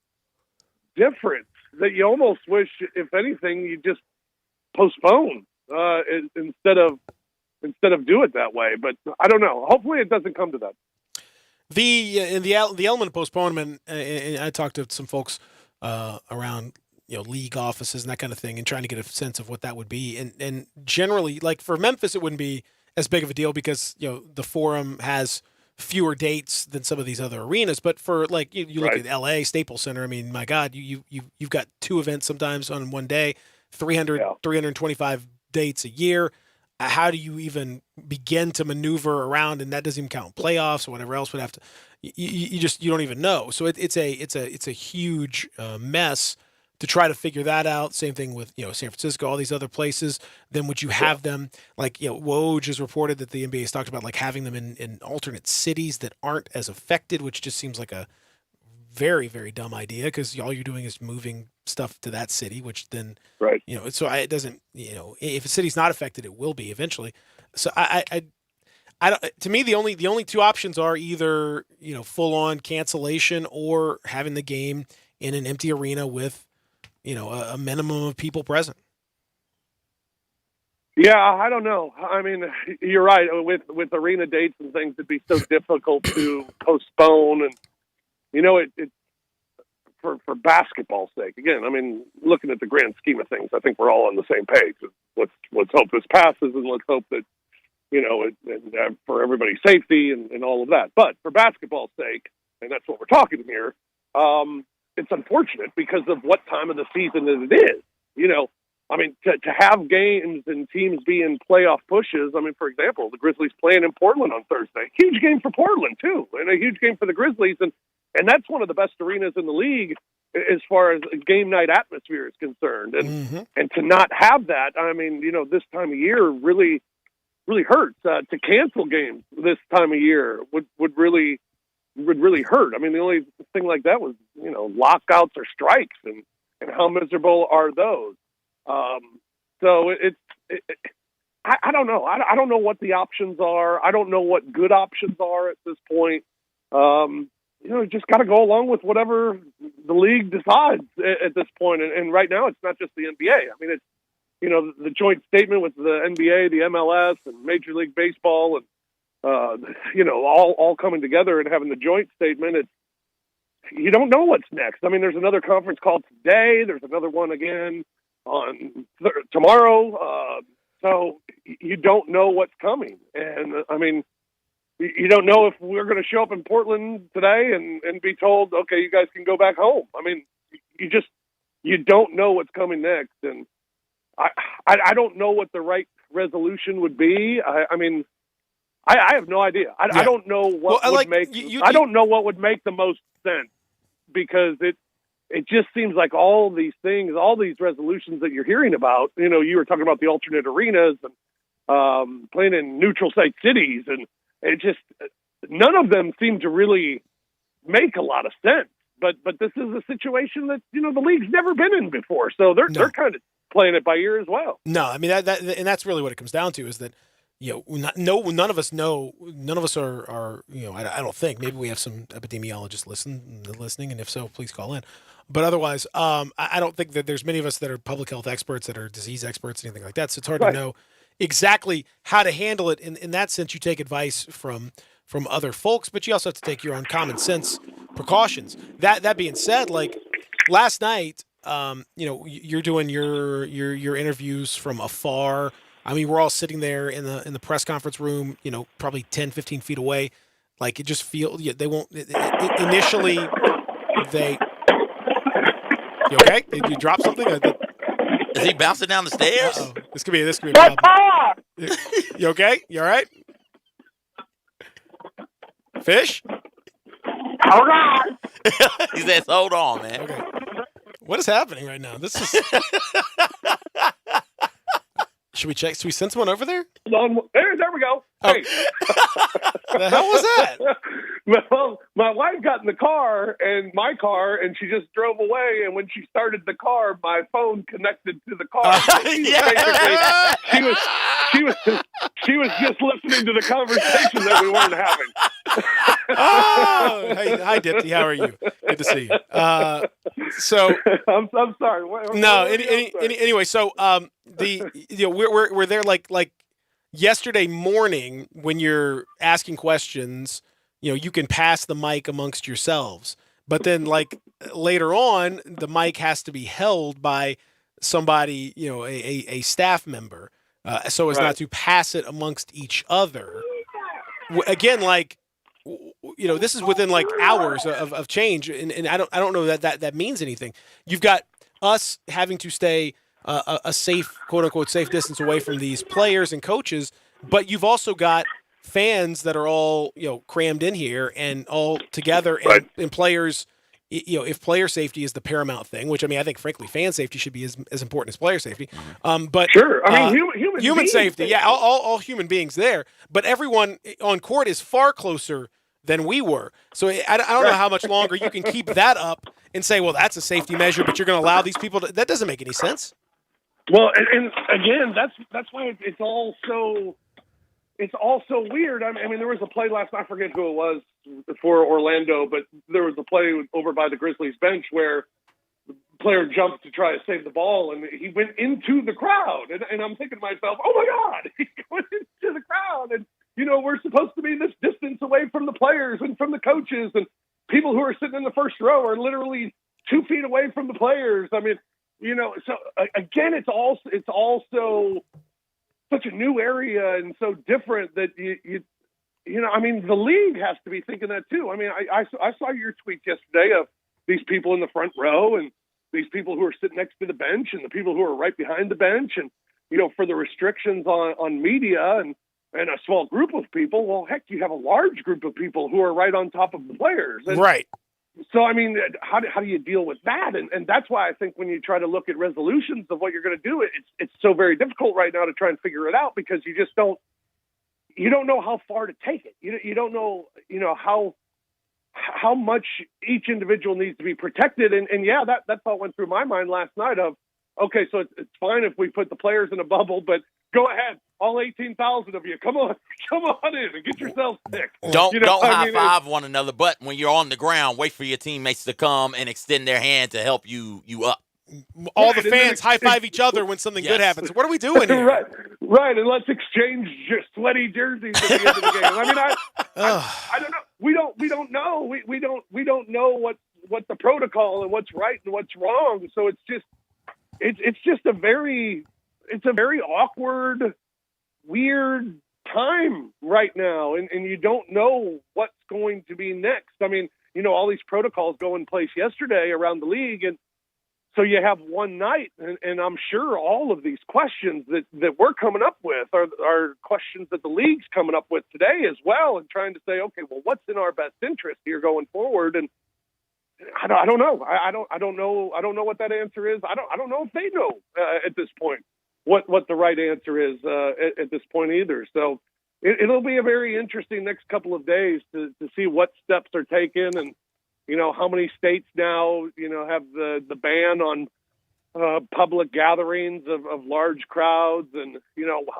different that you almost wish, if anything, you just postpone instead of do it that way. But I don't know. Hopefully, it doesn't come to that. The element of postponement, and I talked to some folks around, you know, league offices and that kind of thing, and trying to get a sense of what that would be. And generally, like for Memphis, it wouldn't be as big of a deal because, you know, the Forum has fewer dates than some of these other arenas. But for like you look at LA, Staples Center, I mean, my God, you've got two events sometimes on one day, 325 dates a year. How do you even begin to maneuver around? And that doesn't even count playoffs or whatever else would have to. You don't even know. So it's a huge mess to try to figure that out. Same thing with, you know, San Francisco, all these other places. Then would you have them, like, you know, Woj has reported that the NBA has talked about like having them in alternate cities that aren't as affected, which just seems like a very, very dumb idea, because all you're doing is moving stuff to that city, which then, you know, so it doesn't, you know, if a city's not affected, it will be eventually. So I don't, to me, the only two options are either, you know, full on cancellation or having the game in an empty arena with, you know, a minimum of people present. Yeah, I don't know. I mean, you're right. With arena dates and things, it'd be so difficult to postpone. And, you know, it for basketball's sake, again, I mean, looking at the grand scheme of things, I think we're all on the same page. Let's hope this passes, and let's hope that, you know, and for everybody's safety and all of that. But for basketball's sake, and that's what we're talking here, it's unfortunate because of what time of the season that it is. You know, I mean, to have games and teams be in playoff pushes. I mean, for example, the Grizzlies playing in Portland on Thursday. Huge game for Portland, too, and a huge game for the Grizzlies. And that's one of the best arenas in the league as far as game night atmosphere is concerned. And to not have that, I mean, you know, this time of year really, really hurts. To cancel games this time of year would really hurt. I mean, the only thing like that was, you know, lockouts or strikes, and how miserable are those? So I don't know. I don't know what the options are. I don't know what good options are at this point. You know, just got to go along with whatever the league decides at this point. And right now, it's not just the NBA. I mean, it's, you know, the joint statement with the NBA, the MLS, and Major League Baseball, and you know, all coming together and having the joint statement. You don't know what's next. I mean, there's another conference call today. There's another one again on tomorrow. So you don't know what's coming. And I mean, you don't know if we're going to show up in Portland today and be told, okay, you guys can go back home. I mean, you don't know what's coming next. And I don't know what the right resolution would be. I mean, I have no idea. I don't know what would make. I don't know what would make the most sense, because it just seems like all these things, all these resolutions that you're hearing about. You know, you were talking about the alternate arenas and playing in neutral site cities, and it just none of them seem to really make a lot of sense. But this is a situation that, the league's never been in before. So they're kind of playing it by ear as well. No, I mean, that and that's really what it comes down to is that, none of us know, none of us are I don't think, maybe we have some epidemiologists listening, and if so, please call in. But otherwise, I don't think that there's many of us that are public health experts, that are disease experts, anything like that. So it's hard to know exactly how to handle it. In that sense, you take advice from other folks, but you also have to take your own common sense precautions. That being said, like last night, you're doing your interviews from afar. I mean, we're all sitting there in the press conference room, probably 10, 15 feet away. Like it just they won't initially they. You okay? Did you drop something? Is he bouncing down the stairs? Uh-oh. This could be a problem. You okay? You all right? Fish? Hold on. He says, hold on, man. Okay. What is happening right now? This is. Should we check? Should we send someone over there? There we go. Oh. Hey. The hell was that? Well, my wife got in the car and she just drove away. And when she started the car, my phone connected to the car. She was just listening to the conversation that we weren't having. Oh, hey, hi, Dipsy. How are you? Good to see you. So I'm sorry. Anyway, so we're there like yesterday morning when you're asking questions. You can pass the mic amongst yourselves, but then like later on, the mic has to be held by somebody, a staff member, so as not to pass it amongst each other. Again, like, this is within like hours of change, and I don't know that means anything. You've got us having to stay a safe, quote unquote, safe distance away from these players and coaches, but you've also got fans that are all crammed in here and all together, and players. If player safety is the paramount thing, which I mean, I think frankly, fan safety should be as important as player safety. But sure, I mean, human safety, yeah, all human beings there. But everyone on court is far closer than we were. So I don't know how much longer you can keep that up and say, well, that's a safety measure, but you're going to allow these people to. That doesn't make any sense. Well, and again, that's why it's all so weird. I mean, there was a play last night, I forget who it was for Orlando, but there was a play over by the Grizzlies bench where the player jumped to try to save the ball, and he went into the crowd. And I'm thinking to myself, oh, my God, he went into the crowd. And, we're supposed to be this distance away from the players and from the coaches, and people who are sitting in the first row are literally 2 feet away from the players. I mean, so again, it's also such a new area and so different that I mean, the league has to be thinking that too. I mean, I saw your tweet yesterday of these people in the front row and these people who are sitting next to the bench and the people who are right behind the bench, and for the restrictions on media and a small group of people. Well, heck, you have a large group of people who are right on top of the players, and right? So, I mean, how do you deal with that? And that's why I think when you try to look at resolutions of what you're going to do, it's so very difficult right now to try and figure it out, because you just don't know how far to take it. You don't know, how much each individual needs to be protected. And yeah, that thought went through my mind last night of, okay, so it's fine if we put the players in a bubble, but go ahead. All 18,000 of you, come on in and get yourselves picked. Don't high five one another, but when you're on the ground, wait for your teammates to come and extend their hand to help you up. All the fans high five each other when something good happens. What are we doing here? Right, and let's exchange sweaty jerseys at the end of the game. I mean, I don't know. We don't know. We don't know what the protocol and what's right and what's wrong. So it's just a very awkward, weird time right now, and you don't know what's going to be next. I mean, all these protocols go in place yesterday around the league, and so you have one night, and I'm sure all of these questions that we're coming up with are questions that the league's coming up with today as well, and trying to say, okay, well, what's in our best interest here going forward? And I don't know. I don't know what that answer is. I don't know if they know at this point what the right answer is at this point either. So it'll be a very interesting next couple of days to see what steps are taken and, how many states now, have the ban on public gatherings of large crowds and,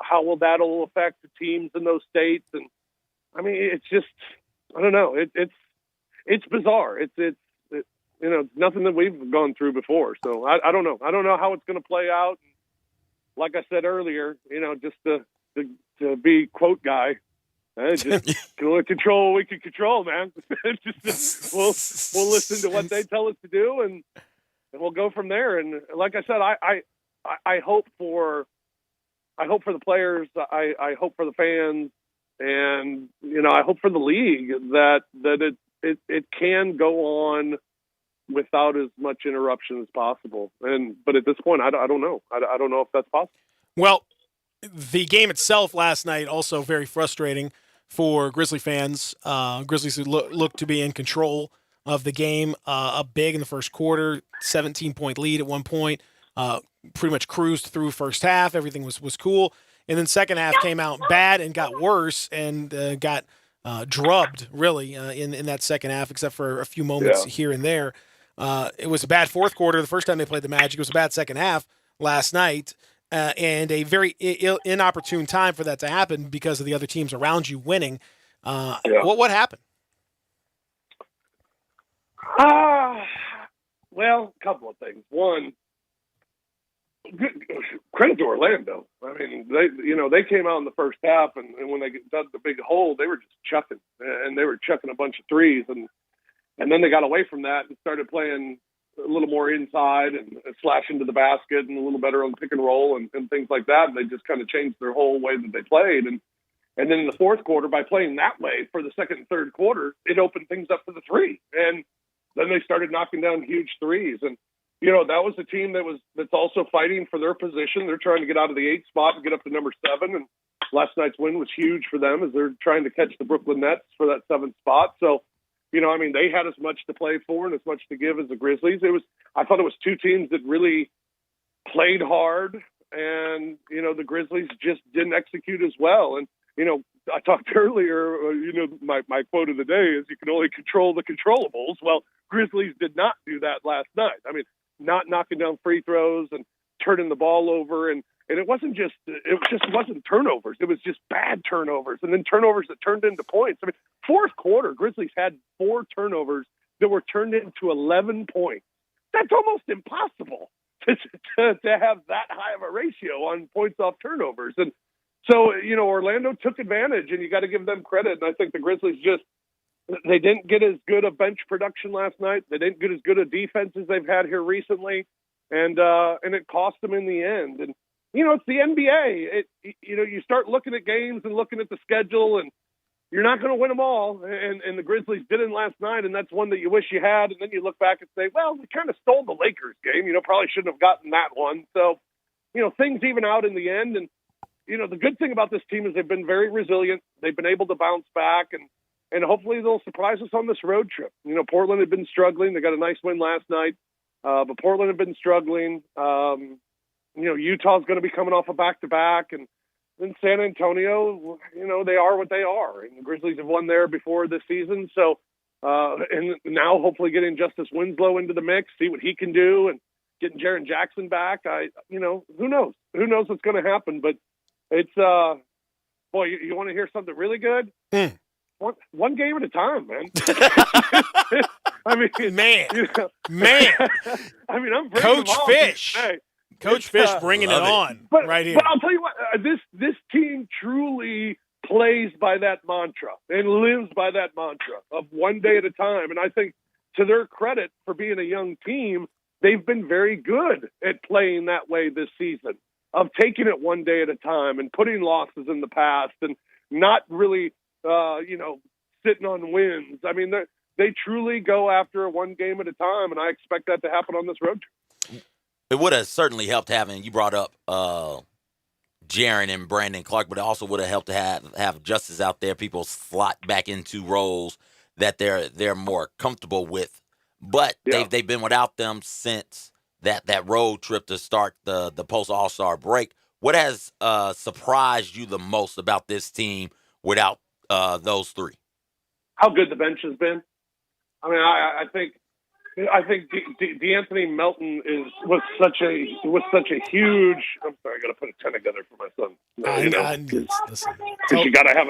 how that'll affect the teams in those states. And I mean, it's just, I don't know. It's bizarre. It's nothing that we've gone through before. So I don't know. I don't know how it's going to play out. Like I said earlier, just to be quote guy, just can only control what we can control, man. We'll listen to what they tell us to do, and we'll go from there. And like I said, I hope for the players, I hope for the fans, and I hope for the league that it can go on without as much interruption as possible. But at this point, I don't know. I don't know if that's possible. Well, the game itself last night also very frustrating for Grizzly fans. Grizzlies looked to be in control of the game, up big in the first quarter, 17-point lead at one point, pretty much cruised through first half. Everything was cool. And then second half came out bad and got worse and got drubbed, really, in that second half, except for a few moments here and there. It was a bad fourth quarter the first time they played the Magic. It was a bad second half last night. And a very inopportune time for that to happen because of the other teams around you winning. What happened? Well, a couple of things. One, credit to Orlando. I mean, they came out in the first half, and when they dug the big hole, they were just chucking, and they were chucking a bunch of threes, and then they got away from that and started playing a little more inside and slash into the basket and a little better on pick and roll and things like that. And they just kind of changed their whole way that they played. And then in the fourth quarter, by playing that way for the second and third quarter, it opened things up to the three. And then they started knocking down huge threes. And, that was a team that's also fighting for their position. They're trying to get out of the 8th spot and get up to number 7. And last night's win was huge for them as they're trying to catch the Brooklyn Nets for that 7th spot. So, they had as much to play for and as much to give as the Grizzlies. I thought it was two teams that really played hard, and, the Grizzlies just didn't execute as well. And, I talked earlier, my quote of the day is you can only control the controllables. Well, Grizzlies did not do that last night. I mean, not knocking down free throws and turning the ball over. And it wasn't wasn't turnovers. It was just bad turnovers, and then turnovers that turned into points. I mean, fourth quarter, Grizzlies had 4 turnovers that were turned into 11 points. That's almost impossible to have that high of a ratio on points off turnovers. And so, Orlando took advantage, and you got to give them credit. And I think the Grizzlies they didn't get as good a bench production last night. They didn't get as good a defense as they've had here recently, and it cost them in the end. And it's the NBA. You start looking at games and looking at the schedule, and you're not going to win them all. And the Grizzlies didn't last night, and that's one that you wish you had. And then you look back and say, well, we kind of stole the Lakers game. Probably shouldn't have gotten that one. So, things even out in the end. And, the good thing about this team is they've been very resilient. They've been able to bounce back, and hopefully they'll surprise us on this road trip. Portland had been struggling. They got a nice win last night, but Portland had been struggling. Utah's going to be coming off a back-to-back, and then San Antonio, they are what they are. And the Grizzlies have won there before this season. So, and now hopefully getting Justice Winslow into the mix, see what he can do, and getting Jaren Jackson back. Who knows? Who knows what's going to happen? But it's, boy, you want to hear something really good? One game at a time, man. I mean, man. I mean, I'm Coach Fish. Coach Fish bringing it on right here. But I'll tell you what, this team truly plays by that mantra and lives by that mantra of one day at a time. And I think to their credit for being a young team, they've been very good at playing that way this season, of taking it one day at a time and putting losses in the past and not really, sitting on wins. I mean, they truly go after one game at a time, and I expect that to happen on this road trip. It would have certainly helped having, you brought up Jaren and Brandon Clark, but it also would have helped to have Justice out there, people slot back into roles that they're more comfortable with. But they've been without them since that road trip to start the post All-Star break. What has surprised you the most about this team without those three. How good the bench has been. I mean, I think DeAnthony Melton was such a huge. I'm sorry, I got to put a tent together for my son. Listen, because you got to have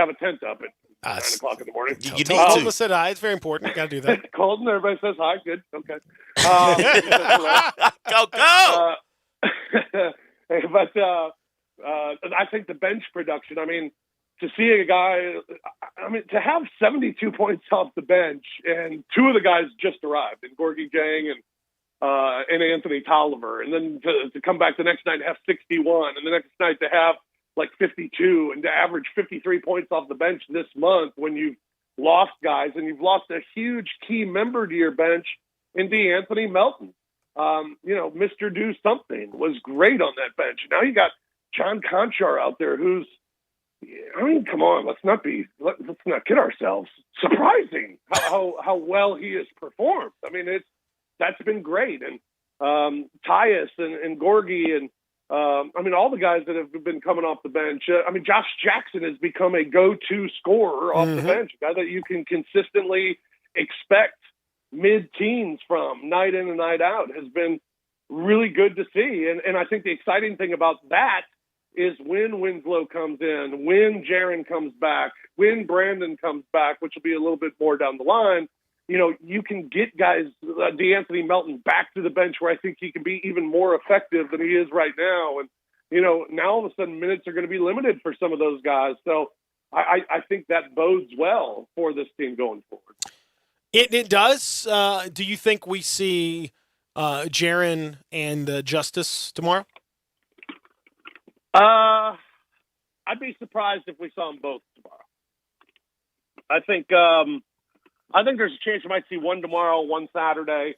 a tent up at 9 o'clock in the morning. You need Colton to. said hi. It's very important. You got to do that. Colton, everybody says hi. Good. Okay. Go. But I think the bench production. I mean, to see a guy, to have 72 points off the bench, and two of the guys just arrived, in Gorgie Jang and Anthony Tolliver, and then to come back the next night and have 61, and the next night to have like 52, and to average 53 points off the bench this month when you've lost guys, and you've lost a huge key member to your bench in DeAnthony Melton. Mr. Do Something was great on that bench. Now you got John Conchar out there who's, come on, let's not kid ourselves. Surprising how well he has performed. I mean, that's been great. And Tyus and Gorgie and all the guys that have been coming off the bench. Josh Jackson has become a go-to scorer off the bench, a guy that you can consistently expect mid-teens from night in and night out. Has been really good to see. And I think the exciting thing about that is when Winslow comes in, when Jaron comes back, when Brandon comes back, which will be a little bit more down the line, you can get guys, DeAnthony Melton, back to the bench where I think he can be even more effective than he is right now. And, now all of a sudden minutes are going to be limited for some of those guys. So I think that bodes well for this team going forward. It does. Do you think we see Jaron and Justice tomorrow? I'd be surprised if we saw them both tomorrow. I think there's a chance you might see one tomorrow, one Saturday,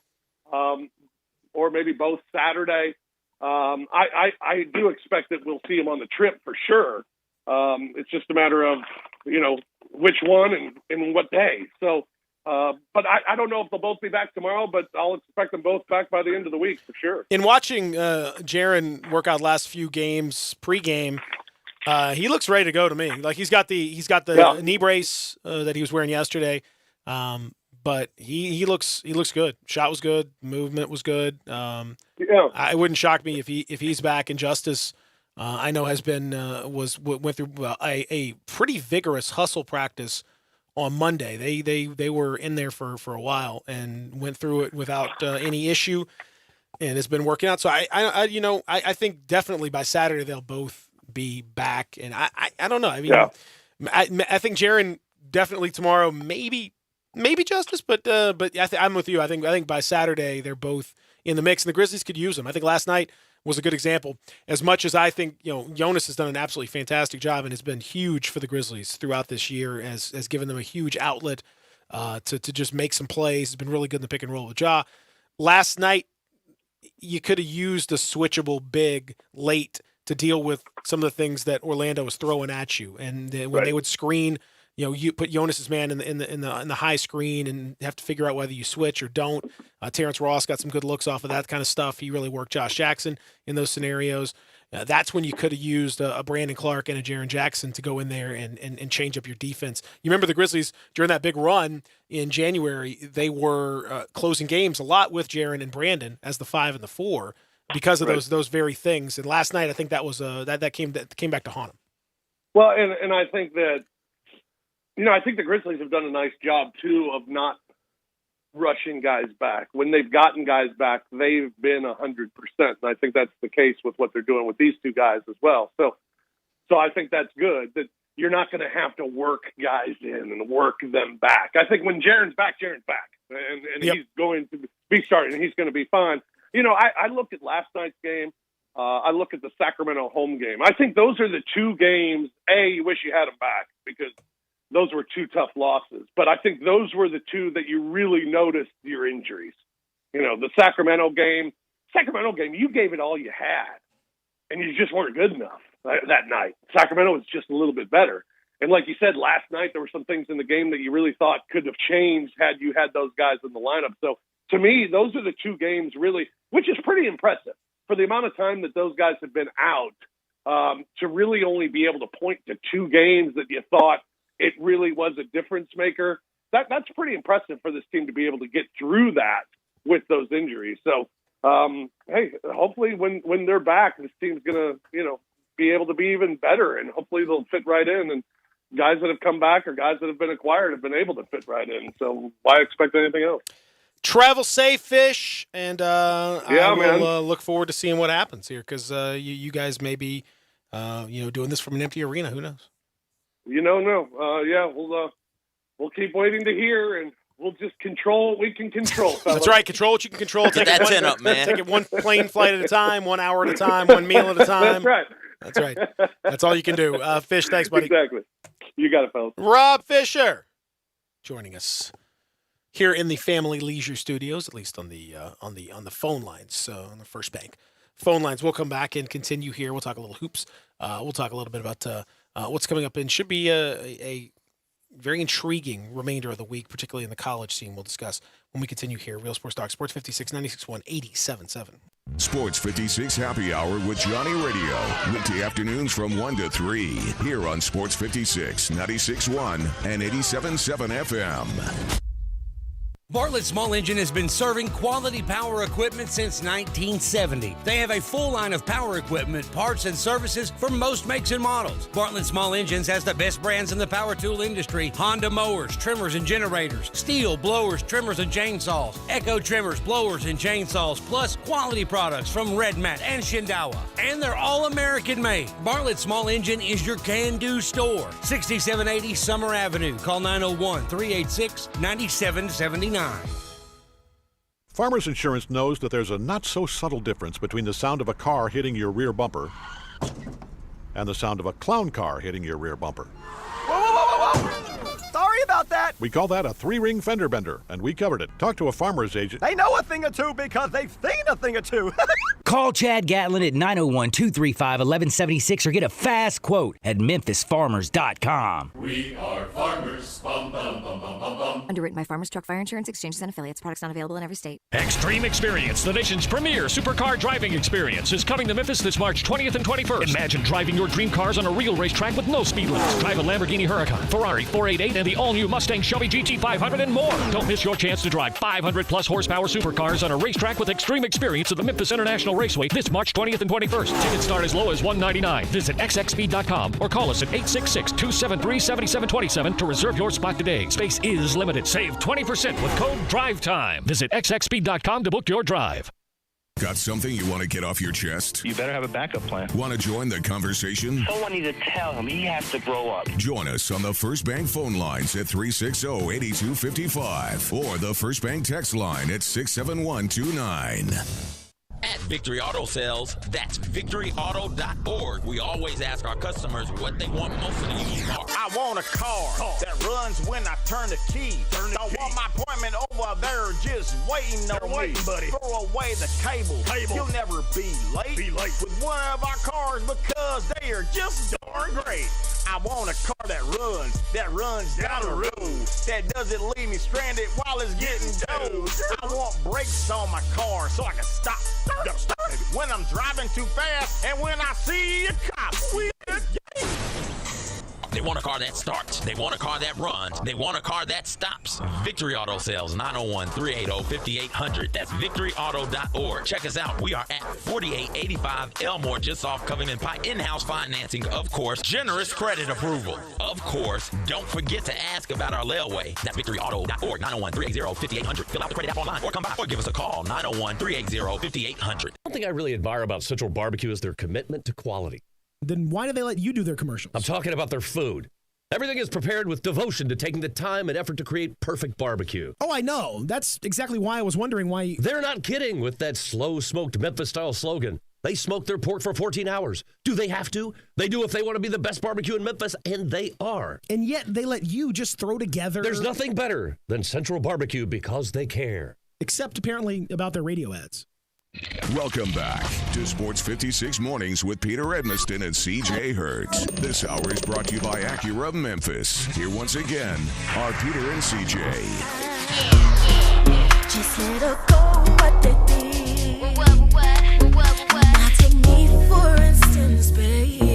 or maybe both Saturday. I do expect that we'll see them on the trip for sure. It's just a matter of, which one and what day. So, but I don't know if they'll both be back tomorrow, but I'll expect them both back by the end of the week for sure. In watching Jaron work out last few games pregame, he looks ready to go to me. Like he's got the knee brace that he was wearing yesterday, but he looks good. Shot was good, movement was good. It wouldn't shock me if he's back. And Justice, I know has been went through a pretty vigorous hustle practice on Monday. They were in there for a while and went through it without any issue, and it's been working out. So I think definitely by Saturday they'll both be back. And I don't know. I mean, I think Jaron definitely tomorrow, maybe Justice, but I'm with you. I think by Saturday they're both in the mix, and the Grizzlies could use them. I think last night was a good example. As much as I think, Jonas has done an absolutely fantastic job and has been huge for the Grizzlies throughout this year, has given them a huge outlet to just make some plays. Has been really good in the pick and roll with Ja. Last night, you could have used a switchable big late to deal with some of the things that Orlando was throwing at you, and when they would screen. You put Jonas's man in the high screen and have to figure out whether you switch or don't. Terrence Ross got some good looks off of that kind of stuff. He really worked Josh Jackson in those scenarios. That's when you could have used a Brandon Clark and a Jaren Jackson to go in there and change up your defense. You remember the Grizzlies during that big run in January, they were closing games a lot with Jaren and Brandon as the 5 and the 4 because of those very things. And last night, I think that was that came back to haunt them. Well, and I think that, I think the Grizzlies have done a nice job, too, of not rushing guys back. When they've gotten guys back, they've been 100%. And I think that's the case with what they're doing with these two guys as well. So I think that's good, that you're not going to have to work guys in and work them back. I think when Jaren's back. And he's going to be starting, and he's going to be fine. I looked at last night's game. I look at the Sacramento home game. I think those are the two games, you wish you had them back because – those were two tough losses. But I think those were the two that you really noticed your injuries. The Sacramento game, you gave it all you had, and you just weren't good enough that night. Sacramento was just a little bit better. And like you said, last night there were some things in the game that you really thought could have changed had you had those guys in the lineup. So to me, those are the two games really, which is pretty impressive. For the amount of time that those guys have been out, to really only be able to point to 2 games that you thought it really was a difference maker, that's pretty impressive for this team to be able to get through that with those injuries. So, hey, hopefully when they're back, this team's going to, be able to be even better, and hopefully they'll fit right in. And guys that have come back or guys that have been acquired have been able to fit right in. So why expect anything else? Travel safe, Fish, and I man. will look forward to seeing what happens here, because you guys may be, doing this from an empty arena. Who knows? We'll keep waiting to hear, and we'll just control what we can control, fellas. That's right. Control what you can control. Get that 10 up, man. Take it one plane flight at a time, 1 hour at a time, one meal at a time. That's right. That's right. That's all you can do. Fish, thanks, buddy. Exactly. You got it, fellas. Rob Fisher joining us here in the Family Leisure Studios, at least on the phone lines, on the First Bank phone lines. We'll come back and continue here. We'll talk a little hoops. We'll talk a little bit about what's coming up, and should be a very intriguing remainder of the week, particularly in the college scene. We'll discuss when we continue here. Real Sports Talk, Sports 56, 96.1, 87.7. Sports 56 Happy Hour with Johnny Radio. Weekday afternoons from 1 to 3. Here on Sports 56, 96.1 and 87.7 FM. Bartlett Small Engine has been serving quality power equipment since 1970. They have a full line of power equipment, parts, and services for most makes and models. Bartlett Small Engines has the best brands in the power tool industry: Honda mowers, trimmers, and generators, Steel blowers, trimmers, and chainsaws, Echo trimmers, blowers, and chainsaws, plus quality products from Red Mat and Shindawa. And they're all American made. Bartlett Small Engine is your can-do store. 6780 Summer Avenue. Call 901-386-9779. Farmers Insurance knows that there's a not-so-subtle difference between the sound of a car hitting your rear bumper and the sound of a clown car hitting your rear bumper. Whoa, whoa, whoa, whoa, whoa! Sorry about that. We call that a 3-ring fender bender, and we covered it. Talk to a farmer's agent. They know a thing or two because they've seen a thing or two. Call Chad Gatlin at 901-235-1176 or get a fast quote at memphisfarmers.com. We are farmers. Bum, bum, bum, bum, bum, bum. Underwritten by Farmers Truck Fire Insurance Exchanges and Affiliates. Products not available in every state. Extreme Experience, the nation's premier supercar driving experience, is coming to Memphis this March 20th and 21st. Imagine driving your dream cars on a real racetrack with no speed limits. Drive a Lamborghini Huracan, Ferrari 488, and the all-new Mustang Shelby GT500 and more. Don't miss your chance to drive 500-plus horsepower supercars on a racetrack with Extreme Experience at the Memphis International Raceway this March 20th and 21st. Tickets start as low as $199. Visit xxspeed.com or call us at 866-273-7727 to reserve your spot today. Space is limited. Save 20% with code DRIVETIME. Visit xxspeed.com to book your drive. Got something you want to get off your chest? You better have a backup plan. Want to join the conversation? Someone needs to tell him he has to grow up. Join us on the First Bank phone lines at 360-8255 or the First Bank text line at 67129. At Victory Auto Sales, that's victoryauto.org. We always ask our customers what they want most of the used car. I want a car that runs when I turn the key. Don't want my appointment over there just waiting on me. Buddy. Throw away the cable. You'll never be late with one of our cars because they are just darn great. I want a car that runs down the road, that doesn't leave me stranded while it's getting towed. I want brakes on my car so I can stop when I'm driving too fast and when I see a cop. They want a car that starts. They want a car that runs. They want a car that stops. Victory Auto Sales, 901-380-5800. That's victoryauto.org. Check us out. We are at 4885 Elmore, just off Covington Pike. In-house financing, of course. Generous credit approval, of course. Don't forget to ask about our layaway. That's victoryauto.org, 901-380-5800. Fill out the credit app online or come by or give us a call, 901-380-5800. One thing I really admire about Central Barbecue is their commitment to quality. Then why do they let you do their commercials? I'm talking about their food. Everything is prepared with devotion to taking the time and effort to create perfect barbecue. Oh, I know. That's exactly why I was wondering why... They're not kidding with that slow-smoked Memphis-style slogan. They smoke their pork for 14 hours. Do they have to? They do if they want to be the best barbecue in Memphis, and they are. And yet they let you just throw together... There's nothing better than Central Barbecue because they care. Except apparently about their radio ads. Welcome back to Sports 56 Mornings with Peter Edmiston and CJ Hertz. This hour is brought to you by Acura Memphis. Here once again are Peter and CJ. Just let her go what they did. Now take me for instance, babe.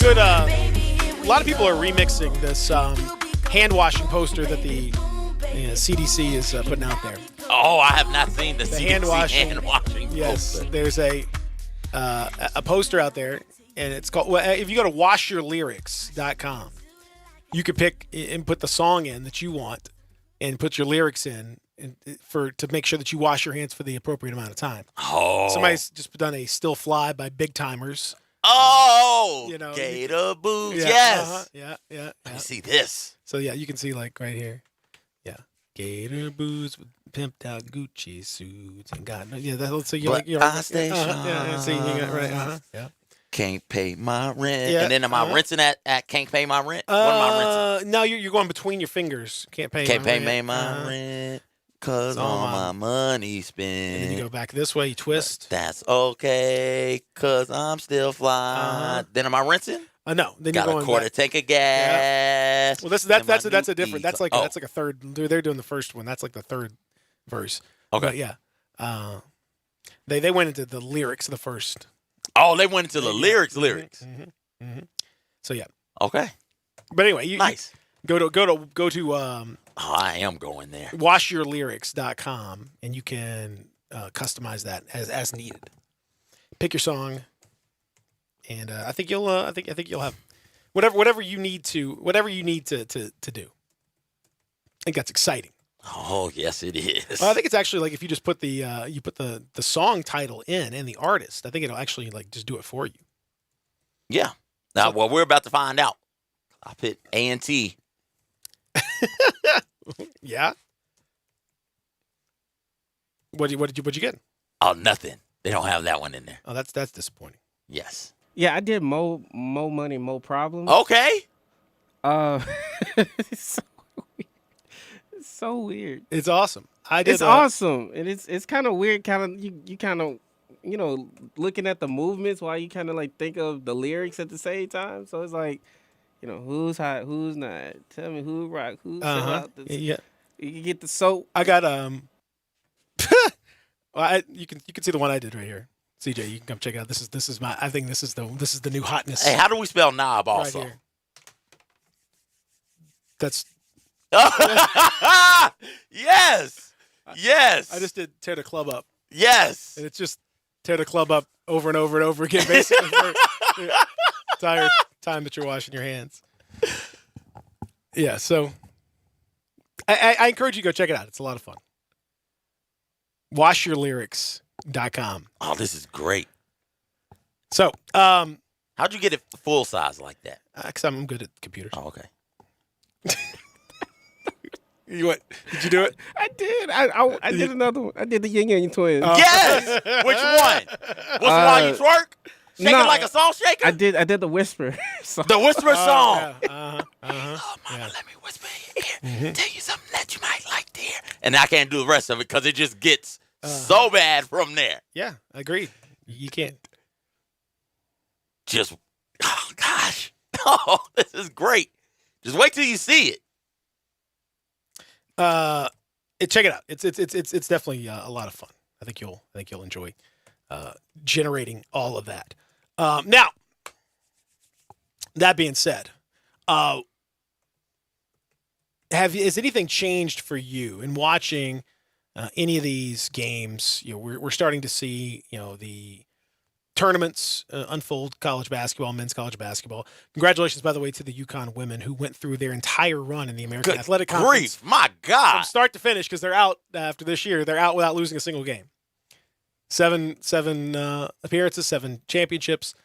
good. A lot of people are remixing this hand washing poster that the CDC is putting out there. Oh, I have not seen the CDC hand washing yes, poster. There's a poster out there, and it's called. Well, if you go to washyourlyrics.com, you could pick and put the song in that you want, and put your lyrics in to make sure that you wash your hands for the appropriate amount of time. Oh, somebody's just done a "Still Fly" by Big Timers. Oh, you know, Gator boots. Yeah, yes. Yeah. Let me see this. So yeah, you can see like right here. Yeah, Gator boots with pimped out Gucci suits and God. Yeah, that's so you're station. Yeah, see, you got right. Yeah. Can't pay my rent. Yeah, And then am I rinsing at can't pay my rent? What am I rinsing? No, you're going between your fingers. Can't pay my rent. Cause all my money spent. And then you go back this way, you twist. That's okay, cause I'm still fly. Then am I rinsing? No. Then got you're going a quarter back. Tank of gas. Well, that's a different. That's like a third. They're doing the first one. That's like the third verse. Okay. But yeah. They went into the lyrics of the first. Oh, they went into the lyrics. Mm-hmm. So yeah. Okay. But anyway, nice. Go to. I am going there. Washyourlyrics.com, and you can customize that as needed. Pick your song, and I think you'll have whatever you need to do. I think that's exciting. Oh yes, it is. I think it's actually like if you just put the song title in and the artist, I think it'll actually like just do it for you. Yeah. Now, well, we're about to find out. I put A&T. Yeah. What did you get? Oh, nothing. They don't have that one in there. Oh, that's disappointing. Yes. Yeah, I did more money, more problems. Okay. It's so weird. It's awesome. It's awesome, and it's kind of weird. Kind of you kind of looking at the movements while you kind of like think of the lyrics at the same time. So it's like, who's hot, who's not. Tell me who rock, who sell out. Yeah. You get the soap. I got you can see the one I did right here. CJ, you can come check it out. This is my. I think this is the new hotness. Hey, how do we spell knob? Also, right here. That's. Yes. I just did tear the club up. Yes. And it's just tear the club up over and over and over again, basically for the entire time that you're washing your hands. Yeah. So I encourage you to go check it out. It's a lot of fun. Washyourlyrics.com. Oh, this is great. So, how'd you get it full size like that? Because I'm good at computers. Oh, okay. Did you do it? I did. I did another one. I did the Yin Yang Twins. Yes. Which one? What's the one you twerk? Shake it like a salt shaker? I did the Whisper song. The Whisper song. Yeah. Oh, mama, let me whisper in your ear. Tell you something that you might like to hear. And I can't do the rest of it because it just gets so bad from there. Yeah, agreed. You can't. Just, oh, gosh. Oh, this is great. Just wait till you see it. Check it out. It's definitely a lot of fun. I think you'll enjoy generating all of that. Now, that being said, has anything changed for you in watching any of these games? We're starting to see the tournaments unfold. College basketball, men's college basketball. Congratulations, by the way, to the UConn women who went through their entire run in the American Athletic Conference. Grief, my God! From start to finish, because they're out after this year. They're out without losing a single game. Seven appearances, 7 championships.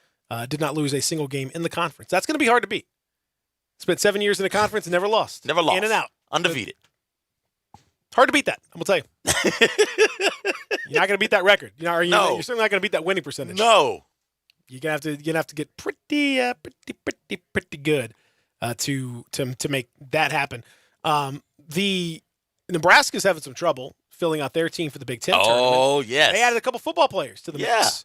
Did not lose a single game in the conference. That's going to be hard to beat. Spent 7 years in the conference and never lost. Never lost. In and out. Undefeated. Hard to beat that. I'm going to tell you. You're not going to beat that record. You're certainly not going to beat that winning percentage. No. You're going to have to get pretty good to make that happen. The Nebraska's having some trouble filling out their team for the Big Ten tournament. Oh, yes. They added a couple football players to the mix.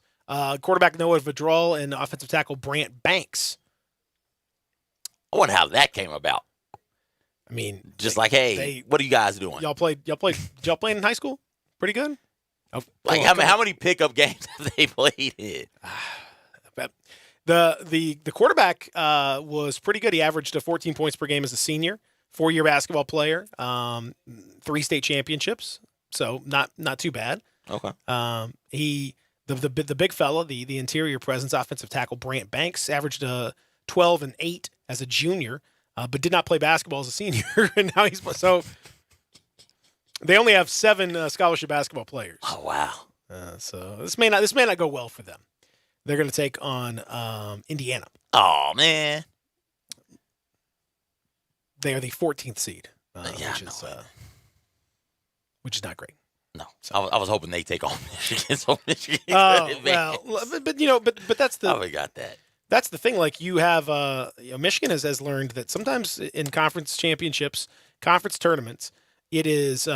Quarterback Noah Vidral and offensive tackle Brant Banks. I wonder how that came about. I mean, just what are you guys doing? Y'all played in high school? Pretty good? How many pickup games have they played in? The quarterback was pretty good. He averaged 14 points per game as a senior, 4-year basketball player, 3 state championships, so not too bad. Okay. The big fella, the interior presence, offensive tackle Brant Banks, averaged 12 and 8 as a junior, but did not play basketball as a senior, and now he's so. They only have 7 scholarship basketball players. Oh wow! So this may not go well for them. They're going to take on Indiana. Oh man, they are the 14th seed, which is not great. No, so. I was hoping they take on Michigan. So Michigan. Oh well, but that's the. Oh, we got that. That's the thing. Like you have, Michigan has learned that sometimes in conference championships, conference tournaments, it is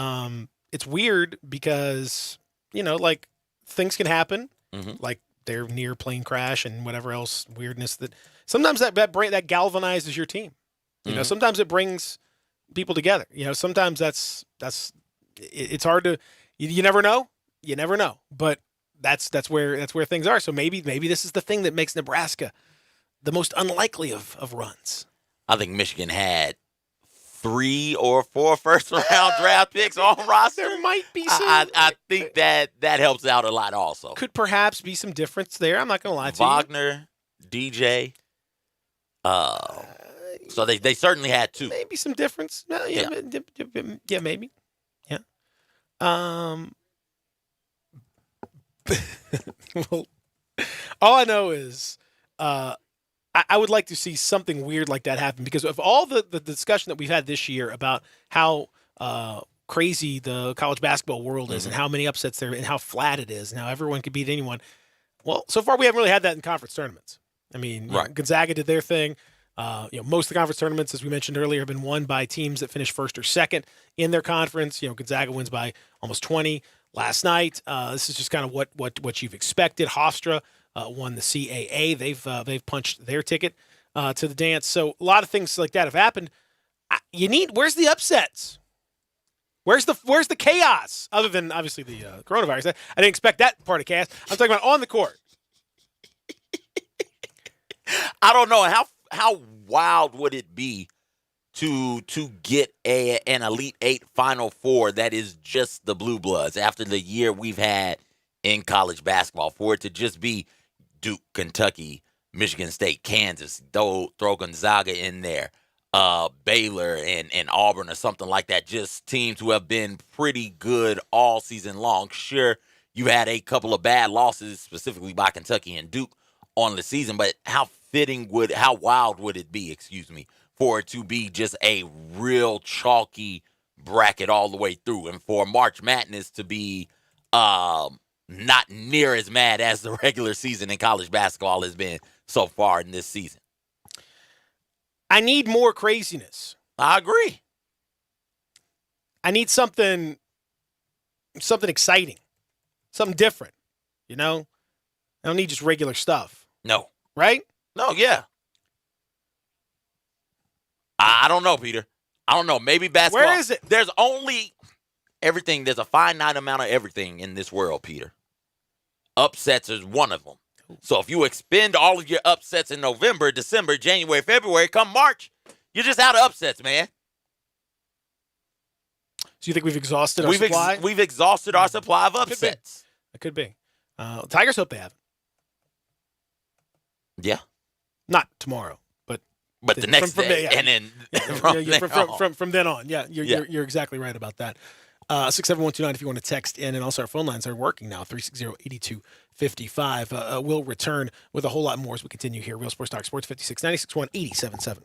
it's weird because like things can happen, like their near plane crash and whatever else weirdness that sometimes that galvanizes your team. Sometimes it brings people together. Sometimes that's it's hard to. You never know. You never know. But that's where things are. So maybe this is the thing that makes Nebraska the most unlikely of runs. I think Michigan had 3 or 4 first-round draft picks on roster. There might be some. I think that helps out a lot also. Could perhaps be some difference there. I'm not going to lie to you. Wagner, DJ. So they certainly had 2. Maybe some difference. Yeah, maybe. Yeah. Well, all I know is I would like to see something weird like that happen because of all the discussion that we've had this year about how crazy the college basketball world is and how many upsets there and how flat it is and how everyone could beat anyone. Well, so far we haven't really had that in conference tournaments. I mean, Gonzaga did their thing. Most of the conference tournaments, as we mentioned earlier, have been won by teams that finish first or second in their conference. Gonzaga wins by almost 20 last night. This is just kind of what you've expected. Hofstra won the CAA. They've punched their ticket to the dance. So a lot of things like that have happened. Where's the upsets? Where's the chaos? Other than obviously the coronavirus. I didn't expect that part of chaos. I'm talking about on the court. I don't know how wild would it be to get an Elite 8 Final Four that is just the Blue Bloods after the year we've had in college basketball, for it to just be Duke, Kentucky, Michigan State, Kansas, throw Gonzaga in there, Baylor and Auburn or something like that, just teams who have been pretty good all season long. Sure, you had a couple of bad losses, specifically by Kentucky and Duke on the season, but how wild would it be, for it to be just a real chalky bracket all the way through, and for March Madness to be not near as mad as the regular season in college basketball has been so far in this season. I need more craziness. I agree. I need something exciting, something different. I don't need just regular stuff. No. Right? No, yeah. I don't know, Peter. I don't know. Maybe basketball. Where is it? There's only everything. There's a finite amount of everything in this world, Peter. Upsets is one of them. So if you expend all of your upsets in November, December, January, February, come March, you're just out of upsets, man. So you think we've exhausted our supply? We've exhausted our supply of upsets. It could be. Tigers hope they haven't. Yeah. Not tomorrow, but the next day, and then from then on. Yeah, you're exactly right about that. 67129 if you want to text in, and also our phone lines are working now. 360-8255. We'll return with a whole lot more as we continue here. Real Sports Talk, Sports 56, 96.1, 87.7.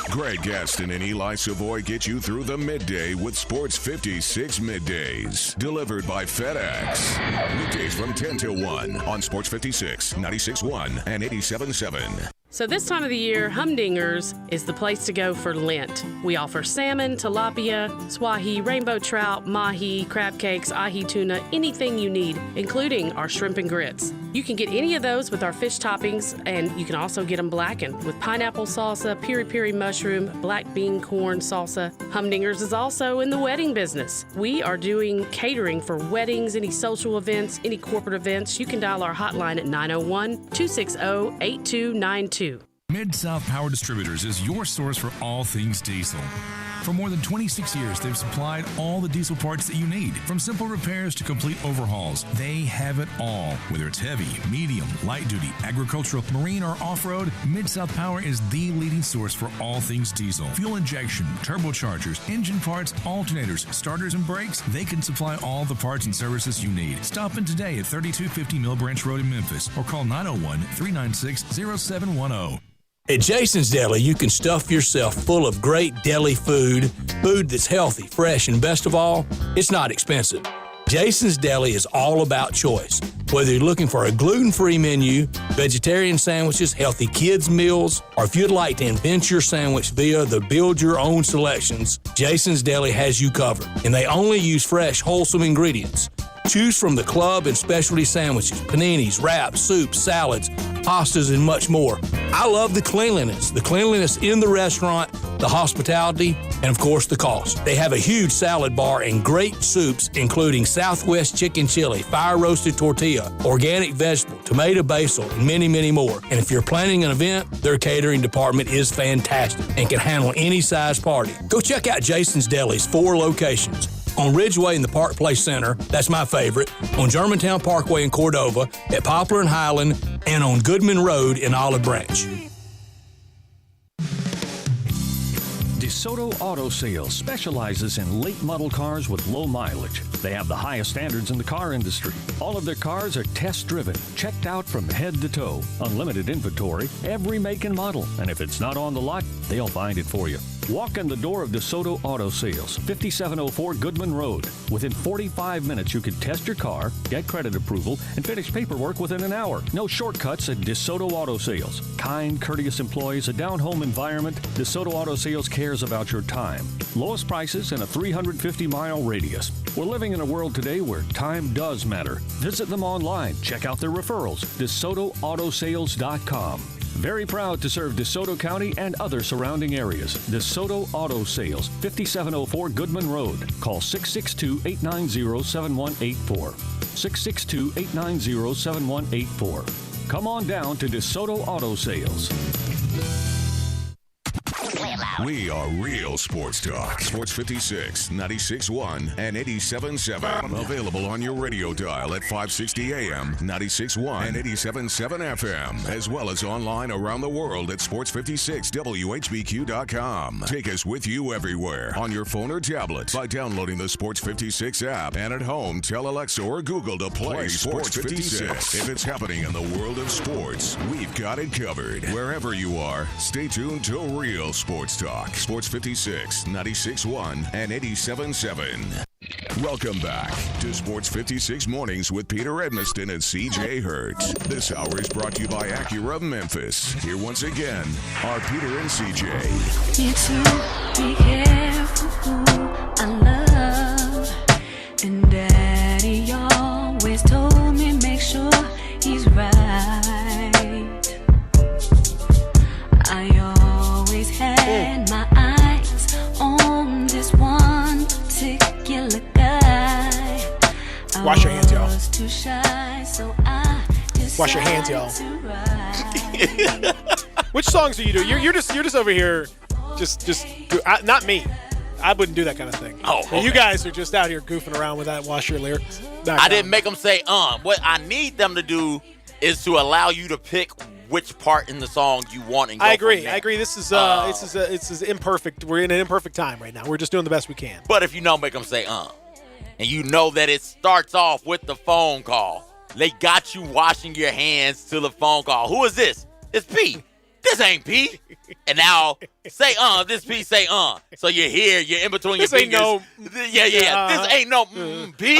Greg Gaston and Eli Savoy get you through the midday with Sports 56 Middays. Delivered by FedEx. Weekdays from 10 till 1 on Sports 56, 96.1, and 87.7. So this time of the year, Humdinger's is the place to go for Lent. We offer salmon, tilapia, swahi, rainbow trout, mahi, crab cakes, ahi tuna, anything you need, including our shrimp and grits. You can get any of those with our fish toppings, and you can also get them blackened with pineapple salsa, piri-piri mushroom, black bean corn salsa. Humdingers is also in the wedding business. We are doing catering for weddings, any social events, any corporate events. You can dial our hotline at 901-260-8292. Mid-South Power Distributors is your source for all things diesel. For more than 26 years, they've supplied all the diesel parts that you need. From simple repairs to complete overhauls, they have it all. Whether it's heavy, medium, light duty, agricultural, marine, or off-road, Mid-South Power is the leading source for all things diesel. Fuel injection, turbochargers, engine parts, alternators, starters, and brakes, they can supply all the parts and services you need. Stop in today at 3250 Mill Branch Road in Memphis or call 901-396-0710. At Jason's Deli, you can stuff yourself full of great deli food that's healthy, fresh, and best of all, it's not expensive. Jason's Deli is all about choice. Whether you're looking for a gluten-free menu, vegetarian sandwiches, healthy kids' meals, or if you'd like to invent your sandwich via the build-your-own selections, Jason's Deli has you covered. And they only use fresh, wholesome ingredients. Choose from the club and specialty sandwiches, paninis, wraps, soups, salads, pastas, and much more. I love the cleanliness in the restaurant, the hospitality, and of course the cost. They have a huge salad bar and great soups, including Southwest chicken chili, fire-roasted tortilla, organic vegetable, tomato basil, and many, many more. And if you're planning an event, their catering department is fantastic and can handle any size party. Go check out Jason's Deli's 4 locations. On Ridgeway in the Park Place Center, that's my favorite, on Germantown Parkway in Cordova, at Poplar and Highland, and on Goodman Road in Olive Branch. DeSoto Auto Sales specializes in late model cars with low mileage. They have the highest standards in the car industry. All of their cars are test-driven, checked out from head to toe. Unlimited inventory, every make and model. And if it's not on the lot, they'll find it for you. Walk in the door of DeSoto Auto Sales, 5704 Goodman Road. Within 45 minutes, you can test your car, get credit approval, and finish paperwork within an hour. No shortcuts at DeSoto Auto Sales. Kind, courteous employees, a down-home environment. DeSoto Auto Sales cares about your time. Lowest prices in a 350-mile radius. We're living in a world today where time does matter. Visit them online. Check out their referrals. DeSotoAutosales.com. Very proud to serve DeSoto County and other surrounding areas. DeSoto Auto Sales, 5704 Goodman Road. Call 662-890-7184. 662-890-7184. Come on down to DeSoto Auto Sales. We are Real Sports Talk. Sports 56, 96.1, and 87.7. Available on your radio dial at 560 AM, 96.1, and 87.7 FM, as well as online around the world at sports56whbq.com. Take us with you everywhere on your phone or tablet by downloading the Sports 56 app, and at home, tell Alexa or Google to play Sports 56. If it's happening in the world of sports, we've got it covered. Wherever you are, stay tuned to Real Sports Talk. Sports 56, 96.1, and 87.7. Welcome back to Sports 56 Mornings with Peter Edmiston and CJ Hertz. This hour is brought to you by Acura of Memphis. Here once again are Peter and CJ. Need to be careful who I love. And Daddy always told me make sure he's right. I always had my eyes on this one particular guy. Wash your hands, y'all. Too shy, so I Wash your hands, y'all. Which songs are you doing? You're just over here, not me. I wouldn't do that kind of thing. Oh, okay. You guys are just out here goofing around with that. Wash your lyrics. I didn't make them say What I need them to do is to allow you to pick which part in the song you want and go I agree. from there. I agree. This is imperfect. We're in an imperfect time right now. We're just doing the best we can. But if you don't make them say and you know that it starts off with the phone call, they got you washing your hands to the phone call. Who is this? It's P. This ain't P. And now say this P say So you're here, you're in between this your ain't fingers. This ain't no P.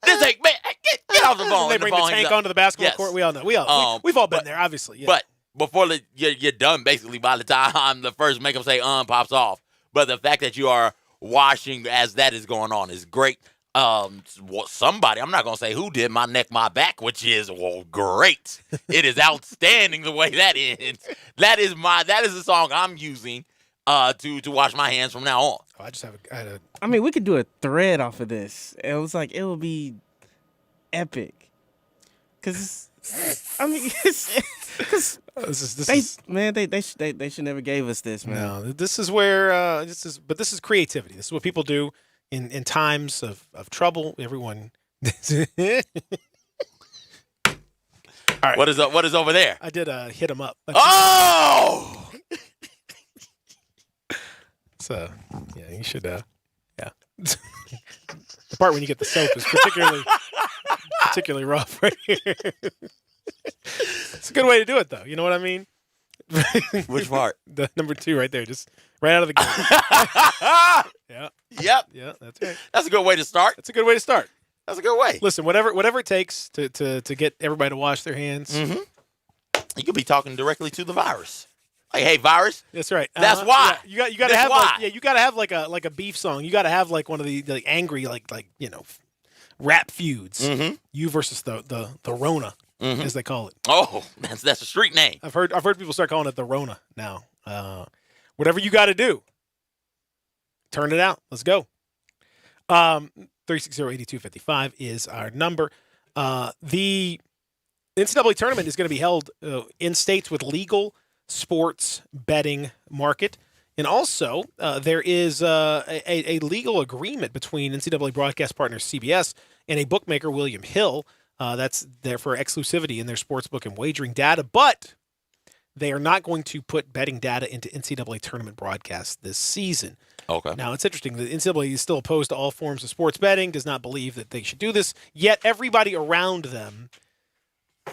This ain't get off the phone. They bring the tank onto the basketball court. We all know. We've all been there, obviously. Yeah. But before you're done, basically, by the time the first make them say pops off. But the fact that you are washing as that is going on is great. Somebody, I'm not going to say who did My Neck, My Back, which is, great. It is outstanding the way that ends. That is the song I'm using to wash my hands from now on. Oh, I mean, we could do a thread off of this. It was like, it would be epic. Because, I mean, they should never gave us this, man. No, this is where, but this is creativity. This is what people do in times of trouble. Everyone. All right. What is over there? I did hit him up. Oh! So, yeah, you should, yeah. The part when you get the soap is particularly rough right here. It's a good way to do it, though. You know what I mean? Which part? The number 2 right there, just right out of the gate. Yeah. Yep. Yeah, that's right. That's a good way to start. That's a good way to start. That's a good way. Listen, whatever it takes to get everybody to wash their hands. Mm-hmm. You could be talking directly to the virus. Like, hey, virus. That's right. That's why. Yeah, you got to have you got to have like a beef song. You got to have like one of the angry like rap feuds. Mm-hmm. You versus the Rona, as they call it. Oh, that's a street name. I've heard people start calling it the Rona now. Whatever you got to do, turn it out. Let's go. 360-8255 is our number. The NCAA tournament is going to be held in states with legal sports betting market. And also, there is a legal agreement between NCAA broadcast partner CBS and a bookmaker, William Hill. That's there for exclusivity in their sportsbook and wagering data. But they are not going to put betting data into NCAA tournament broadcasts this season. Okay. Now, it's interesting. The NCAA is still opposed to all forms of sports betting, does not believe that they should do this. Yet everybody around them,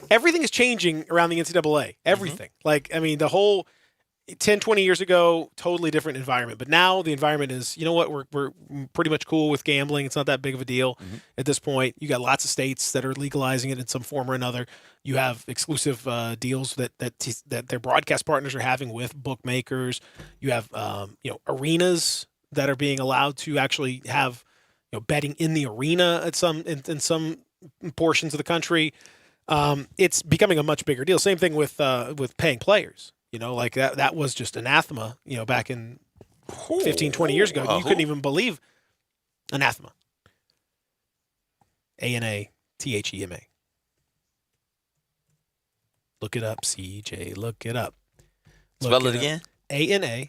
everything is changing around the NCAA. Everything. Mm-hmm. Like, I mean, the whole 10, 20 years ago, totally different environment. But now the environment is, you know what, we're pretty much cool with gambling. It's not that big of a deal at this point. You got lots of states that are legalizing it in some form or another. You have exclusive deals that their broadcast partners are having with bookmakers. You have arenas that are being allowed to actually have betting in the arena at in some portions of the country. It's becoming a much bigger deal. Same thing with paying players. Like that was just anathema, back in 15, 20 years ago. You couldn't even believe anathema. ANATHEMA. Look it up, CJ. Look it up. Spell it again. ANA.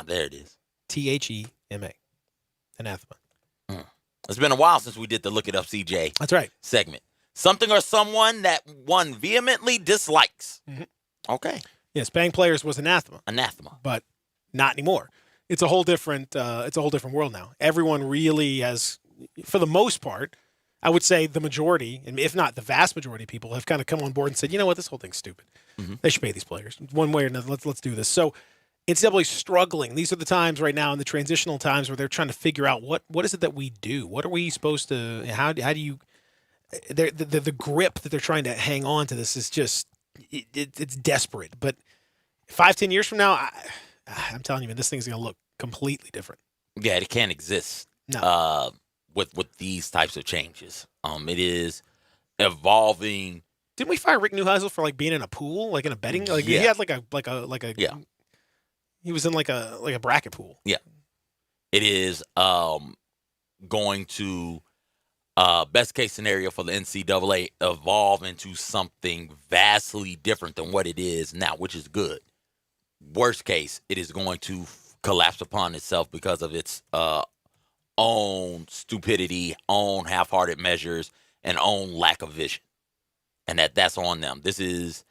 There it is. THEMA. Anathema. It's been a while since we did the Look It Up, CJ. That's right. Segment. Something or someone that one vehemently dislikes. Mm-hmm. Okay. Yes, paying players was anathema. Anathema. But not anymore. It's a whole different world now. Everyone really has, for the most part, I would say the majority, and if not the vast majority of people, have kind of come on board and said, you know what, this whole thing's stupid. Mm-hmm. They should pay these players one way or another. Let's do this. So NCAA is struggling. These are the times right now in the transitional times where they're trying to figure out what is it that we do? What are we supposed to? How do you? The grip that they're trying to hang on to this is just it's desperate. But 5-10 years from now, I'm telling you, man, this thing's going to look completely different. Yeah, it can't exist. No. With these types of changes, it is evolving. Didn't we fire Rick Neuheisel for being in a pool, in a betting? He had like a yeah. He was in like a bracket pool. Yeah, it is going to best case scenario for the NCAA evolve into something vastly different than what it is now, which is good. Worst case, it is going to collapse upon itself because of its own stupidity, own half-hearted measures, and own lack of vision. And that's on them. This is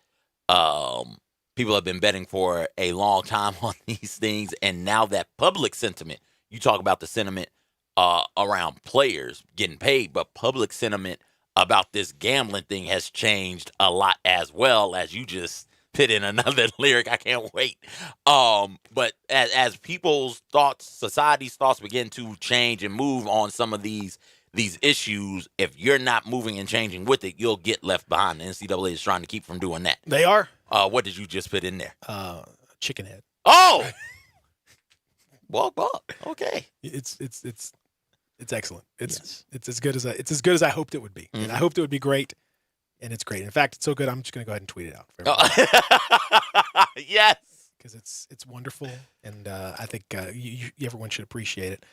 people have been betting for a long time on these things, and now that public sentiment, you talk about the sentiment around players getting paid, but public sentiment about this gambling thing has changed a lot as well, as you just put in another lyric. I can't wait. But as people's thoughts, society's thoughts begin to change and move on some of these issues, if you're not moving and changing with it, you'll get left behind. The NCAA is trying to keep from doing that. They are. What did you just put in there? Chicken head. Oh! Well, okay. It's It's excellent. It's as good as I hoped it would be, and I hoped it would be great, and it's great. In fact, it's so good. I'm just going to go ahead and tweet it out. Yes, because it's wonderful, and I think everyone should appreciate it.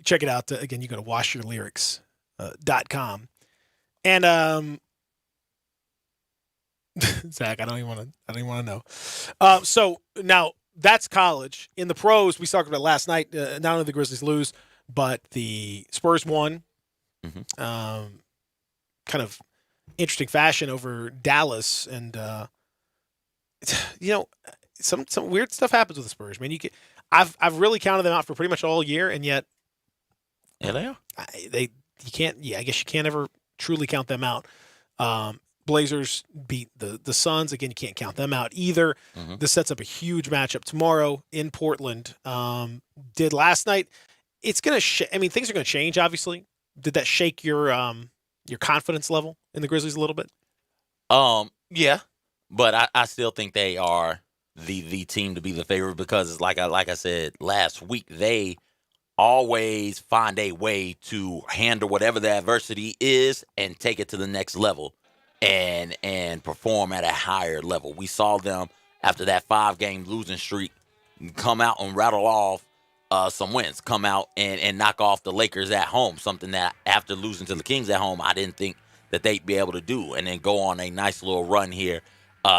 Check it out. Again, you go to washyourlyrics.com, and Zach, I don't even want to know. So now that's college. In the pros, we talked about last night. Not only the Grizzlies lose, but the Spurs won. Kind of interesting fashion over Dallas, and some weird stuff happens with the Spurs. Man, I've really counted them out for pretty much all year, and yet they are. You can't. Yeah, I guess you can't ever truly count them out. Blazers beat the Suns. Again, you can't count them out either. This sets up a huge matchup tomorrow in Portland. Did last night. It's going to things are going to change, obviously. Did that shake your confidence level in the Grizzlies a little bit? Yeah. But I still think they are the team to be the favorite because, like I said last week, they always find a way to handle whatever the adversity is and take it to the next level and perform at a higher level. We saw them after that 5-game losing streak come out and rattle off some wins, come out and knock off the Lakers at home, something that after losing to the Kings at home, I didn't think that they'd be able to do, and then go on a nice little run here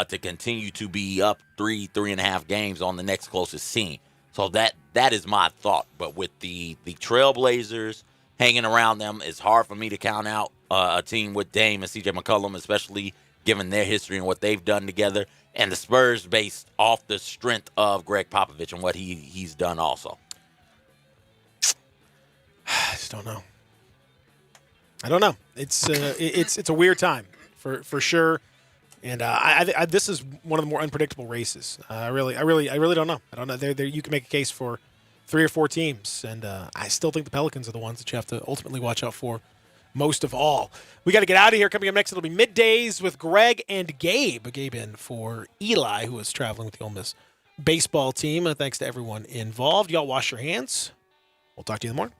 to continue to be up 3.5 games on the next closest team. So that is my thought. But with the Trailblazers hanging around them, it's hard for me to count out a team with Dame and CJ McCollum, especially given their history and what they've done together, and the Spurs based off the strength of Greg Popovich and what he's done also. I just don't know. I don't know. It's a weird time for sure, and I this is one of the more unpredictable races. I really don't know. I don't know. There you can make a case for 3 or 4 teams, and I still think the Pelicans are the ones that you have to ultimately watch out for most of all. We got to get out of here. Coming up next, it'll be Middays with Greg and Gabe. Gabe in for Eli, who is traveling with the Ole Miss baseball team. Thanks to everyone involved. Y'all wash your hands. We'll talk to you in the morning.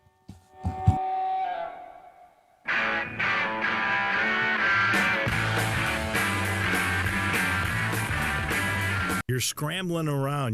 You're scrambling around.